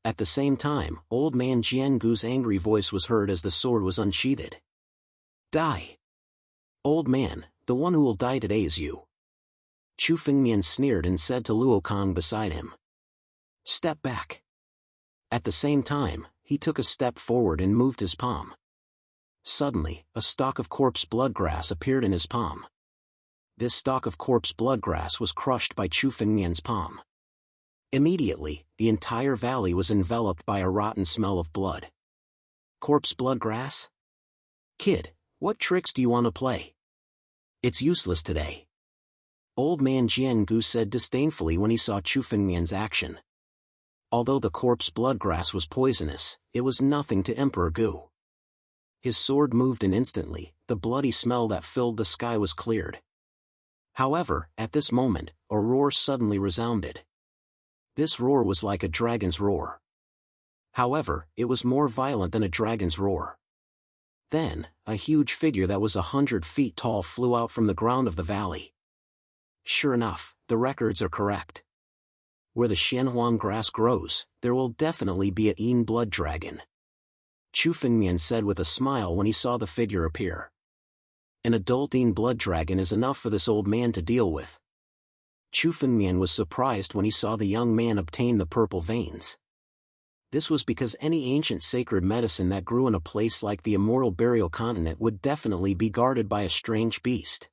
Speaker 1: At the same time, old man Jiangu's angry voice was heard as the sword was unsheathed. Die! Old man, the one who will die today is you. Chu Fengmian sneered and said to Luo Kang beside him. Step back. At the same time, he took a step forward and moved his palm. Suddenly, a stalk of corpse bloodgrass appeared in his palm. This stalk of corpse bloodgrass was crushed by Chu Fengmian's palm. Immediately, the entire valley was enveloped by a rotten smell of blood. Corpse bloodgrass? Kid, what tricks do you want to play? It's useless today. Old man Jiangu said disdainfully when he saw Chu Fengmian's action. Although the corpse bloodgrass was poisonous, it was nothing to Emperor Gu. His sword moved and instantly, the bloody smell that filled the sky was cleared. However, at this moment, a roar suddenly resounded. This roar was like a dragon's roar. However, it was more violent than a dragon's roar. Then, a huge figure that was 100 feet tall flew out from the ground of the valley. Sure enough, the records are correct. Where the Jianwang grass grows, there will definitely be a Yin blood dragon. Chu Fengmian said with a smile when he saw the figure appear. An adult Yin blood dragon is enough for this old man to deal with. Chu Fengmian was surprised when he saw the young man obtain the purple veins. This was because any ancient sacred medicine that grew in a place like the immortal burial continent would definitely be guarded by a strange beast.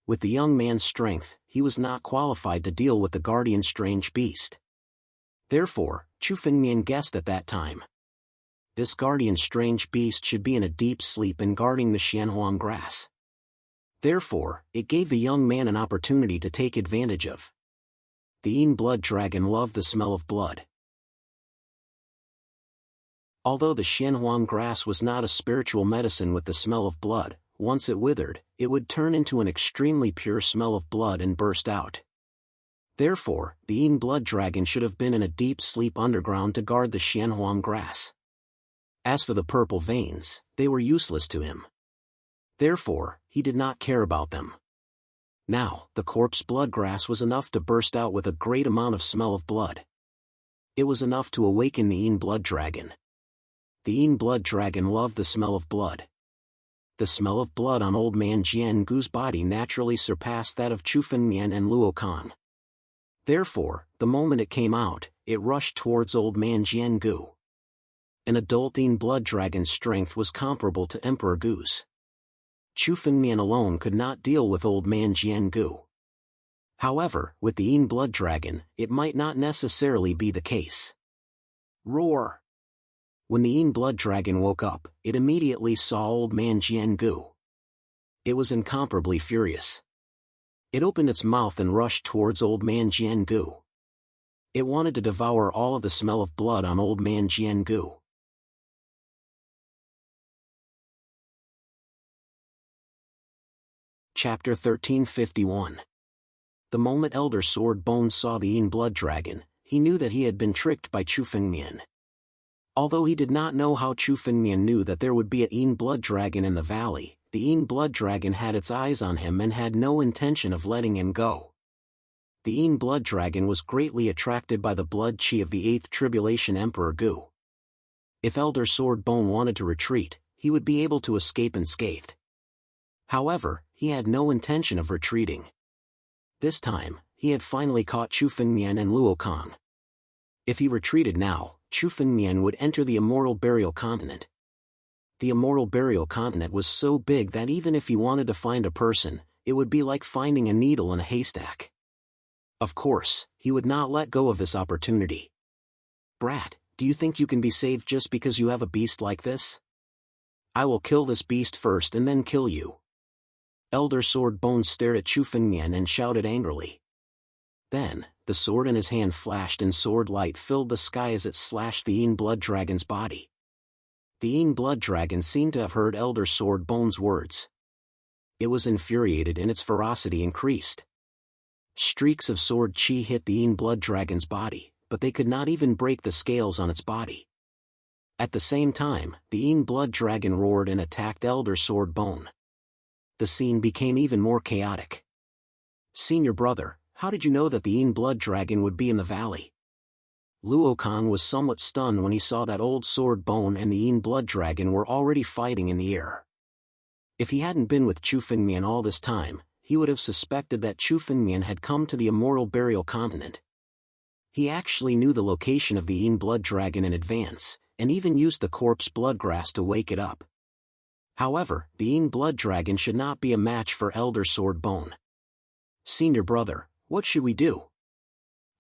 Speaker 1: With the young man's strength, he was not qualified to deal with the guardian strange beast. Therefore, Chu Fengmian guessed at that time. This guardian strange beast should be in a deep sleep and guarding the Jianwang grass. Therefore, it gave the young man an opportunity to take advantage of. The Yin blood dragon loved the smell of blood. Although the Jianwang grass was not a spiritual medicine with the smell of blood, once it withered, it would turn into an extremely pure smell of blood and burst out. Therefore, the Yin blood dragon should have been in a deep sleep underground to guard the Jianwang grass. As for the purple veins, they were useless to him. Therefore, he did not care about them. Now, the corpse bloodgrass was enough to burst out with a great amount of smell of blood. It was enough to awaken the Yin blood dragon. The Yin blood dragon loved the smell of blood. The smell of blood on old man Jiangu's body naturally surpassed that of Chu Fengmian and Luo Kang. Therefore, the moment it came out, it rushed towards old man Jiangu. An adult Yin blood dragon's strength was comparable to Emperor Gu's. Chu Fengmian alone could not deal with old man Jiangu. However, with the Yin blood dragon, it might not necessarily be the case. Roar! When the Yin blood dragon woke up, it immediately saw old man Jiangu. It was incomparably furious. It opened its mouth and rushed towards old man Jiangu. It wanted to devour all of the smell of blood on old man Jiangu. Chapter 1351. The moment Elder Sword Bone saw the Yin blood dragon, he knew that he had been tricked by Chu Fengmian. Although he did not know how Chu Fengmian knew that there would be a Yin blood dragon in the valley, the Yin blood dragon had its eyes on him and had no intention of letting him go. The Yin blood dragon was greatly attracted by the blood chi of the 8th Tribulation Emperor Gu. If Elder Sword Bone wanted to retreat, he would be able to escape unscathed. However, he had no intention of retreating. This time, he had finally caught Chu Fengmian and Luo Kang. If he retreated now, Chu Fengmian would enter the immortal burial continent. The immortal burial continent was so big that even if he wanted to find a person, it would be like finding a needle in a haystack. Of course, he would not let go of this opportunity. Brat, do you think you can be saved just because you have a beast like this? I will kill this beast first and then kill you. Elder Sword Bone stared at Chu Fengmian and shouted angrily. Then, the sword in his hand flashed and sword light filled the sky as it slashed the Yin blood dragon's body. The Yin blood dragon seemed to have heard Elder Sword Bone's words. It was infuriated and its ferocity increased. Streaks of sword chi hit the Yin blood dragon's body, but they could not even break the scales on its body. At the same time, the Yin blood dragon roared and attacked Elder Sword Bone. The scene became even more chaotic. Senior brother, how did you know that the Yin blood dragon would be in the valley? Luo Kang was somewhat stunned when he saw that Old Sword Bone and the Yin Blood Dragon were already fighting in the air. If he hadn't been with Chu Fengmian all this time, he would have suspected that Chu Fengmian had come to the Immortal Burial Continent. He actually knew the location of the Yin Blood Dragon in advance, and even used the corpse bloodgrass to wake it up. However, the Yin Blood Dragon should not be a match for Elder Sword Bone. "Senior brother, what should we do?"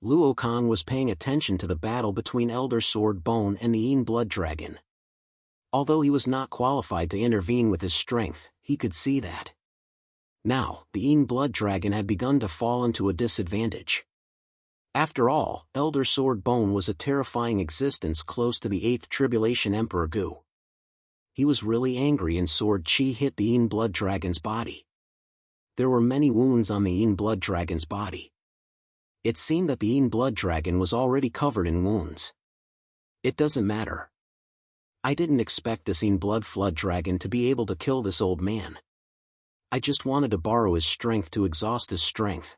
Speaker 1: Luo Kang was paying attention to the battle between Elder Sword Bone and the Yin Blood Dragon. Although he was not qualified to intervene with his strength, he could see that. Now, the Yin Blood Dragon had begun to fall into a disadvantage. After all, Elder Sword Bone was a terrifying existence close to the 8th Tribulation Emperor Gu. He was really angry and Sword Chi hit the Yin Blood Dragon's body. There were many wounds on the Yin Blood Dragon's body. It seemed that the Yin Blood Dragon was already covered in wounds. "It doesn't matter. I didn't expect this Yin Blood Flood Dragon to be able to kill this old man. I just wanted to borrow his strength to exhaust his strength."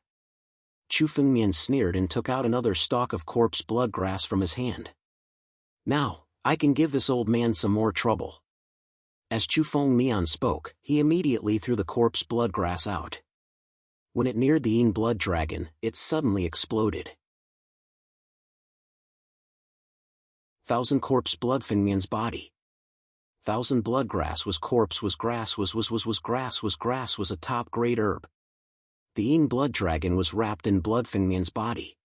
Speaker 1: Chu Fengmian sneered and took out another stalk of corpse bloodgrass from his hand. "Now, I can give this old man some more trouble." As Chu Fengmian spoke, he immediately threw the corpse bloodgrass out. When it neared the Yin Blood Dragon, it suddenly exploded. Thousand corpse blood Fengmian's body. Thousand bloodgrass was corpse was grass was grass was a top-grade herb. The Yin Blood Dragon was wrapped in blood Fengmian's body.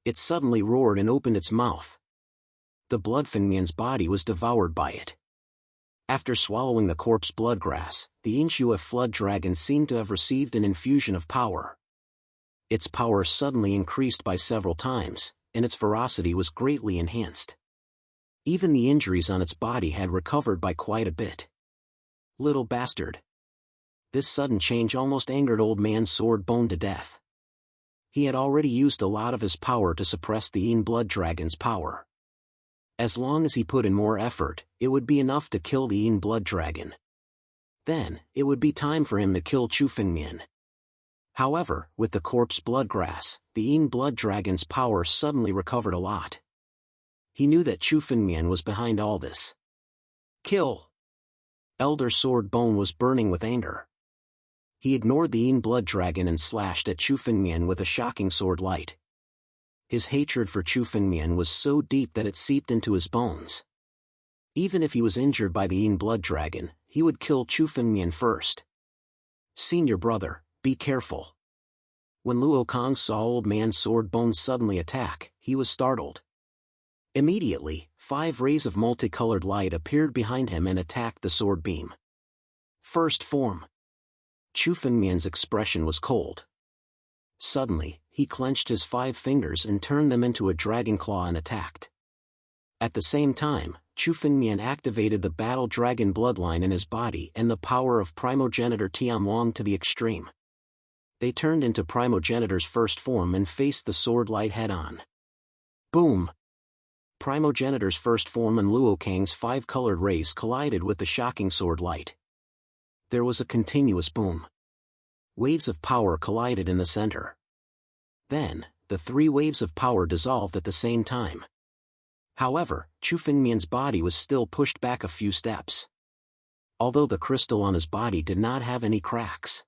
Speaker 1: It suddenly roared and opened its mouth. The blood Fengmian's body was devoured by it. After swallowing the corpse bloodgrass, the Yin Shue Flood Dragon seemed to have received an infusion of power. Its power suddenly increased by several times, and its ferocity was greatly enhanced. Even the injuries on its body had recovered by quite a bit. Little bastard. This sudden change almost angered Old Man Sword Bone to death. He had already used a lot of his power to suppress the Yin Blood Dragon's power. As long as he put in more effort, it would be enough to kill the Yin Blood Dragon. Then, it would be time for him to kill Chu Fengmian. However, with the corpse bloodgrass, the Yin Blood Dragon's power suddenly recovered a lot. He knew that Chu Fengmian was behind all this. "Kill!" Elder Sword Bone was burning with anger. He ignored the Yin Blood Dragon and slashed at Chu Fengmian with a shocking sword light. His hatred for Chu Fengmian was so deep that it seeped into his bones. Even if he was injured by the Yin Blood Dragon, he would kill Chu Fengmian first. "Senior brother, be careful." When Luo Kang saw Old Man Sword Bone suddenly attack, he was startled. Immediately, 5 rays of multicolored light appeared behind him and attacked the sword beam. First form. Chu Fengmian's expression was cold. Suddenly, he clenched his 5 fingers and turned them into a dragon claw and attacked. At the same time, Chu Fengmian activated the battle dragon bloodline in his body and the power of primogenitor Jianwang to the extreme. They turned into primogenitor's first form and faced the sword light head-on. Boom! Primogenitor's first form and Luo Kang's 5 colored rays collided with the shocking sword light. There was a continuous boom. Waves of power collided in the center. Then, the 3 waves of power dissolved at the same time. However, Chu Fengmian's body was still pushed back a few steps. Although the crystal on his body did not have any cracks.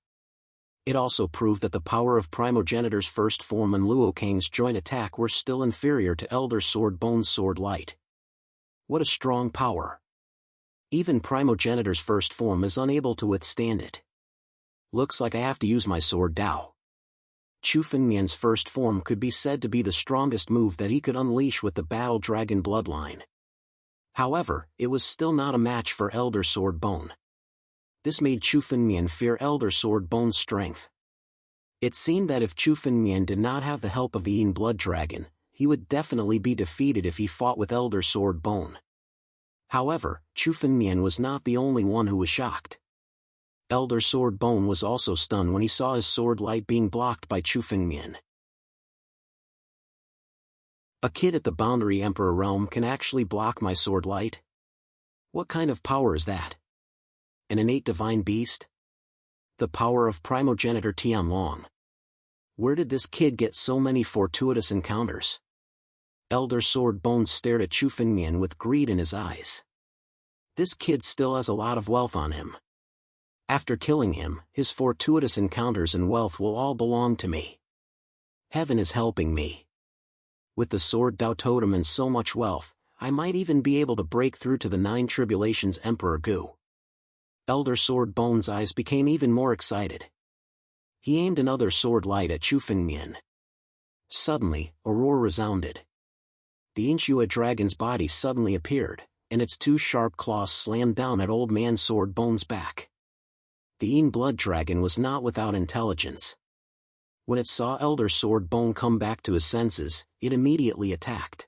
Speaker 1: It also proved that the power of primogenitor's first form and Luo Kang's joint attack were still inferior to Elder Sword Bone's sword light. What a strong power! Even primogenitor's first form is unable to withstand it. Looks like I have to use my sword Dao. Chu Fengmian's first form could be said to be the strongest move that he could unleash with the battle dragon bloodline. However, it was still not a match for Elder Sword Bone. This made Chu Fengmian fear Elder Sword Bone's strength. It seemed that if Chu Fengmian did not have the help of the Yin Blood Dragon, he would definitely be defeated if he fought with Elder Sword Bone. However, Chu Fengmian was not the only one who was shocked. Elder Sword Bone was also stunned when he saw his sword light being blocked by Chu Fengmian. A kid at the Boundary Emperor realm can actually block my sword light? What kind of power is that? An innate divine beast? The power of primogenitor Jianwang. Where did this kid get so many fortuitous encounters? Elder Sword Bone stared at Chu Fengmian with greed in his eyes. This kid still has a lot of wealth on him. After killing him, his fortuitous encounters and wealth will all belong to me. Heaven is helping me. With the Sword Dao Totem and so much wealth, I might even be able to break through to the 9 Tribulations Emperor Gu. Elder Sword Bone's eyes became even more excited. He aimed another sword light at Chu Fengmian. Suddenly, a roar resounded. The Inshua dragon's body suddenly appeared, and its 2 sharp claws slammed down at Old Man Sword Bone's back. The Yin Blood Dragon was not without intelligence. When it saw Elder Sword Bone come back to his senses, it immediately attacked.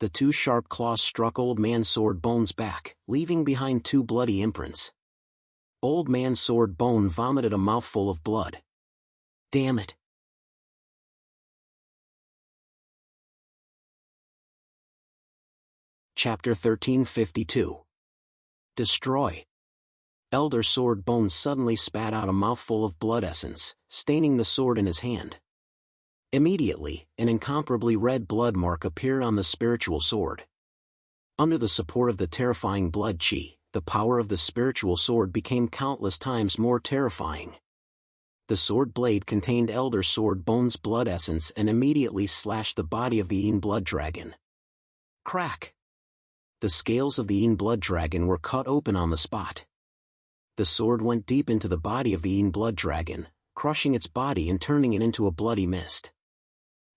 Speaker 1: The 2 sharp claws struck Old Man Sword Bone's back, leaving behind 2 bloody imprints. Old Man Sword Bone vomited a mouthful of blood. Damn it! Chapter 1352. Destroy. Elder Sword Bone suddenly spat out a mouthful of blood essence, staining the sword in his hand. Immediately, an incomparably red blood mark appeared on the spiritual sword. Under the support of the terrifying blood chi, the power of the spiritual sword became countless times more terrifying. The sword blade contained Elder Sword Bone's blood essence and immediately slashed the body of the Yin Blood Dragon. Crack! The scales of the Yin Blood Dragon were cut open on the spot. The sword went deep into the body of the Yin Blood Dragon, crushing its body and turning it into a bloody mist.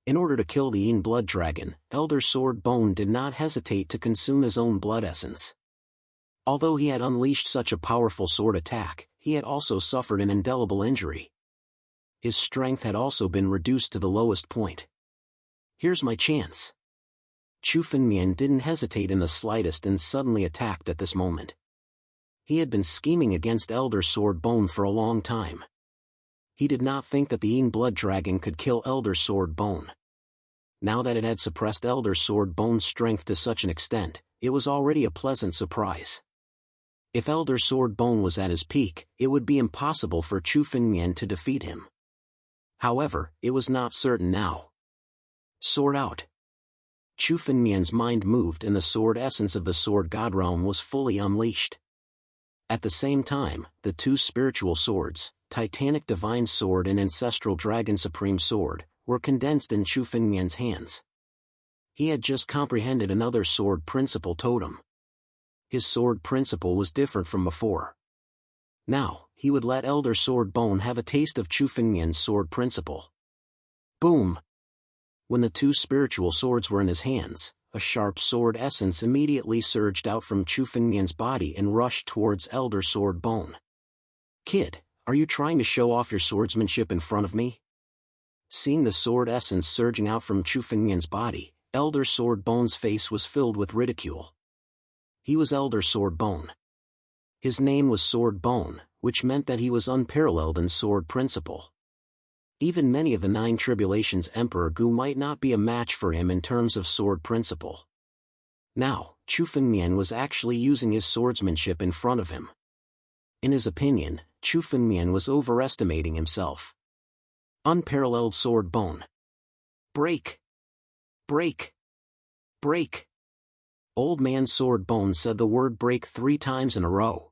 Speaker 1: In order to kill the Yin Blood Dragon, Elder Sword Bone did not hesitate to consume his own blood essence. Although he had unleashed such a powerful sword attack, he had also suffered an indelible injury. His strength had also been reduced to the lowest point. Here's my chance. Chu Fengmian didn't hesitate in the slightest and suddenly attacked at this moment. He had been scheming against Elder Sword Bone for a long time. He did not think that the Yin Blood Dragon could kill Elder Sword Bone. Now that it had suppressed Elder Sword Bone's strength to such an extent, it was already a pleasant surprise. If Elder Sword Bone was at his peak, it would be impossible for Chu Fengmian to defeat him. However, it was not certain now. Sword out. Chu Fengmian's mind moved and the sword essence of the Sword God Realm was fully unleashed. At the same time, the 2 spiritual swords, Titanic Divine Sword and Ancestral Dragon Supreme Sword, were condensed in Chu Fengmian's hands. He had just comprehended another sword principle totem. His sword principle was different from before. Now, he would let Elder Sword Bone have a taste of Chu Fengmian's sword principle. Boom! When the 2 spiritual swords were in his hands, a sharp sword essence immediately surged out from Chu Fengmian's body and rushed towards Elder Sword Bone. Kid, are you trying to show off your swordsmanship in front of me? Seeing the sword essence surging out from Chu Fengmian's body, Elder Sword Bone's face was filled with ridicule. He was Elder Sword Bone. His name was Sword Bone, which meant that he was unparalleled in sword principle. Even many of the 9 Tribulations Emperor Gu might not be a match for him in terms of sword principle. Now, Chu Fengmian was actually using his swordsmanship in front of him. In his opinion, Chu Fengmian was overestimating himself. Unparalleled Sword Bone. Break! Break! Break! Old Man Sword Bone said the word break 3 times in a row.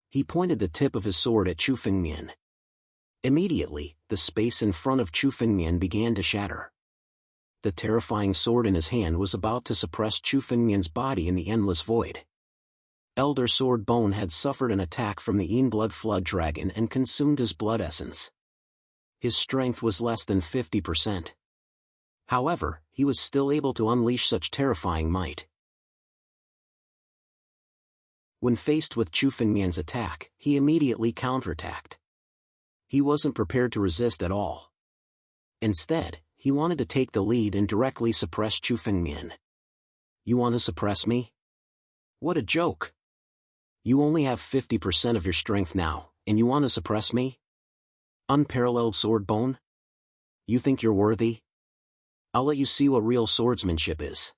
Speaker 1: He pointed the tip of his sword at Chu Fengmian. Immediately, the space in front of Chu Fengmian began to shatter. The terrifying sword in his hand was about to suppress Chu Fengmian's body in the endless void. Elder Sword Bone had suffered an attack from the Yin Blood Flood Dragon and consumed his blood essence. His strength was less than 50%. However, he was still able to unleash such terrifying might. When faced with Chu Fengmian's attack, he immediately counterattacked. He wasn't prepared to resist at all. Instead, he wanted to take the lead and directly suppress Chu Fengmian. You want to suppress me? What a joke! You only have 50% of your strength now, and you want to suppress me? Unparalleled Sword Bone? You think you're worthy? I'll let you see what real swordsmanship is.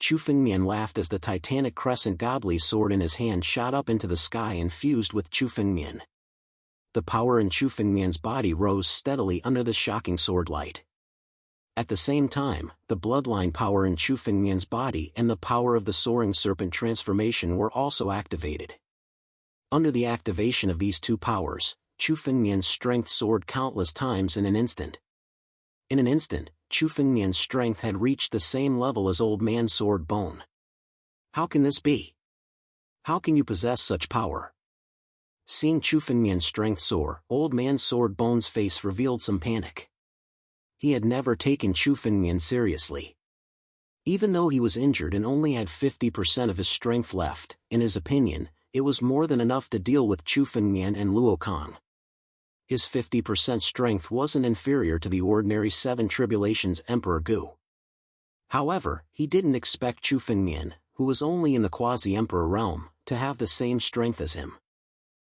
Speaker 1: Chu Fengmian laughed as the Titanic Crescent Godly Sword in his hand shot up into the sky and fused with Chu Fengmian. The power in Chu Fengmian's body rose steadily under the shocking sword light. At the same time, the bloodline power in Chu Fengmian's body and the power of the soaring serpent transformation were also activated. Under the activation of these two powers, Chu Fengmian's strength soared countless times in an instant. In an instant, Chu Fengmian's strength had reached the same level as Old Man Sword Bone. How can this be? How can you possess such power? Seeing Chu Fengmian's strength soar, Old Man Sword Bone's face revealed some panic. He had never taken Chu Fengmian seriously. Even though he was injured and only had 50% of his strength left, in his opinion, it was more than enough to deal with Chu Fengmian and Luo Kang. His 50% strength wasn't inferior to the ordinary Seven Tribulations Emperor Gu. However, he didn't expect Chu Fengmian, who was only in the quasi-emperor realm, to have the same strength as him.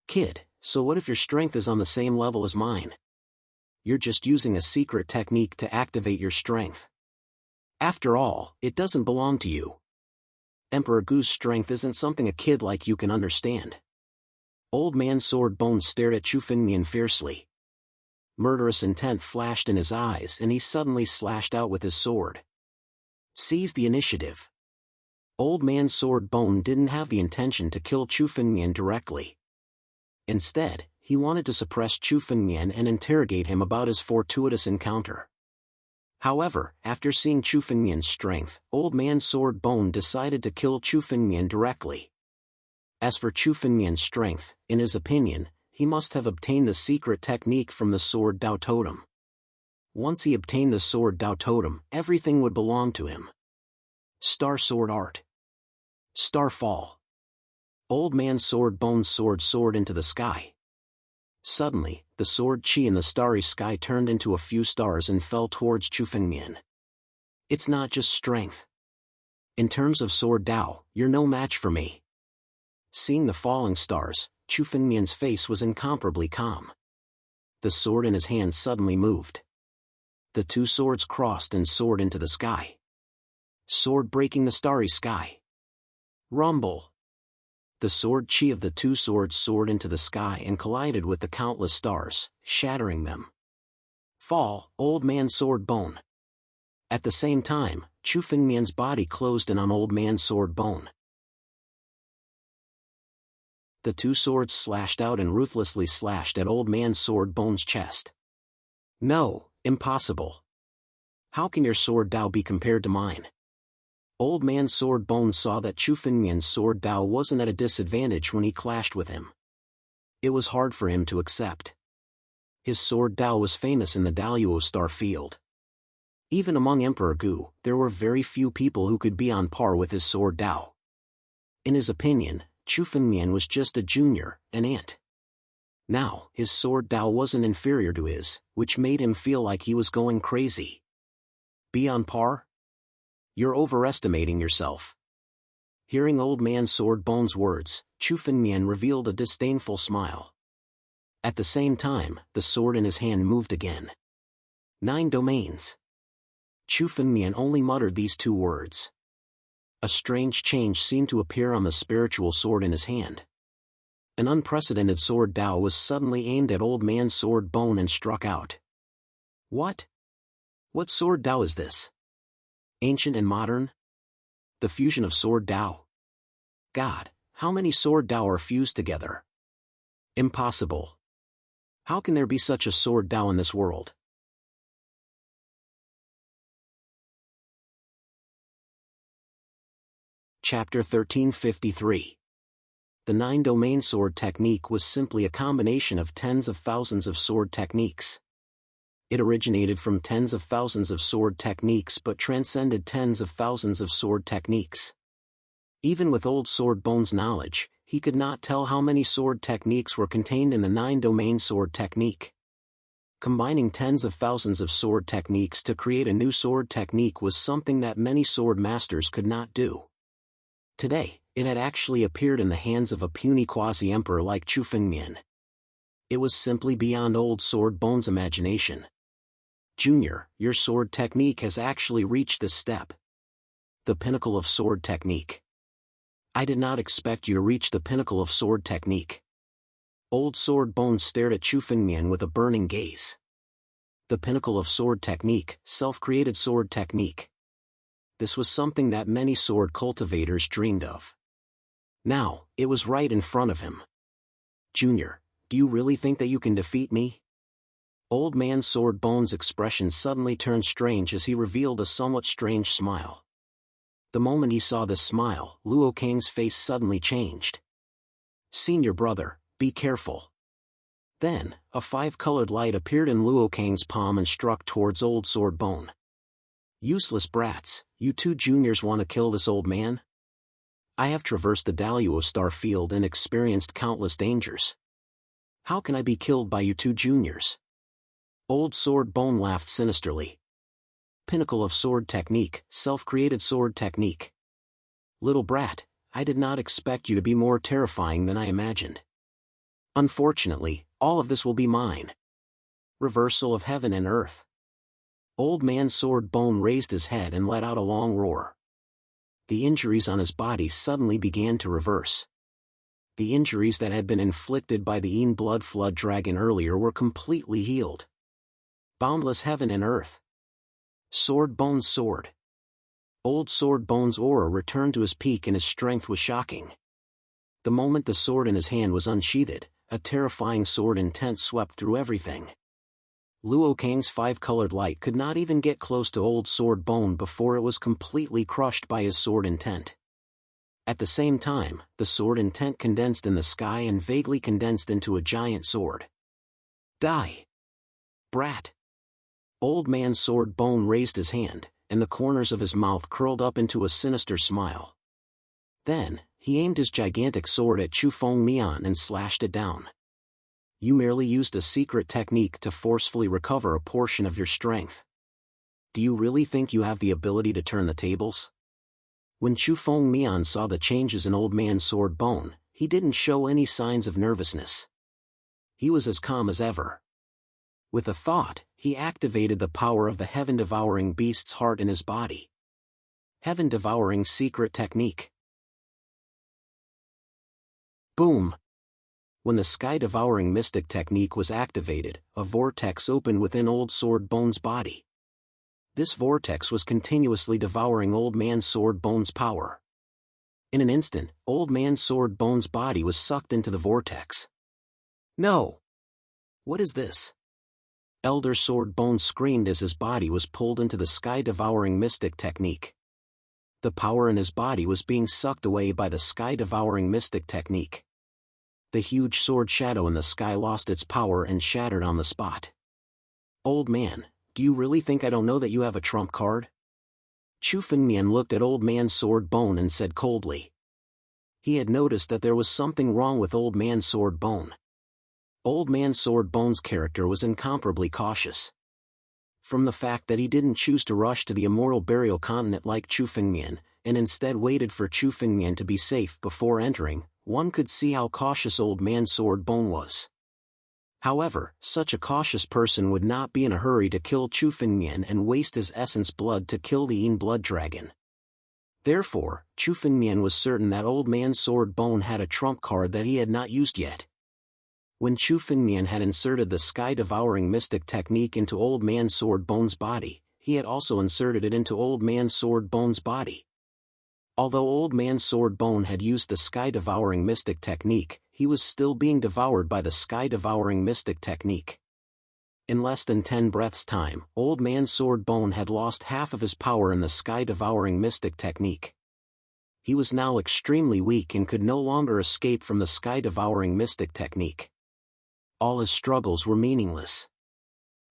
Speaker 1: Kid, so what if your strength is on the same level as mine? You're just using a secret technique to activate your strength. After all, it doesn't belong to you. Emperor Gu's strength isn't something a kid like you can understand. Old Man Sword Bone stared at Chu Fengmian fiercely. Murderous intent flashed in his eyes and he suddenly slashed out with his sword. Seize the initiative. Old Man Sword Bone didn't have the intention to kill Chu Fengmian directly. Instead, he wanted to suppress Chu Fengmian and interrogate him about his fortuitous encounter. However, after seeing Chu Fengmian's strength, Old Man Sword Bone decided to kill Chu Fengmian directly. As for Chu Fengmian's strength, in his opinion, he must have obtained the secret technique from the Sword Dao Totem. Once he obtained the Sword Dao Totem, everything would belong to him. Star Sword Art. Starfall. Old Man Sword Bone's sword soared into the sky. Suddenly, the sword chi in the starry sky turned into a few stars and fell towards Chu Fengmian. It's not just strength. In terms of Sword Dao, you're no match for me. Seeing the falling stars, Chu Fengmian's face was incomparably calm. The sword in his hand suddenly moved. The two swords crossed and soared into the sky. Sword breaking the starry sky. Rumble. The sword chi of the two swords soared into the sky and collided with the countless stars, shattering them. Fall, Old Man Sword Bone. At the same time, Chu Fengmian's body closed in on Old Man Sword Bone. The two swords slashed out and ruthlessly slashed at Old Man Sword Bone's chest. No, impossible. How can your Sword Dao be compared to mine? Old Man Sword Bone saw that Chu Fengmian's Sword Dao wasn't at a disadvantage when he clashed with him. It was hard for him to accept. His Sword Dao was famous in the Daluo star field. Even among Emperor Gu, there were very few people who could be on par with his Sword Dao. In his opinion, Chu Fengmian was just a junior, an ant. Now, his Sword Dao wasn't inferior to his, which made him feel like he was going crazy. Be on par? You're overestimating yourself. Hearing Old Man Sword Bone's words, Chu Fengmian revealed a disdainful smile. At the same time, the sword in his hand moved again. 9 domains. Chu Fengmian only muttered these two words. A strange change seemed to appear on the spiritual sword in his hand. An unprecedented Sword Dao was suddenly aimed at Old Man Sword Bone and struck out. What? What Sword Dao is this? Ancient and modern? The fusion of Sword Dao? God, how many Sword Dao are fused together? Impossible. How can there be such a Sword Dao in this world? Chapter 1353. The 9-domain sword technique was simply a combination of tens of thousands of sword techniques. It originated from tens of thousands of sword techniques but transcended tens of thousands of sword techniques. Even with Old Sword Bone's knowledge, he could not tell how many sword techniques were contained in the 9-domain sword technique. Combining tens of thousands of sword techniques to create a new sword technique was something that many sword masters could not do. Today, it had actually appeared in the hands of a puny quasi-emperor like Chu Fengmian. It was simply beyond Old Sword Bone's imagination. Junior, your sword technique has actually reached this step. The pinnacle of sword technique. I did not expect you to reach the pinnacle of sword technique. Old Sword Bone stared at Chu Fengmian with a burning gaze. The pinnacle of sword technique, self-created sword technique. This was something that many sword cultivators dreamed of. Now, it was right in front of him. Junior, do you really think that you can defeat me? Old Man Sword Bone's expression suddenly turned strange as he revealed a somewhat strange smile. The moment he saw this smile, Luo Kang's face suddenly changed. Senior brother, be careful. Then, a five-colored light appeared in Luo Kang's palm and struck towards Old Sword Bone. Useless brats, you two juniors want to kill this old man? I have traversed the Daluo star field and experienced countless dangers. How can I be killed by you two juniors? Old Sword Bone laughed sinisterly. Pinnacle of sword technique, self-created sword technique. Little brat, I did not expect you to be more terrifying than I imagined. Unfortunately, all of this will be mine. Reversal of heaven and earth. Old Man Sword Bone raised his head and let out a long roar. The injuries on his body suddenly began to reverse. The injuries that had been inflicted by the Blood Flood Dragon earlier were completely healed. Boundless heaven and earth. Sword Bone's sword. Old Sword Bone's aura returned to his peak and his strength was shocking. The moment the sword in his hand was unsheathed, a terrifying sword intent swept through everything. Luo Kang's five-colored light could not even get close to Old Sword Bone before it was completely crushed by his sword intent. At the same time, the sword intent condensed in the sky and vaguely condensed into a giant sword. Die! Brat! Old Man Sword Bone raised his hand, and the corners of his mouth curled up into a sinister smile. Then, he aimed his gigantic sword at Chu Feng Mian and slashed it down. You merely used a secret technique to forcefully recover a portion of your strength. Do you really think you have the ability to turn the tables? When Chu Feng Mian saw the changes in Old Man Sword Bone, he didn't show any signs of nervousness. He was as calm as ever. With a thought, he activated the power of the heaven-devouring beast's heart in his body. Heaven-devouring secret technique. Boom! When the sky-devouring mystic technique was activated, a vortex opened within Old Sword Bone's body. This vortex was continuously devouring Old Man Sword Bone's power. In an instant, Old Man Sword Bone's body was sucked into the vortex. No! What is this? Elder Sword Bone screamed as his body was pulled into the sky-devouring mystic technique. The power in his body was being sucked away by the sky-devouring mystic technique. The huge sword shadow in the sky lost its power and shattered on the spot. Old man, do you really think I don't know that you have a trump card? Chu Fengmian looked at Old Man Sword Bone and said coldly. He had noticed that there was something wrong with Old Man Sword Bone. Old Man Sword Bone's character was incomparably cautious. From the fact that he didn't choose to rush to the immortal burial continent like Chu Fengmian, and instead waited for Chu Fengmian to be safe before entering, one could see how cautious Old Man Sword Bone was. However, such a cautious person would not be in a hurry to kill Chu Fengmian and waste his essence blood to kill the Blood Dragon. Therefore, Chu Fengmian was certain that Old Man Sword Bone had a trump card that he had not used yet. When Chu Fengmian had inserted the sky-devouring mystic technique into Old Man Sword Bone's body, he had also inserted it into Old Man Sword Bone's body. Although Old Man Sword Bone had used the sky-devouring mystic technique, he was still being devoured by the sky-devouring mystic technique. In less than 10 breaths' time, Old Man Sword Bone had lost half of his power in the sky-devouring mystic technique. He was now extremely weak and could no longer escape from the sky-devouring mystic technique. All his struggles were meaningless.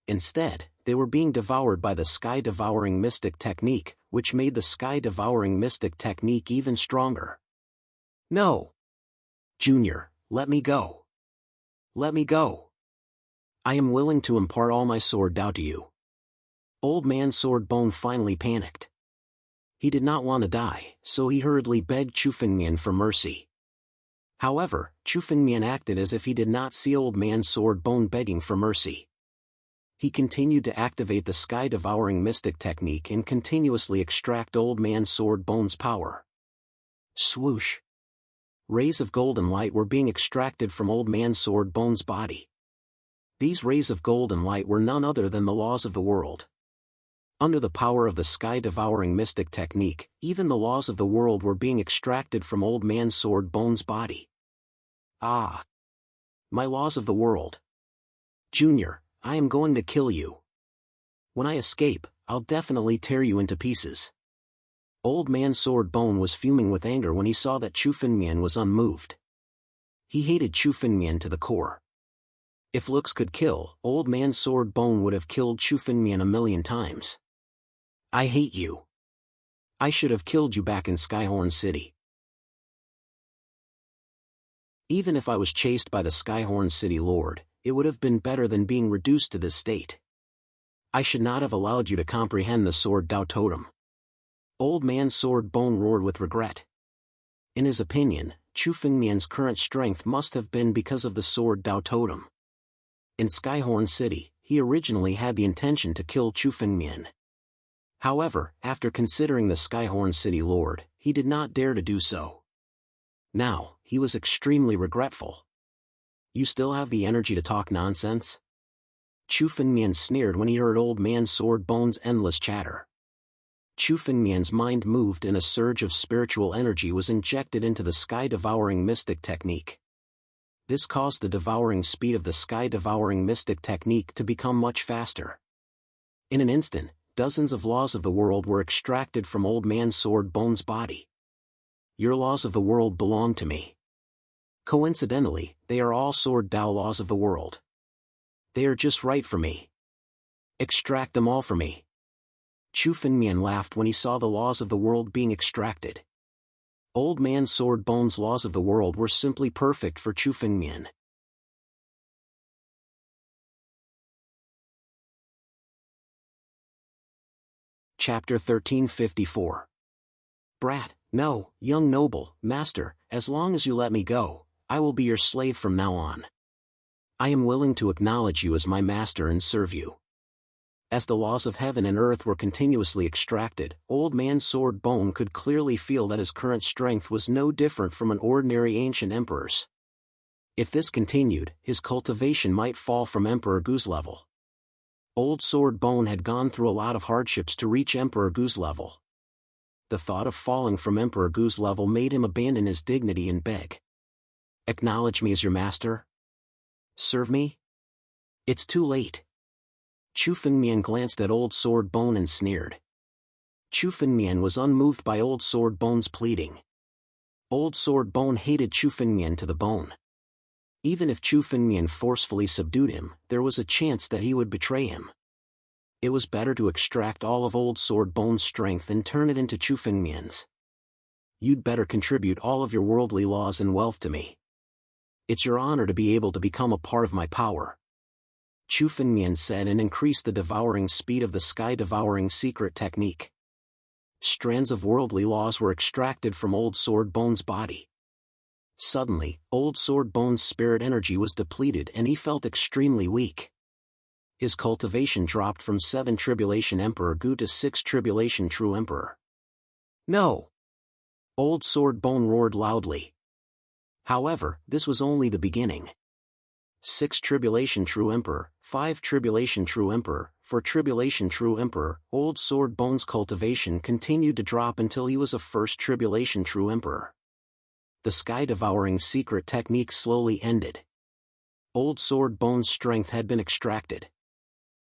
Speaker 1: Instead, they were being devoured by the sky-devouring mystic technique, which made the sky-devouring mystic technique even stronger. No! Junior, let me go. Let me go. I am willing to impart all my sword Dao to you. Old Man Sword Bone finally panicked. He did not want to die, so he hurriedly begged Chu Fengmian for mercy. However, Chu Fengmian acted as if he did not see Old Man Sword Bone begging for mercy. He continued to activate the sky-devouring mystic technique and continuously extract Old Man Sword Bone's power. Swoosh! Rays of golden light were being extracted from Old Man Sword Bone's body. These rays of golden light were none other than the laws of the world. Under the power of the sky-devouring mystic technique, even the laws of the world were being extracted from Old Man Sword Bone's body. Ah! My laws of the world. Junior, I am going to kill you. When I escape, I'll definitely tear you into pieces. Old Man Sword Bone was fuming with anger when he saw that Chu Fengmian was unmoved. He hated Chu Fengmian to the core. If looks could kill, Old Man Sword Bone would have killed Chu Fengmian 1,000,000 times. I hate you. I should have killed you back in Skyhorn City. Even if I was chased by the Skyhorn City Lord, it would have been better than being reduced to this state. I should not have allowed you to comprehend the Sword Dao Totem. Old Man Sword Bone roared with regret. In his opinion, Chu Fengmian's current strength must have been because of the Sword Dao Totem. In Skyhorn City, he originally had the intention to kill Chu Fengmian. However, after considering the Skyhorn City Lord, he did not dare to do so. Now, he was extremely regretful. You still have the energy to talk nonsense? Chu Fengmian sneered when he heard Old Man Sword Bone's endless chatter. Chu Fengmian's mind moved and a surge of spiritual energy was injected into the sky-devouring mystic technique. This caused the devouring speed of the sky-devouring mystic technique to become much faster. In an instant, dozens of laws of the world were extracted from Old Man Sword Bone's body. Your laws of the world belong to me. Coincidentally, they are all Sword Dao laws of the world. They are just right for me. Extract them all for me. Chu Fengmian laughed when he saw the laws of the world being extracted. Old Man Sword Bone's laws of the world were simply perfect for Chu Fengmian. Chapter 1354. Brat, no, young noble, master, as long as you let me go, I will be your slave from now on. I am willing to acknowledge you as my master and serve you. As the laws of heaven and earth were continuously extracted, Old Man Sword Bone could clearly feel that his current strength was no different from an ordinary ancient emperor's. If this continued, his cultivation might fall from Emperor Gu's level. Old Sword Bone had gone through a lot of hardships to reach Emperor Gu's level. The thought of falling from Emperor Gu's level made him abandon his dignity and beg. Acknowledge me as your master? Serve me? It's too late. Chu Fengmian glanced at Old Sword Bone and sneered. Chu Fengmian was unmoved by Old Sword Bone's pleading. Old Sword Bone hated Chu Fengmian to the bone. Even if Chu Fengmian forcefully subdued him, there was a chance that he would betray him. It was better to extract all of Old Sword Bone's strength and turn it into Chu Fengmian's. You'd better contribute all of your worldly laws and wealth to me. It's your honor to be able to become a part of my power. Chu Fengmian said and increased the devouring speed of the sky-devouring secret technique. Strands of worldly laws were extracted from Old Sword Bone's body. Suddenly, Old Sword Bone's spirit energy was depleted and he felt extremely weak. His cultivation dropped from 7 Tribulation Emperor Gu to 6 Tribulation True Emperor. No! Old Sword Bone roared loudly. However, this was only the beginning. 6 Tribulation True Emperor, 5 Tribulation True Emperor, 4 Tribulation True Emperor. Old Sword Bone's cultivation continued to drop until he was a 1st Tribulation True Emperor. The sky-devouring secret technique slowly ended. Old Sword Bone's strength had been extracted.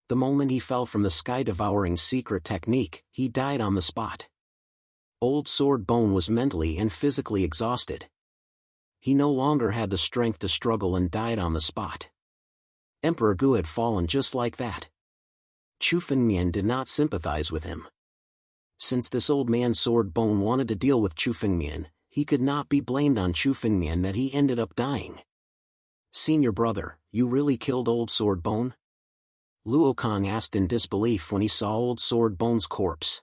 Speaker 1: The moment he fell from the sky-devouring secret technique, he died on the spot. Old Sword Bone was mentally and physically exhausted. He no longer had the strength to struggle and died on the spot. Emperor Gu had fallen just like that. Chu Fengmian did not sympathize with him. Since this Old Man Sword Bone wanted to deal with Chu Fengmian, he could not be blamed on Chu Fengmian that he ended up dying. Senior brother, you really killed Old Sword Bone? Luo Kang asked in disbelief when he saw Old Sword Bone's corpse.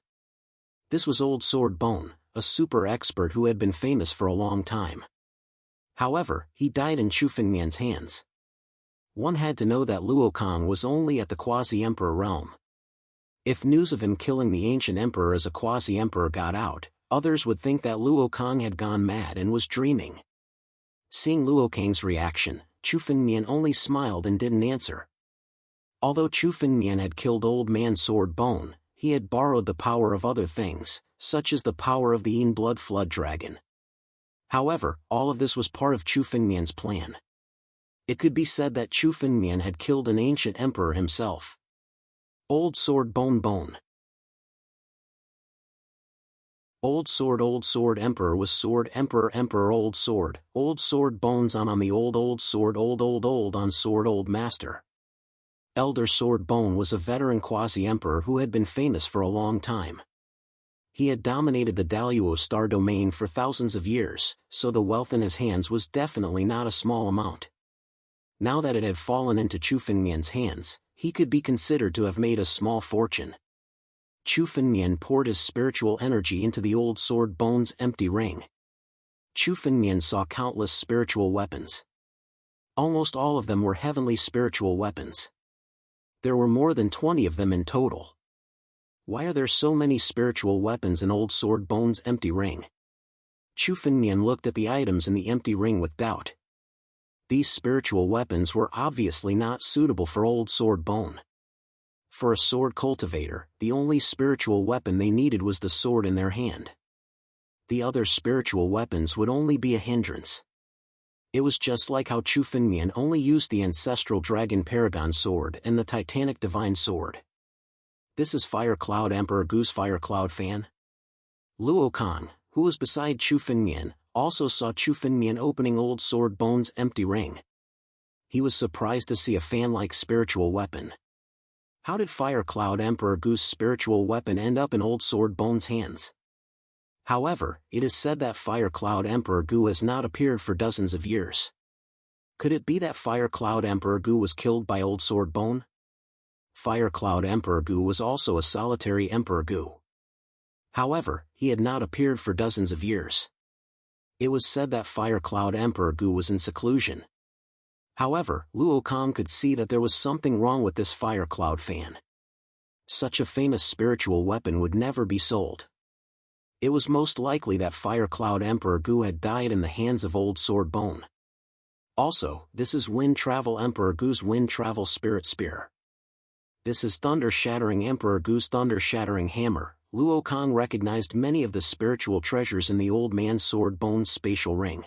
Speaker 1: This was Old Sword Bone, a super expert who had been famous for a long time. However, he died in Chu Fengmian's hands. One had to know that Luo Kang was only at the quasi-emperor realm. If news of him killing the ancient emperor as a quasi-emperor got out, others would think that Luo Kang had gone mad and was dreaming. Seeing Luo Kang's reaction, Chu Fengmian only smiled and didn't answer. Although Chu Fengmian had killed Old Man Sword Bone, he had borrowed the power of other things, such as the power of the Yin Blood Flood Dragon. However, all of this was part of Chu Fengmian's plan. It could be said that Chu Fengmian had killed an ancient emperor himself. Old Sword Bone Bone. Old Sword Emperor was Sword Emperor Emperor Old Sword Bones on the Old Sword Old on Sword Old Master. Elder Sword Bone was a veteran quasi-emperor who had been famous for a long time. He had dominated the Daluo star domain for thousands of years, so the wealth in his hands was definitely not a small amount. Now that it had fallen into Chu Fengmian's hands, he could be considered to have made a small fortune. Chu Fengmian poured his spiritual energy into the Old Sword Bone's empty ring. Chu Fengmian saw countless spiritual weapons. Almost all of them were heavenly spiritual weapons. There were more than 20 of them in total. Why are there so many spiritual weapons in Old Sword Bone's empty ring? Chu Fengmian looked at the items in the empty ring with doubt. These spiritual weapons were obviously not suitable for Old Sword Bone. For a sword cultivator, the only spiritual weapon they needed was the sword in their hand. The other spiritual weapons would only be a hindrance. It was just like how Chu Fengmian only used the ancestral Dragon Paragon Sword and the Titanic Divine Sword. This is Fire Cloud Emperor Goose Fire Cloud fan. Luo Kang, who was beside Chu Fengmian, also saw Chu Fengmian opening Old Sword Bone's empty ring. He was surprised to see a fan-like spiritual weapon. How did Fire Cloud Emperor Goose spiritual weapon end up in Old Sword Bone's hands? However, it is said that Fire Cloud Emperor Gu has not appeared for dozens of years. Could it be that Fire Cloud Emperor Gu was killed by Old Sword Bone? Fire Cloud Emperor Gu was also a solitary Emperor Gu. However, he had not appeared for dozens of years. It was said that Fire Cloud Emperor Gu was in seclusion. However, Luo Kang could see that there was something wrong with this Fire Cloud fan. Such a famous spiritual weapon would never be sold. It was most likely that Fire Cloud Emperor Gu had died in the hands of Old Sword Bone. Also, this is Wind Travel Emperor Gu's Wind Travel Spirit Spear. This is Thunder Shattering Emperor Gu's Thunder Shattering Hammer. Luo Kang recognized many of the spiritual treasures in the Old Man Sword Bone's spatial ring.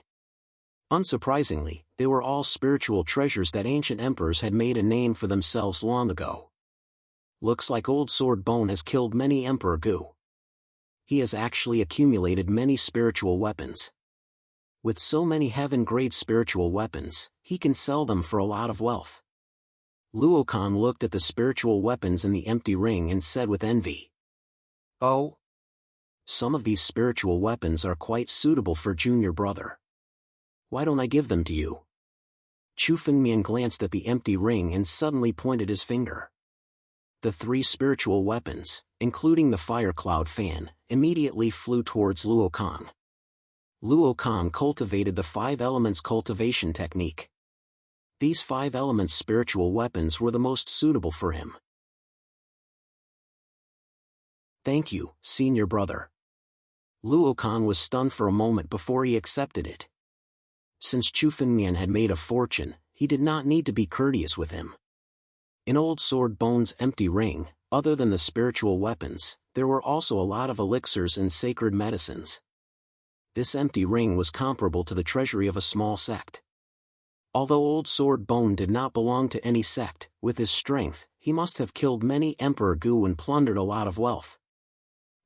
Speaker 1: Unsurprisingly, they were all spiritual treasures that ancient emperors had made a name for themselves long ago. Looks like Old Sword Bone has killed many Emperor Gu. He has actually accumulated many spiritual weapons. With so many heaven-grade spiritual weapons, he can sell them for a lot of wealth. Luo Kang looked at the spiritual weapons in the empty ring and said with envy, "Oh, some of these spiritual weapons are quite suitable for junior brother. Why don't I give them to you?" Chu Fengmian glanced at the empty ring and suddenly pointed his finger. The 3 spiritual weapons, including the Fire Cloud fan, immediately flew towards Luo Kang. Luo Kang cultivated the 5 elements cultivation technique. These 5 elements spiritual weapons were the most suitable for him. "Thank you, senior brother." Luo Kang was stunned for a moment before he accepted it. Since Chu Fengmian had made a fortune, he did not need to be courteous with him. In Old Sword Bone's empty ring, other than the spiritual weapons, there were also a lot of elixirs and sacred medicines. This empty ring was comparable to the treasury of a small sect. Although Old Sword Bone did not belong to any sect, with his strength, he must have killed many Emperor Gu and plundered a lot of wealth.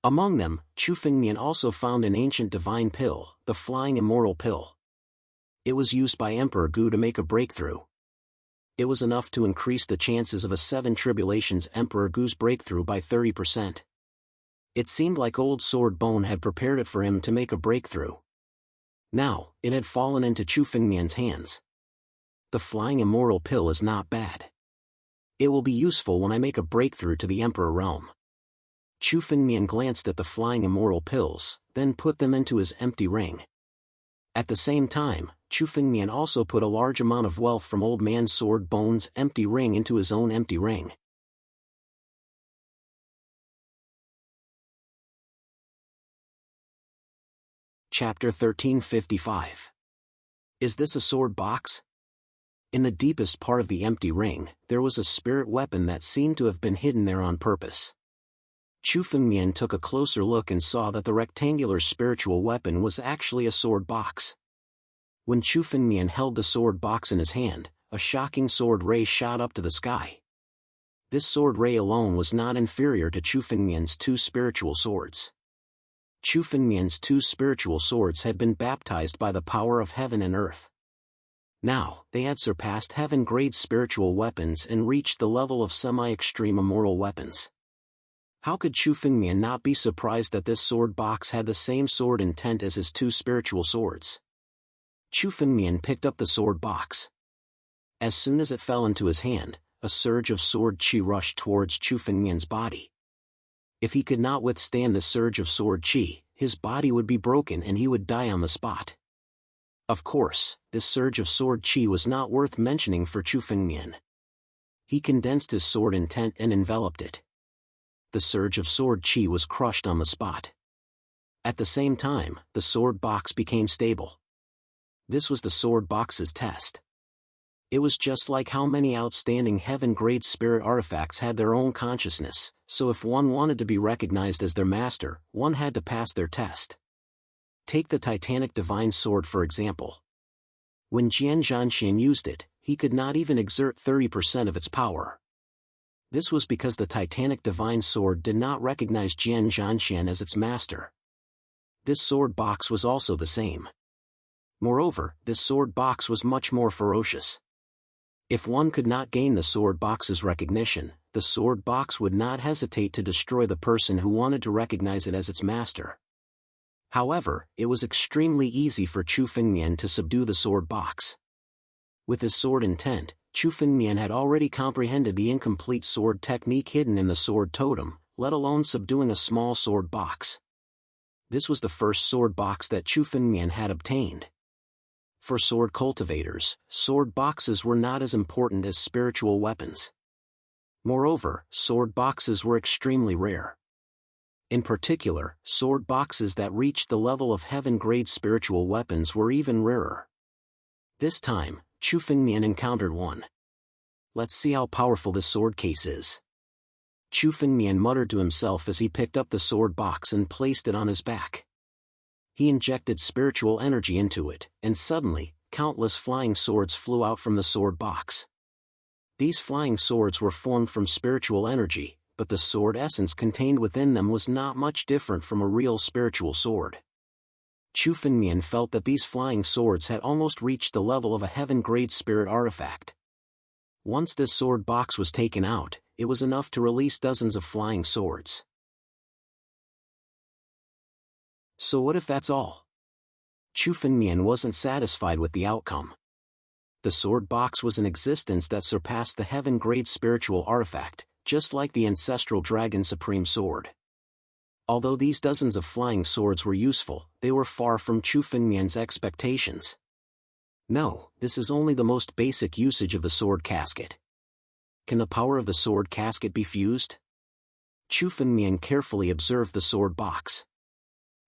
Speaker 1: Among them, Chu Fengmian also found an ancient divine pill, the Flying Immortal Pill. It was used by Emperor Gu to make a breakthrough. It was enough to increase the chances of a 7 Tribulations Emperor Gu's breakthrough by 30%. It seemed like Old Sword Bone had prepared it for him to make a breakthrough. Now, it had fallen into Chu Fengmian's hands. The Flying Immortal Pill is not bad. It will be useful when I make a breakthrough to the Emperor realm. Chu Fengmian glanced at the Flying Immortal Pills, then put them into his empty ring. At the same time, Chu Fengmian also put a large amount of wealth from Old Man Sword Bone's empty ring into his own empty ring. Chapter 1355. Is this a sword box? In the deepest part of the empty ring, there was a spirit weapon that seemed to have been hidden there on purpose. Chu Fengmian took a closer look and saw that the rectangular spiritual weapon was actually a sword box. When Chu Fengmian held the sword box in his hand, a shocking sword ray shot up to the sky. This sword ray alone was not inferior to Chu Fengmian's 2 spiritual swords. Chu Fengmian's 2 spiritual swords had been baptized by the power of heaven and earth. Now, they had surpassed heaven-grade spiritual weapons and reached the level of semi-extreme immortal weapons. How could Chu Fengmian not be surprised that this sword box had the same sword intent as his 2 spiritual swords? Chu Fengmian picked up the sword box. As soon as it fell into his hand, a surge of sword qi rushed towards Chu Fengmian's body. If he could not withstand the surge of sword qi, his body would be broken and he would die on the spot. Of course, this surge of sword qi was not worth mentioning for Chu Fengmian. He condensed his sword intent and enveloped it. The surge of sword qi was crushed on the spot. At the same time, the sword box became stable. This was the sword box's test. It was just like how many outstanding heaven-grade spirit artifacts had their own consciousness, so if one wanted to be recognized as their master, one had to pass their test. Take the Titanic Divine Sword for example. When Jian Zhanxian used it, he could not even exert 30% of its power. This was because the Titanic Divine Sword did not recognize Jian Zhanxian as its master. This sword box was also the same. Moreover, this sword box was much more ferocious. If one could not gain the sword box's recognition, the sword box would not hesitate to destroy the person who wanted to recognize it as its master. However, it was extremely easy for Chu Fengmian to subdue the sword box. With his sword intent, Chu Fengmian had already comprehended the incomplete sword technique hidden in the sword totem, let alone subduing a small sword box. This was the first sword box that Chu Fengmian had obtained. For sword cultivators, sword boxes were not as important as spiritual weapons. Moreover, sword boxes were extremely rare. In particular, sword boxes that reached the level of heaven-grade spiritual weapons were even rarer. This time, Chu Fengmian encountered one. Let's see how powerful this sword case is. Chu Fengmian muttered to himself as he picked up the sword box and placed it on his back. He injected spiritual energy into it, and suddenly, countless flying swords flew out from the sword box. These flying swords were formed from spiritual energy, but the sword essence contained within them was not much different from a real spiritual sword. Chu Fengmian felt that these flying swords had almost reached the level of a heaven-grade spirit artifact. Once this sword box was taken out, it was enough to release dozens of flying swords. So what if that's all? Chu Fengmian wasn't satisfied with the outcome. The sword box was an existence that surpassed the heaven-grade spiritual artifact, just like the ancestral dragon supreme sword. Although these dozens of flying swords were useful, they were far from Chu Fengmian's expectations. No, this is only the most basic usage of the sword casket. Can the power of the sword casket be fused? Chu Fengmian carefully observed the sword box.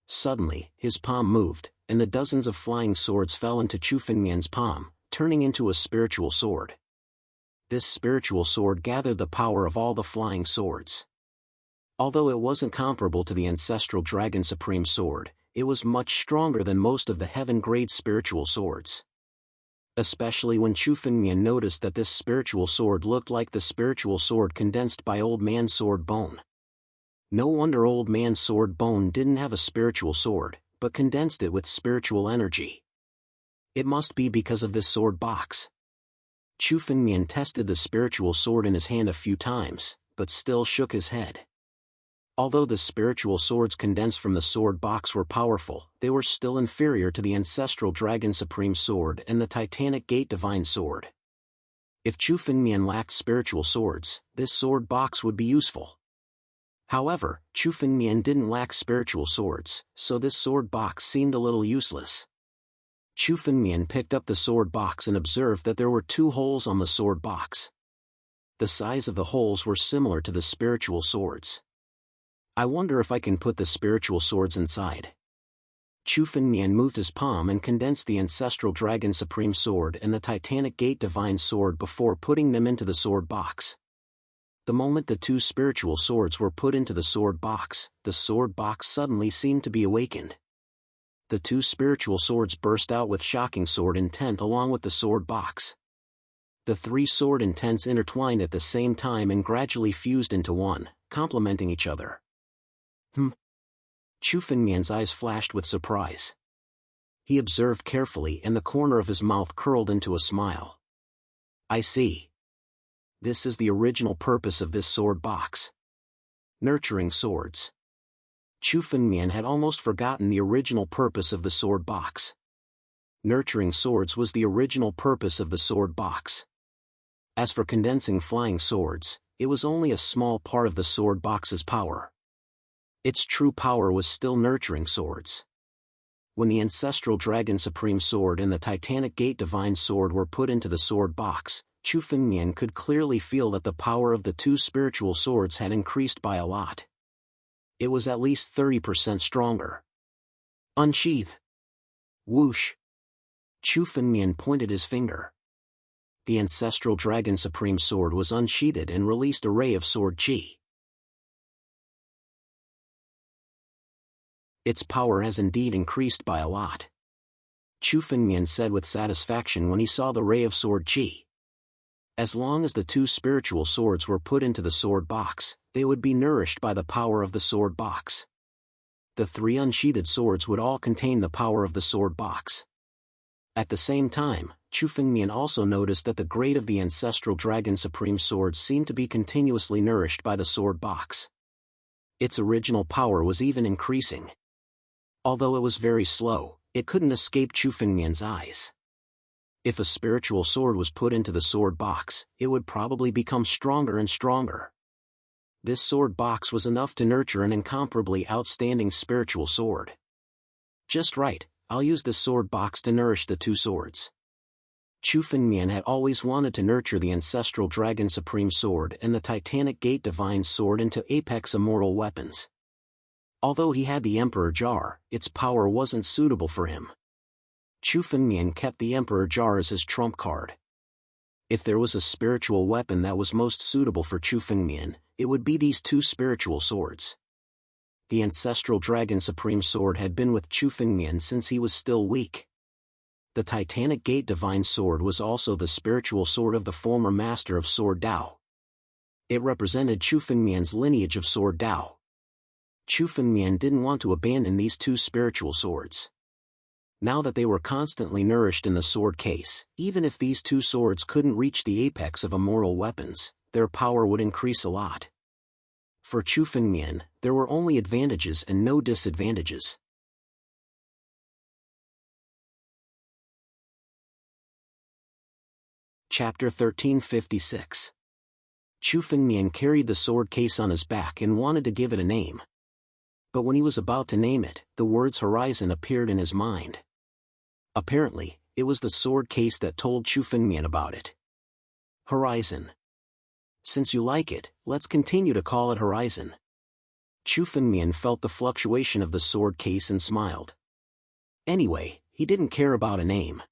Speaker 1: Suddenly, his palm moved, and the dozens of flying swords fell into Chu Fengmian's palm, turning into a spiritual sword. This spiritual sword gathered the power of all the flying swords. Although it wasn't comparable to the ancestral dragon supreme sword, it was much stronger than most of the heaven-grade spiritual swords. Especially when Chu Fengmian noticed that this spiritual sword looked like the spiritual sword condensed by Old Man Sword Bone. No wonder Old Man Sword Bone didn't have a spiritual sword, but condensed it with spiritual energy. It must be because of this sword box. Chu Fengmian tested the spiritual sword in his hand a few times, but still shook his head. Although the spiritual swords condensed from the sword box were powerful, they were still inferior to the ancestral dragon supreme sword and the Titanic Gate divine sword. If Chu Fengmian lacked spiritual swords, this sword box would be useful. However, Chu Fengmian didn't lack spiritual swords, so this sword box seemed a little useless. Chu Fengmian picked up the sword box and observed that there were 2 holes on the sword box. The size of the holes were similar to the spiritual swords. I wonder if I can put the spiritual swords inside. Chu Fengmian moved his palm and condensed the Ancestral Dragon Supreme Sword and the Titanic Gate Divine Sword before putting them into the sword box. The moment the two spiritual swords were put into the sword box suddenly seemed to be awakened. The two spiritual swords burst out with shocking sword intent along with the sword box. The three sword intents intertwined at the same time and gradually fused into one, complementing each other. Chu Fengmian's eyes flashed with surprise. He observed carefully and the corner of his mouth curled into a smile. I see. This is the original purpose of this sword box. Nurturing swords. Chu Fengmian had almost forgotten the original purpose of the sword box. Nurturing swords was the original purpose of the sword box. As for condensing flying swords, it was only a small part of the sword box's power. Its true power was still nurturing swords. When the Ancestral Dragon Supreme Sword and the Titanic Gate Divine Sword were put into the sword box, Chu Fengmian could clearly feel that the power of the two spiritual swords had increased by a lot. It was at least 30% stronger. Unsheath. Whoosh. Chu Fengmian pointed his finger. The Ancestral Dragon Supreme Sword was unsheathed and released a ray of sword chi. Its power has indeed increased by a lot. Chu Fengmian said with satisfaction when he saw the ray of sword chi. As long as the two spiritual swords were put into the sword box, they would be nourished by the power of the sword box. The three unsheathed swords would all contain the power of the sword box. At the same time, Chu Fengmian also noticed that the grade of the Ancestral Dragon Supreme Sword seemed to be continuously nourished by the sword box. Its original power was even increasing. Although it was very slow, it couldn't escape Chu Fengmian's eyes. If a spiritual sword was put into the sword box, it would probably become stronger and stronger. This sword box was enough to nurture an incomparably outstanding spiritual sword. Just right, I'll use this sword box to nourish the two swords. Chu Fengmian had always wanted to nurture the Ancestral Dragon Supreme Sword and the Titanic Gate Divine Sword into apex immortal weapons. Although he had the Emperor Jar, its power wasn't suitable for him. Chu Fengmian kept the Emperor Jar as his trump card. If there was a spiritual weapon that was most suitable for Chu Fengmian, it would be these two spiritual swords. The Ancestral Dragon Supreme Sword had been with Chu Fengmian since he was still weak. The Titanic Gate Divine Sword was also the spiritual sword of the former master of Sword Dao. It represented Chu Fengmian's lineage of Sword Dao. Chu Fengmian didn't want to abandon these two spiritual swords. Now that they were constantly nourished in the sword case, even if these two swords couldn't reach the apex of immortal weapons, their power would increase a lot. For Chu Fengmian, there were only advantages and no disadvantages. Chapter 1356. Chu Fengmian carried the sword case on his back and wanted to give it a name. But when he was about to name it, the words Horizon appeared in his mind. Apparently, it was the sword case that told Chu Fengmian about it. Horizon. Since you like it, let's continue to call it Horizon. Chu Fengmian felt the fluctuation of the sword case and smiled. Anyway, he didn't care about a name.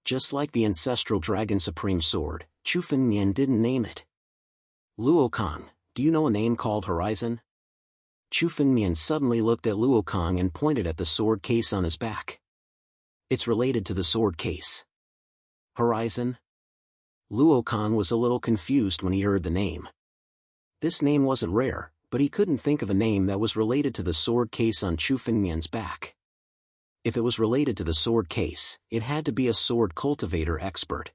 Speaker 1: Just like the Ancestral Dragon Supreme Sword, Chu Fengmian didn't name it. Luokong, do you know a name called Horizon? Chu Fengmian suddenly looked at Luokong and pointed at the sword case on his back. It's related to the sword case. Horizon? Luokong was a little confused when he heard the name. This name wasn't rare, but he couldn't think of a name that was related to the sword case on Chu Fengmian's back. If it was related to the sword case, it had to be a sword cultivator expert.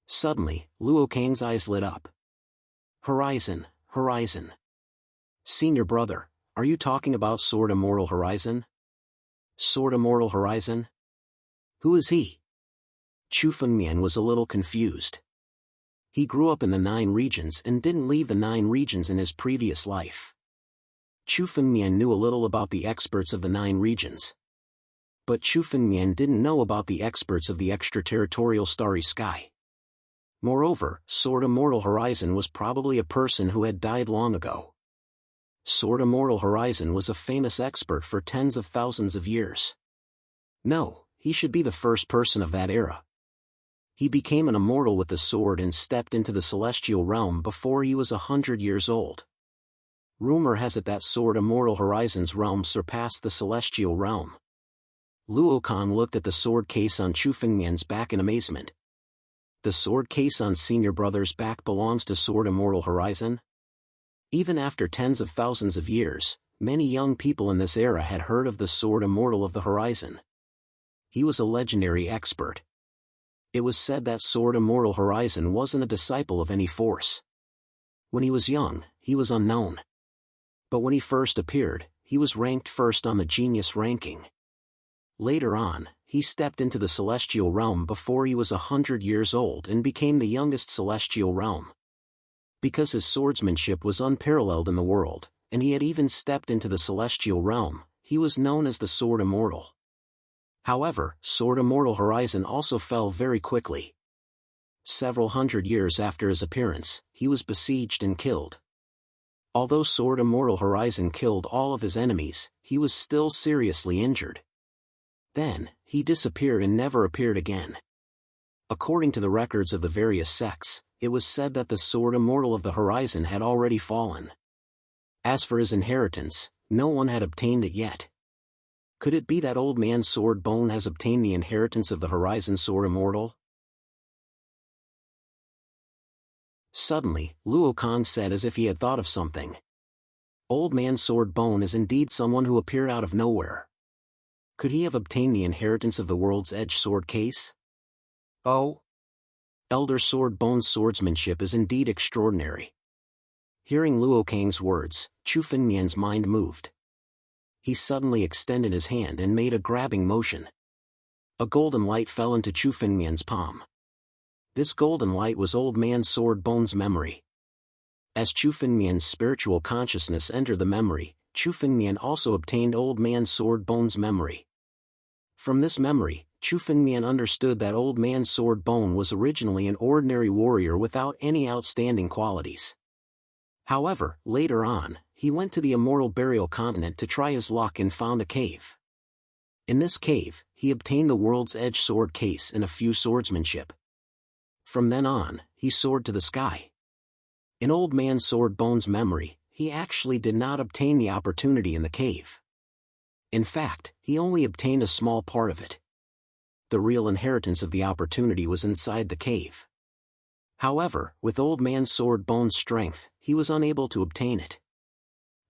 Speaker 1: Suddenly, Luokong's eyes lit up. Horizon, Horizon. Senior brother, are you talking about Sword Immortal Horizon? Sword Immortal Horizon? Who is he? Chu Fengmian was a little confused. He grew up in the 9 regions and didn't leave the 9 regions in his previous life. Chu Fengmian knew a little about the experts of the 9 regions. But Chu Fengmian didn't know about the experts of the extraterritorial starry sky. Moreover, Sword Immortal Horizon was probably a person who had died long ago. Sword Immortal Horizon was a famous expert for tens of thousands of years. No, he should be the first person of that era. He became an immortal with the sword and stepped into the celestial realm before he was 100 years old. Rumor has it that Sword Immortal Horizon's realm surpassed the celestial realm. Luo Kang looked at the sword case on Chu Fengmian's back in amazement. The sword case on Senior Brother's back belongs to Sword Immortal Horizon? Even after tens of thousands of years, many young people in this era had heard of the Sword Immortal of the Horizon. He was a legendary expert. It was said that Sword Immortal Horizon wasn't a disciple of any force. When he was young, he was unknown. But when he first appeared, he was ranked first on the genius ranking. Later on, he stepped into the celestial realm before he was 100 years old and became the youngest celestial realm. Because his swordsmanship was unparalleled in the world, and he had even stepped into the celestial realm, he was known as the Sword Immortal. However, Sword Immortal Horizon also fell very quickly. Several hundred years after his appearance, he was besieged and killed. Although Sword Immortal Horizon killed all of his enemies, he was still seriously injured. Then, he disappeared and never appeared again. According to the records of the various sects, it was said that the Sword Immortal of the Horizon had already fallen. As for his inheritance, no one had obtained it yet. Could it be that Old Man Sword Bone has obtained the inheritance of the Horizon Sword Immortal? Suddenly, Luo Kang said as if he had thought of something. Old Man Sword Bone is indeed someone who appeared out of nowhere. Could he have obtained the inheritance of the World's Edge sword case? Oh! Elder Sword Bone's swordsmanship is indeed extraordinary. Hearing Luo Kang's words, Chu Fengmian's mind moved. He suddenly extended his hand and made a grabbing motion. A golden light fell into Chu Fengmian's palm. This golden light was Old Man Sword Bone's memory. As Chu Fengmian's spiritual consciousness entered the memory, Chu Fengmian also obtained Old Man Sword Bone's memory. From this memory, Chu Fengmian understood that Old Man Sword Bone was originally an ordinary warrior without any outstanding qualities. However, later on, he went to the Immortal Burial Continent to try his luck and found a cave. In this cave, he obtained the World's Edge sword case and a few swordsmanship. From then on, he soared to the sky. In Old Man Sword Bone's memory, he actually did not obtain the opportunity in the cave. In fact, he only obtained a small part of it. The real inheritance of the opportunity was inside the cave. However, with Old Man Sword Bone's strength, he was unable to obtain it.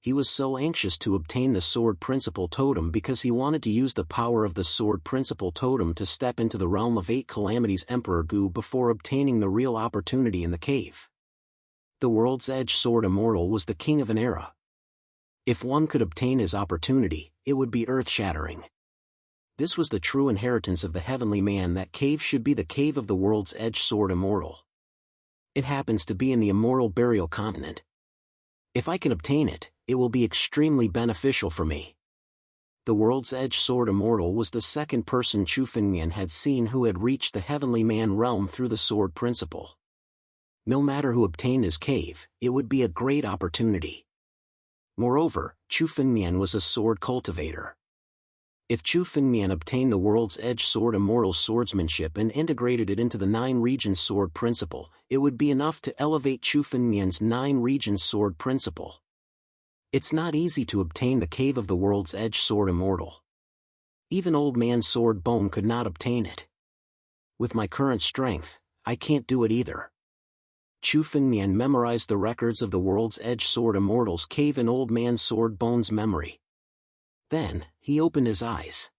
Speaker 1: He was so anxious to obtain the Sword Principle Totem because he wanted to use the power of the Sword Principle Totem to step into the realm of 8 Calamities Emperor Gu before obtaining the real opportunity in the cave. The World's Edge Sword Immortal was the king of an era. If one could obtain his opportunity, it would be earth-shattering. This was the true inheritance of the Heavenly Man. That cave should be the cave of the World's Edge Sword Immortal. It happens to be in the Immortal Burial Continent. If I can obtain it, it will be extremely beneficial for me. The World's Edge Sword Immortal was the second person Chu Fengmian had seen who had reached the Heavenly Man realm through the Sword Principle. No matter who obtained his cave, it would be a great opportunity. Moreover, Chu Fengmian was a sword cultivator. If Chu Fengmian obtained the World's Edge Sword Immortal swordsmanship and integrated it into the 9 Regions Sword Principle, it would be enough to elevate Chu Fengmian's 9 Regions Sword Principle. It's not easy to obtain the cave of the World's Edge Sword Immortal. Even Old Man Sword Bone could not obtain it. With my current strength, I can't do it either. Chu Fengmian memorized the records of the World's Edge Sword Immortal's cave in Old Man Sword Bone's memory. Then, he opened his eyes.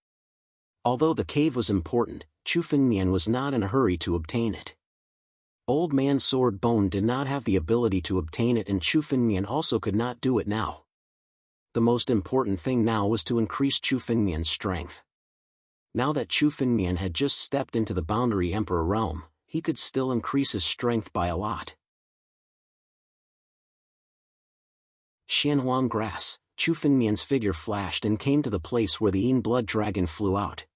Speaker 1: Although the cave was important, Chu Fengmian was not in a hurry to obtain it. Old Man Sword Bone did not have the ability to obtain it, and Chu Fengmian also could not do it now. The most important thing now was to increase Chu Fengmian's strength. Now that Chu Fengmian had just stepped into the Boundary Emperor realm, he could still increase his strength by a lot. Jianwang grass. Chu Fengmian's figure flashed and came to the place where the Yin blood dragon flew out.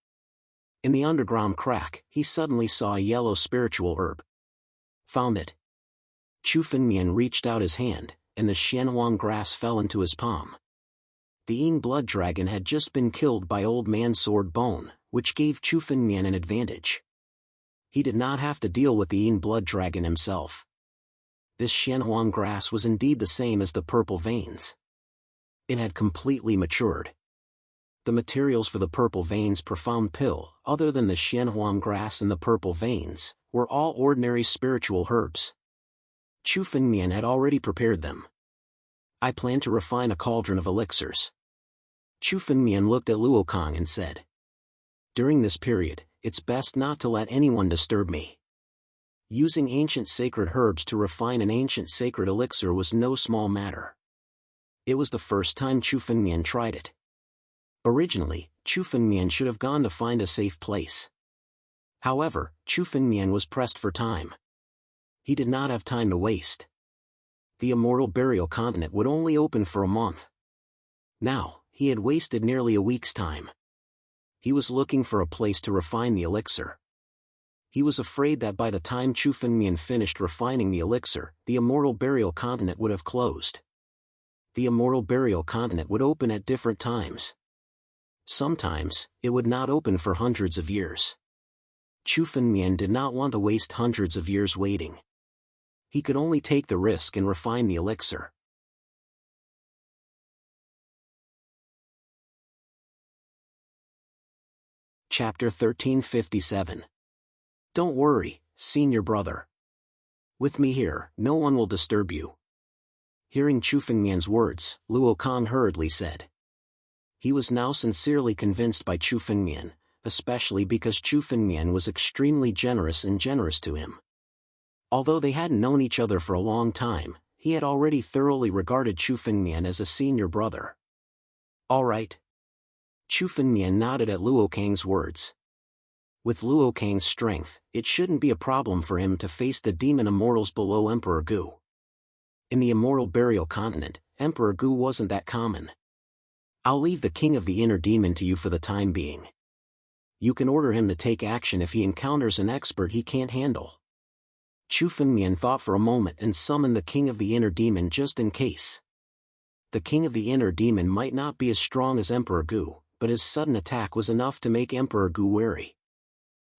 Speaker 1: In the underground crack, he suddenly saw a yellow spiritual herb. Found it. Chu Fengmian reached out his hand, and the Jianwang grass fell into his palm. The Yin blood dragon had just been killed by Old Man Sword Bone, which gave Chu Fengmian an advantage. He did not have to deal with the Yin blood dragon himself. This Jianwang grass was indeed the same as the purple veins. It had completely matured. The materials for the purple veins' profound pill, other than the Jianwang grass and the purple veins, were all ordinary spiritual herbs. Chu Fengmian had already prepared them. I plan to refine a cauldron of elixirs. Chu Fengmian looked at Luo Kang and said, during this period, it's best not to let anyone disturb me. Using ancient sacred herbs to refine an ancient sacred elixir was no small matter. It was the first time Chu Fengmian tried it. Originally, Chu Fengmian should have gone to find a safe place. However, Chu Fengmian was pressed for time. He did not have time to waste. The immortal burial continent would only open for a month. Now, he had wasted nearly a week's time. He was looking for a place to refine the elixir. He was afraid that by the time Chu Fengmian finished refining the elixir, the immortal burial continent would have closed. The immortal burial continent would open at different times. Sometimes, it would not open for hundreds of years. Chu Fengmian did not want to waste hundreds of years waiting. He could only take the risk and refine the elixir. Chapter 1357. Don't worry, senior brother. With me here, no one will disturb you. Hearing Chu Fengmian's words, Luo Kang hurriedly said. He was now sincerely convinced by Chu Fengmian, especially because Chu Fengmian was extremely generous to him. Although they hadn't known each other for a long time, he had already thoroughly regarded Chu Fengmian as a senior brother. All right. Chu Fengmian nodded at Luo Kang's words. With Luo Kang's strength, it shouldn't be a problem for him to face the demon immortals below Emperor Gu. In the immortal burial continent, Emperor Gu wasn't that common. I'll leave the king of the inner demon to you for the time being. You can order him to take action if he encounters an expert he can't handle. Chu Fengmian thought for a moment and summoned the king of the inner demon just in case. The king of the inner demon might not be as strong as Emperor Gu, but his sudden attack was enough to make Emperor Gu wary.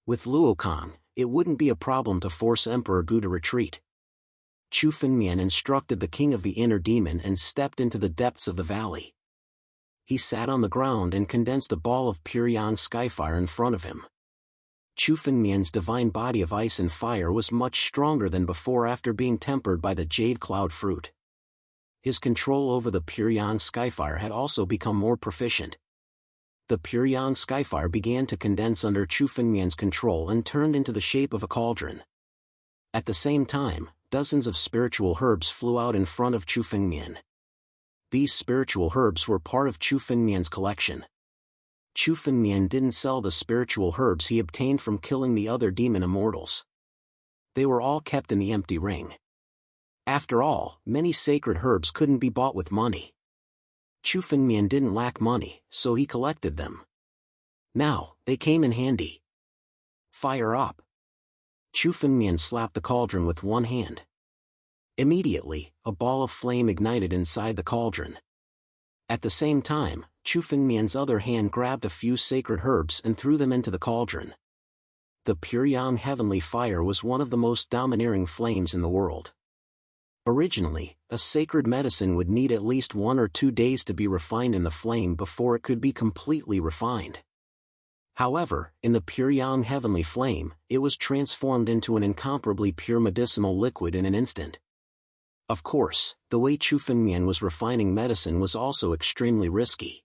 Speaker 1: With Luo Kang, it wouldn't be a problem to force Emperor Gu to retreat. Chu Fengmian instructed the king of the inner demon and stepped into the depths of the valley. He sat on the ground and condensed a ball of pure yang skyfire in front of him. Chu Fengmian's divine body of ice and fire was much stronger than before after being tempered by the jade cloud fruit. His control over the pure yang skyfire had also become more proficient. The pure yang skyfire began to condense under Chu Fengmian's control and turned into the shape of a cauldron. At the same time, dozens of spiritual herbs flew out in front of Chu Fengmian. These spiritual herbs were part of Chu Fengmian's collection. Chu Fengmian didn't sell the spiritual herbs he obtained from killing the other demon immortals. They were all kept in the empty ring. After all, many sacred herbs couldn't be bought with money. Chu Fengmian didn't lack money, so he collected them. Now, they came in handy. Fire up! Chu Fengmian slapped the cauldron with one hand. Immediately, a ball of flame ignited inside the cauldron. At the same time, Chu Fengmian's other hand grabbed a few sacred herbs and threw them into the cauldron. The pure yang heavenly fire was one of the most domineering flames in the world. Originally, a sacred medicine would need at least 1 or 2 days to be refined in the flame before it could be completely refined. However, in the pure yang heavenly flame, it was transformed into an incomparably pure medicinal liquid in an instant. Of course, the way Chu Fengmian was refining medicine was also extremely risky.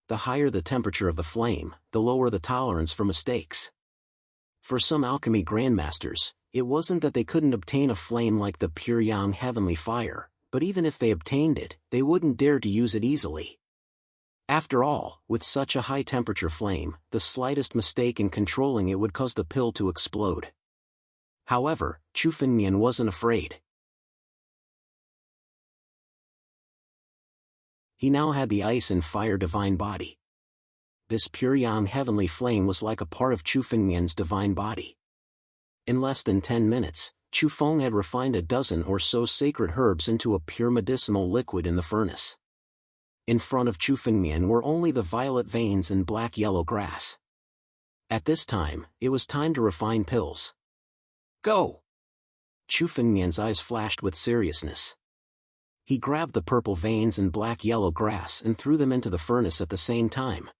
Speaker 1: The higher the temperature of the flame, the lower the tolerance for mistakes. For some alchemy grandmasters, it wasn't that they couldn't obtain a flame like the pure yang heavenly fire, but even if they obtained it, they wouldn't dare to use it easily. After all, with such a high-temperature flame, the slightest mistake in controlling it would cause the pill to explode. However, Chu Fengmian wasn't afraid. He now had the ice and fire divine body. This pure yang heavenly flame was like a part of Chu Fengmian's divine body. In less than 10 minutes, Chu Feng had refined a dozen or so sacred herbs into a pure medicinal liquid in the furnace. In front of Chu Fengmian were only the violet veins and black-yellow grass. At this time, it was time to refine pills. Go! Chu Fengmian's eyes flashed with seriousness. He grabbed the purple veins and black-yellow grass and threw them into the furnace at the same time.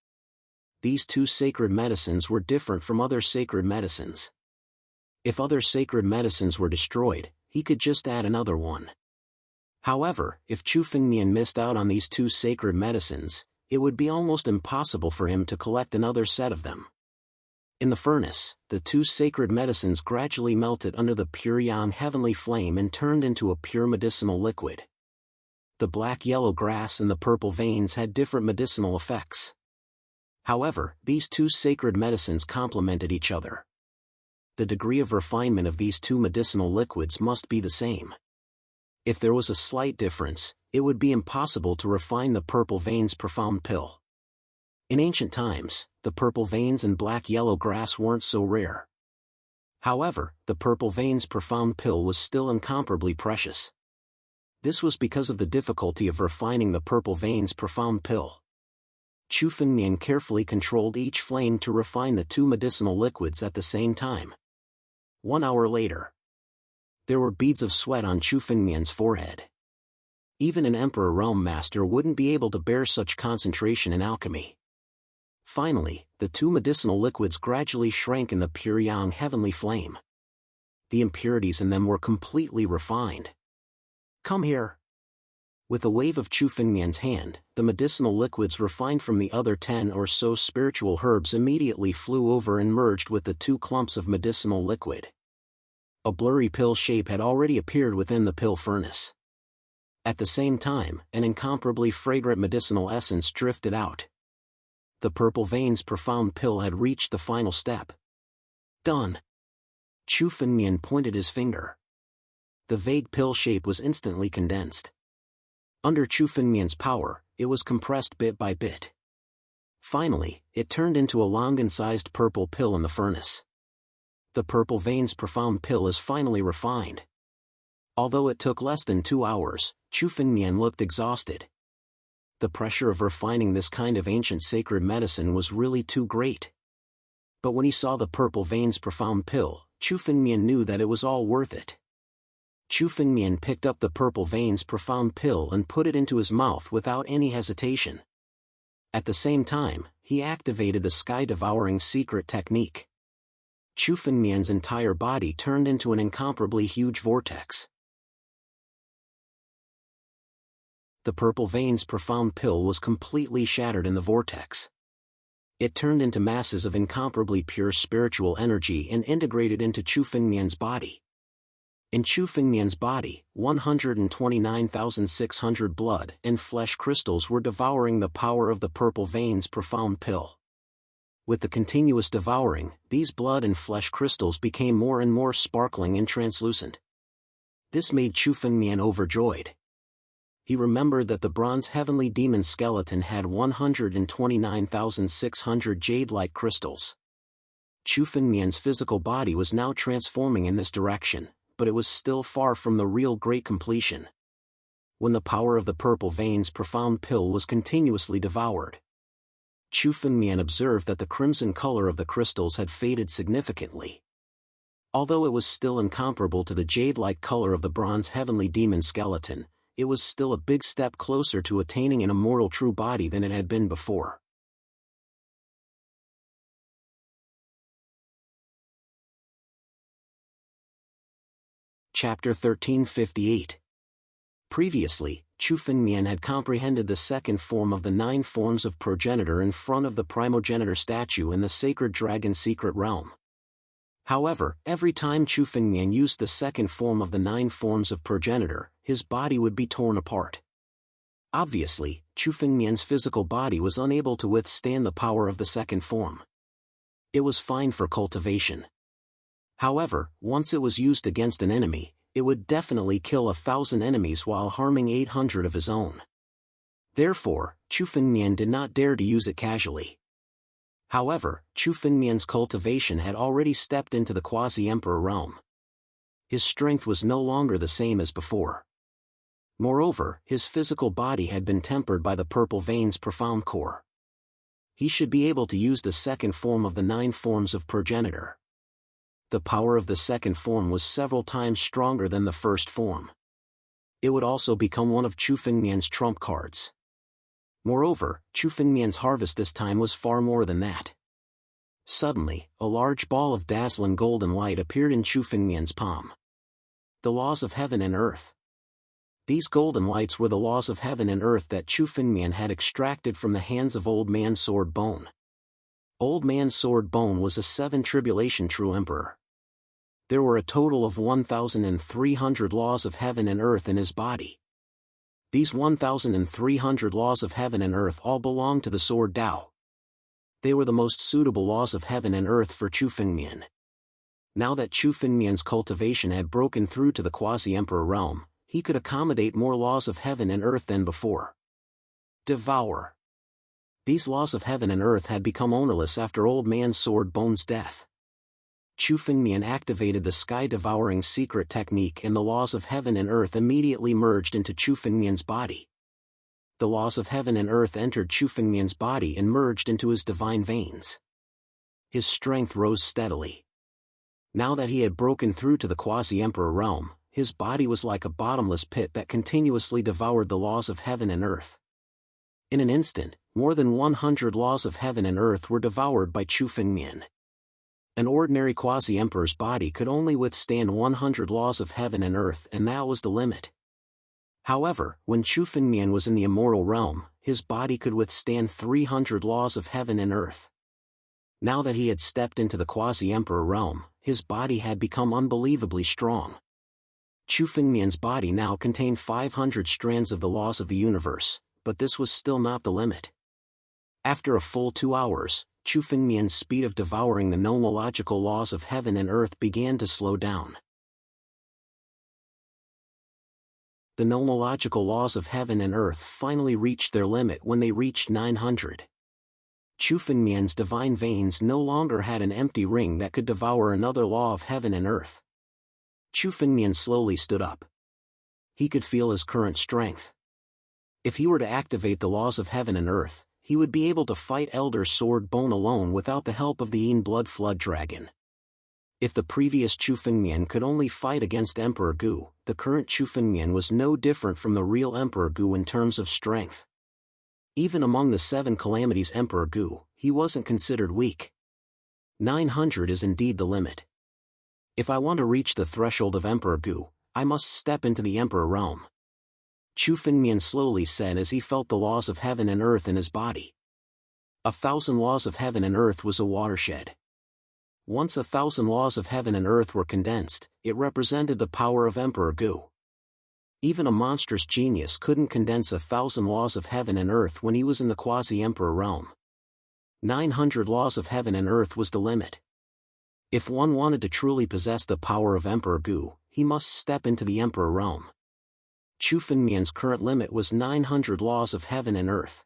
Speaker 1: These two sacred medicines were different from other sacred medicines. If other sacred medicines were destroyed, he could just add another one. However, if Chu Fengmian missed out on these two sacred medicines, it would be almost impossible for him to collect another set of them. In the furnace, the two sacred medicines gradually melted under the pure yang heavenly flame and turned into a pure medicinal liquid. The black-yellow grass and the purple veins had different medicinal effects. However, these two sacred medicines complemented each other. The degree of refinement of these two medicinal liquids must be the same. If there was a slight difference, it would be impossible to refine the purple veins profound pill. In ancient times, the purple veins and black-yellow grass weren't so rare. However, the purple veins profound pill was still incomparably precious. This was because of the difficulty of refining the purple veins profound pill. Chu Fengmian carefully controlled each flame to refine the two medicinal liquids at the same time. 1 hour later. There were beads of sweat on Chu Fengmian's forehead. Even an Emperor Realm Master wouldn't be able to bear such concentration in alchemy. Finally, the two medicinal liquids gradually shrank in the pure yang heavenly flame. The impurities in them were completely refined. Come here. With a wave of Chu Fengmian's hand, the medicinal liquids refined from the other 10 or so spiritual herbs immediately flew over and merged with the two clumps of medicinal liquid. A blurry pill shape had already appeared within the pill furnace. At the same time, an incomparably fragrant medicinal essence drifted out. The purple veins profound pill had reached the final step. Done. Chu Fengmian pointed his finger. The vague pill shape was instantly condensed. Under Chu Fengmian's power, it was compressed bit by bit. Finally, it turned into a longan-sized purple pill in the furnace. The purple veins profound pill is finally refined. Although it took less than 2 hours, Chu Fengmian looked exhausted. The pressure of refining this kind of ancient sacred medicine was really too great. But when he saw the purple veins profound pill, Chu Fengmian knew that it was all worth it. Chu Fengmian picked up the purple veins profound pill and put it into his mouth without any hesitation. At the same time, he activated the sky-devouring secret technique. Chu Fengmian's entire body turned into an incomparably huge vortex. The purple veins profound pill was completely shattered in the vortex. It turned into masses of incomparably pure spiritual energy and integrated into Chu Fengmian's body. In Chu Fengmian's body, 129,600 blood and flesh crystals were devouring the power of the purple veins profound pill. With the continuous devouring, these blood and flesh crystals became more and more sparkling and translucent. This made Chu Fengmian overjoyed. He remembered that the bronze heavenly demon skeleton had 129,600 jade-like crystals. Chu Fengmian's physical body was now transforming in this direction, but it was still far from the real great completion. When the power of the purple veins profound pill was continuously devoured, Chu Fengmian observed that the crimson color of the crystals had faded significantly. Although it was still incomparable to the jade-like color of the bronze heavenly demon skeleton, it was still a big step closer to attaining an immortal true body than it had been before. Chapter 1358. Previously, Chu Fengmian had comprehended the second form of the 9 forms of progenitor in front of the primogenitor statue in the sacred dragon secret realm. However, every time Chu Fengmian used the second form of the 9 forms of progenitor, his body would be torn apart. Obviously, Chu Fengmian's physical body was unable to withstand the power of the second form. It was fine for cultivation. However, once it was used against an enemy, it would definitely kill 1,000 enemies while harming 800 of his own. Therefore, Chu Fengmian did not dare to use it casually. However, Chu Fengmian's cultivation had already stepped into the quasi-emperor realm. His strength was no longer the same as before. Moreover, his physical body had been tempered by the purple vein's profound core. He should be able to use the second form of the 9 forms of progenitor. The power of the second form was several times stronger than the first form. It would also become one of Chu Fengmian's trump cards. Moreover, Chu Fengmian's harvest this time was far more than that. Suddenly, a large ball of dazzling golden light appeared in Chu Fengmian's palm. The laws of heaven and earth. These golden lights were the laws of heaven and earth that Chu Fengmian had extracted from the hands of Old Man Sword Bone. Old Man Sword Bone was a 7 tribulation true emperor. There were a total of 1,300 laws of heaven and earth in his body. These 1,300 laws of heaven and earth all belonged to the Sword Tao. They were the most suitable laws of heaven and earth for Chu Fengmian. Now that Chu Fengmian's cultivation had broken through to the quasi-emperor realm, he could accommodate more laws of heaven and earth than before. Devour. These laws of heaven and earth had become ownerless after Old Man Sword Bone's death. Chu Fengmian activated the sky-devouring secret technique and the laws of heaven and earth immediately merged into Chu Fengmian's body. The laws of heaven and earth entered Chu Fengmian's body and merged into his divine veins. His strength rose steadily. Now that he had broken through to the quasi-emperor realm, his body was like a bottomless pit that continuously devoured the laws of heaven and earth. In an instant, more than 100 laws of heaven and earth were devoured by Chu Fengmian. An ordinary quasi-emperor's body could only withstand 100 laws of heaven and earth, and that was the limit. However, when Chu Fengmian was in the immortal realm, his body could withstand 300 laws of heaven and earth. Now that he had stepped into the quasi-emperor realm, his body had become unbelievably strong. Chu Fengmian's body now contained 500 strands of the laws of the universe, but this was still not the limit. After a full 2 hours, Chu Fengmian's speed of devouring the nomological laws of heaven and earth began to slow down. The nomological laws of heaven and earth finally reached their limit when they reached 900. Chu Fengmian's divine veins no longer had an empty ring that could devour another law of heaven and earth. Chu Fengmian slowly stood up. He could feel his current strength. If he were to activate the laws of heaven and earth, he would be able to fight Elder Sword Bone alone without the help of the Yin Blood Flood Dragon. If the previous Chu Fengmian could only fight against Emperor Gu, the current Chu Fengmian was no different from the real Emperor Gu in terms of strength. Even among the 7 calamities Emperor Gu, he wasn't considered weak. 900 is indeed the limit. If I want to reach the threshold of Emperor Gu, I must step into the Emperor realm. Chu Fengmian slowly said as he felt the laws of heaven and earth in his body. 1,000 laws of heaven and earth was a watershed. Once 1,000 laws of heaven and earth were condensed, it represented the power of Emperor Gu. Even a monstrous genius couldn't condense 1,000 laws of heaven and earth when he was in the quasi-emperor realm. 900 laws of heaven and earth was the limit. If one wanted to truly possess the power of Emperor Gu, he must step into the Emperor realm. Chu Fengmian's current limit was 900 laws of heaven and earth.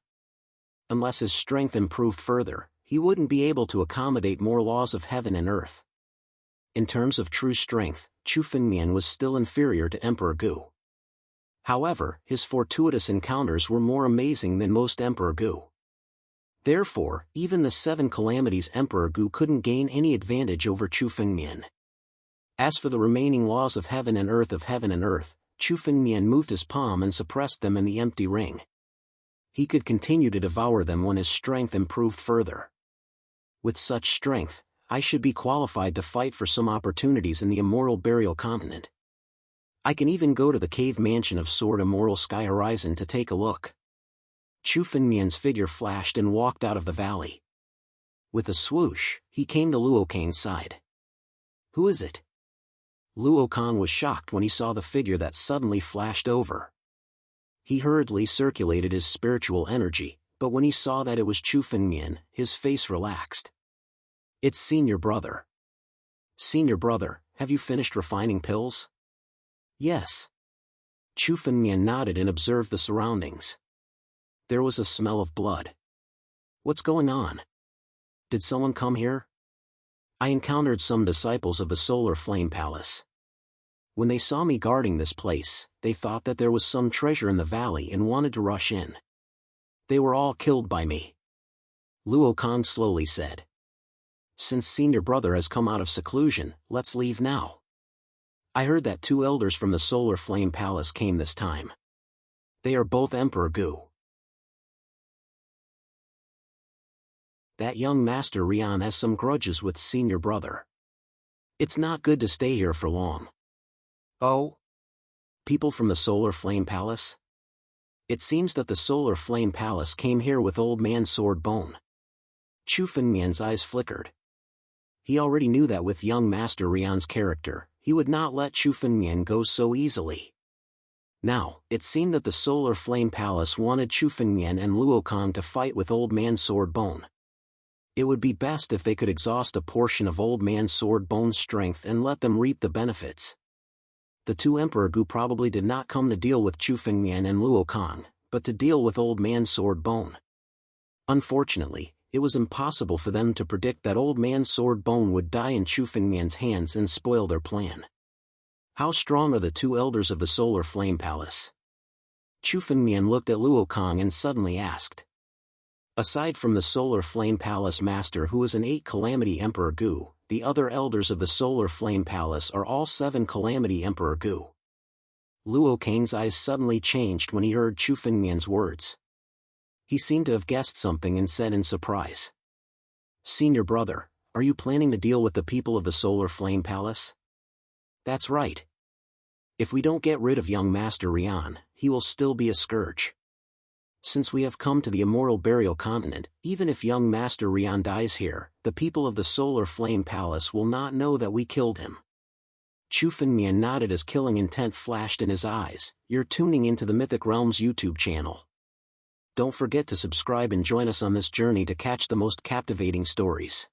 Speaker 1: Unless his strength improved further, he wouldn't be able to accommodate more laws of heaven and earth. In terms of true strength, Chu Fengmian was still inferior to Emperor Gu. However, his fortuitous encounters were more amazing than most Emperor Gu. Therefore, even the 7 calamities Emperor Gu couldn't gain any advantage over Chu Fengmian. As for the remaining laws of heaven and earth, Chu Fengmian moved his palm and suppressed them in the empty ring. He could continue to devour them when his strength improved further. With such strength, I should be qualified to fight for some opportunities in the Immortal Burial Continent. I can even go to the cave mansion of Sword Immortal Sky Horizon to take a look. Chu Fengmian's figure flashed and walked out of the valley. With a swoosh, he came to Luo Kang's side. "Who is it?" Luo Kang was shocked when he saw the figure that suddenly flashed over. He hurriedly circulated his spiritual energy, but when he saw that it was Chu Fengmian, his face relaxed. "It's Senior Brother." "Senior Brother, have you finished refining pills?" "Yes." Chu Fengmian nodded and observed the surroundings. There was a smell of blood. "What's going on? Did someone come here?" "I encountered some disciples of the Solar Flame Palace." When they saw me guarding this place, they thought that there was some treasure in the valley and wanted to rush in. They were all killed by me. Luo Kong slowly said. Since senior brother has come out of seclusion, let's leave now. I heard that 2 elders from the Solar Flame Palace came this time. They are both Emperor Gu. That young Master Rian has some grudges with senior brother. It's not good to stay here for long. Oh? People from the Solar Flame Palace? It seems that the Solar Flame Palace came here with Old Man Sword Bone. Chu Fengmian's eyes flickered. He already knew that with young Master Rian's character, he would not let Chu Fengmian go so easily. Now, it seemed that the Solar Flame Palace wanted Chu Fengmian and Luo Kong to fight with Old Man Sword Bone. It would be best if they could exhaust a portion of Old Man Sword Bone's strength and let them reap the benefits. The 2 Emperor Gu probably did not come to deal with Chu Fengmian and Luo Kong, but to deal with Old Man Sword Bone. Unfortunately, it was impossible for them to predict that Old Man Sword Bone would die in Chu Fengmian's hands and spoil their plan. How strong are the 2 elders of the Solar Flame Palace? Chu Fengmian looked at Luo Kong and suddenly asked. Aside from the Solar Flame Palace Master who is an 8 Calamity Emperor Gu, the other elders of the Solar Flame Palace are all 7 Calamity Emperor Gu. Luo Kang's eyes suddenly changed when he heard Chu Fengmian's words. He seemed to have guessed something and said in surprise. Senior brother, are you planning to deal with the people of the Solar Flame Palace? That's right. If we don't get rid of young Master Rian, he will still be a scourge. Since we have come to the Immortal Burial Continent, even if young Master Rian dies here, the people of the Solar Flame Palace will not know that we killed him. Chu Fengmian nodded as killing intent flashed in his eyes. You're tuning into the Mythic Realms YouTube channel. Don't forget to subscribe and join us on this journey to catch the most captivating stories.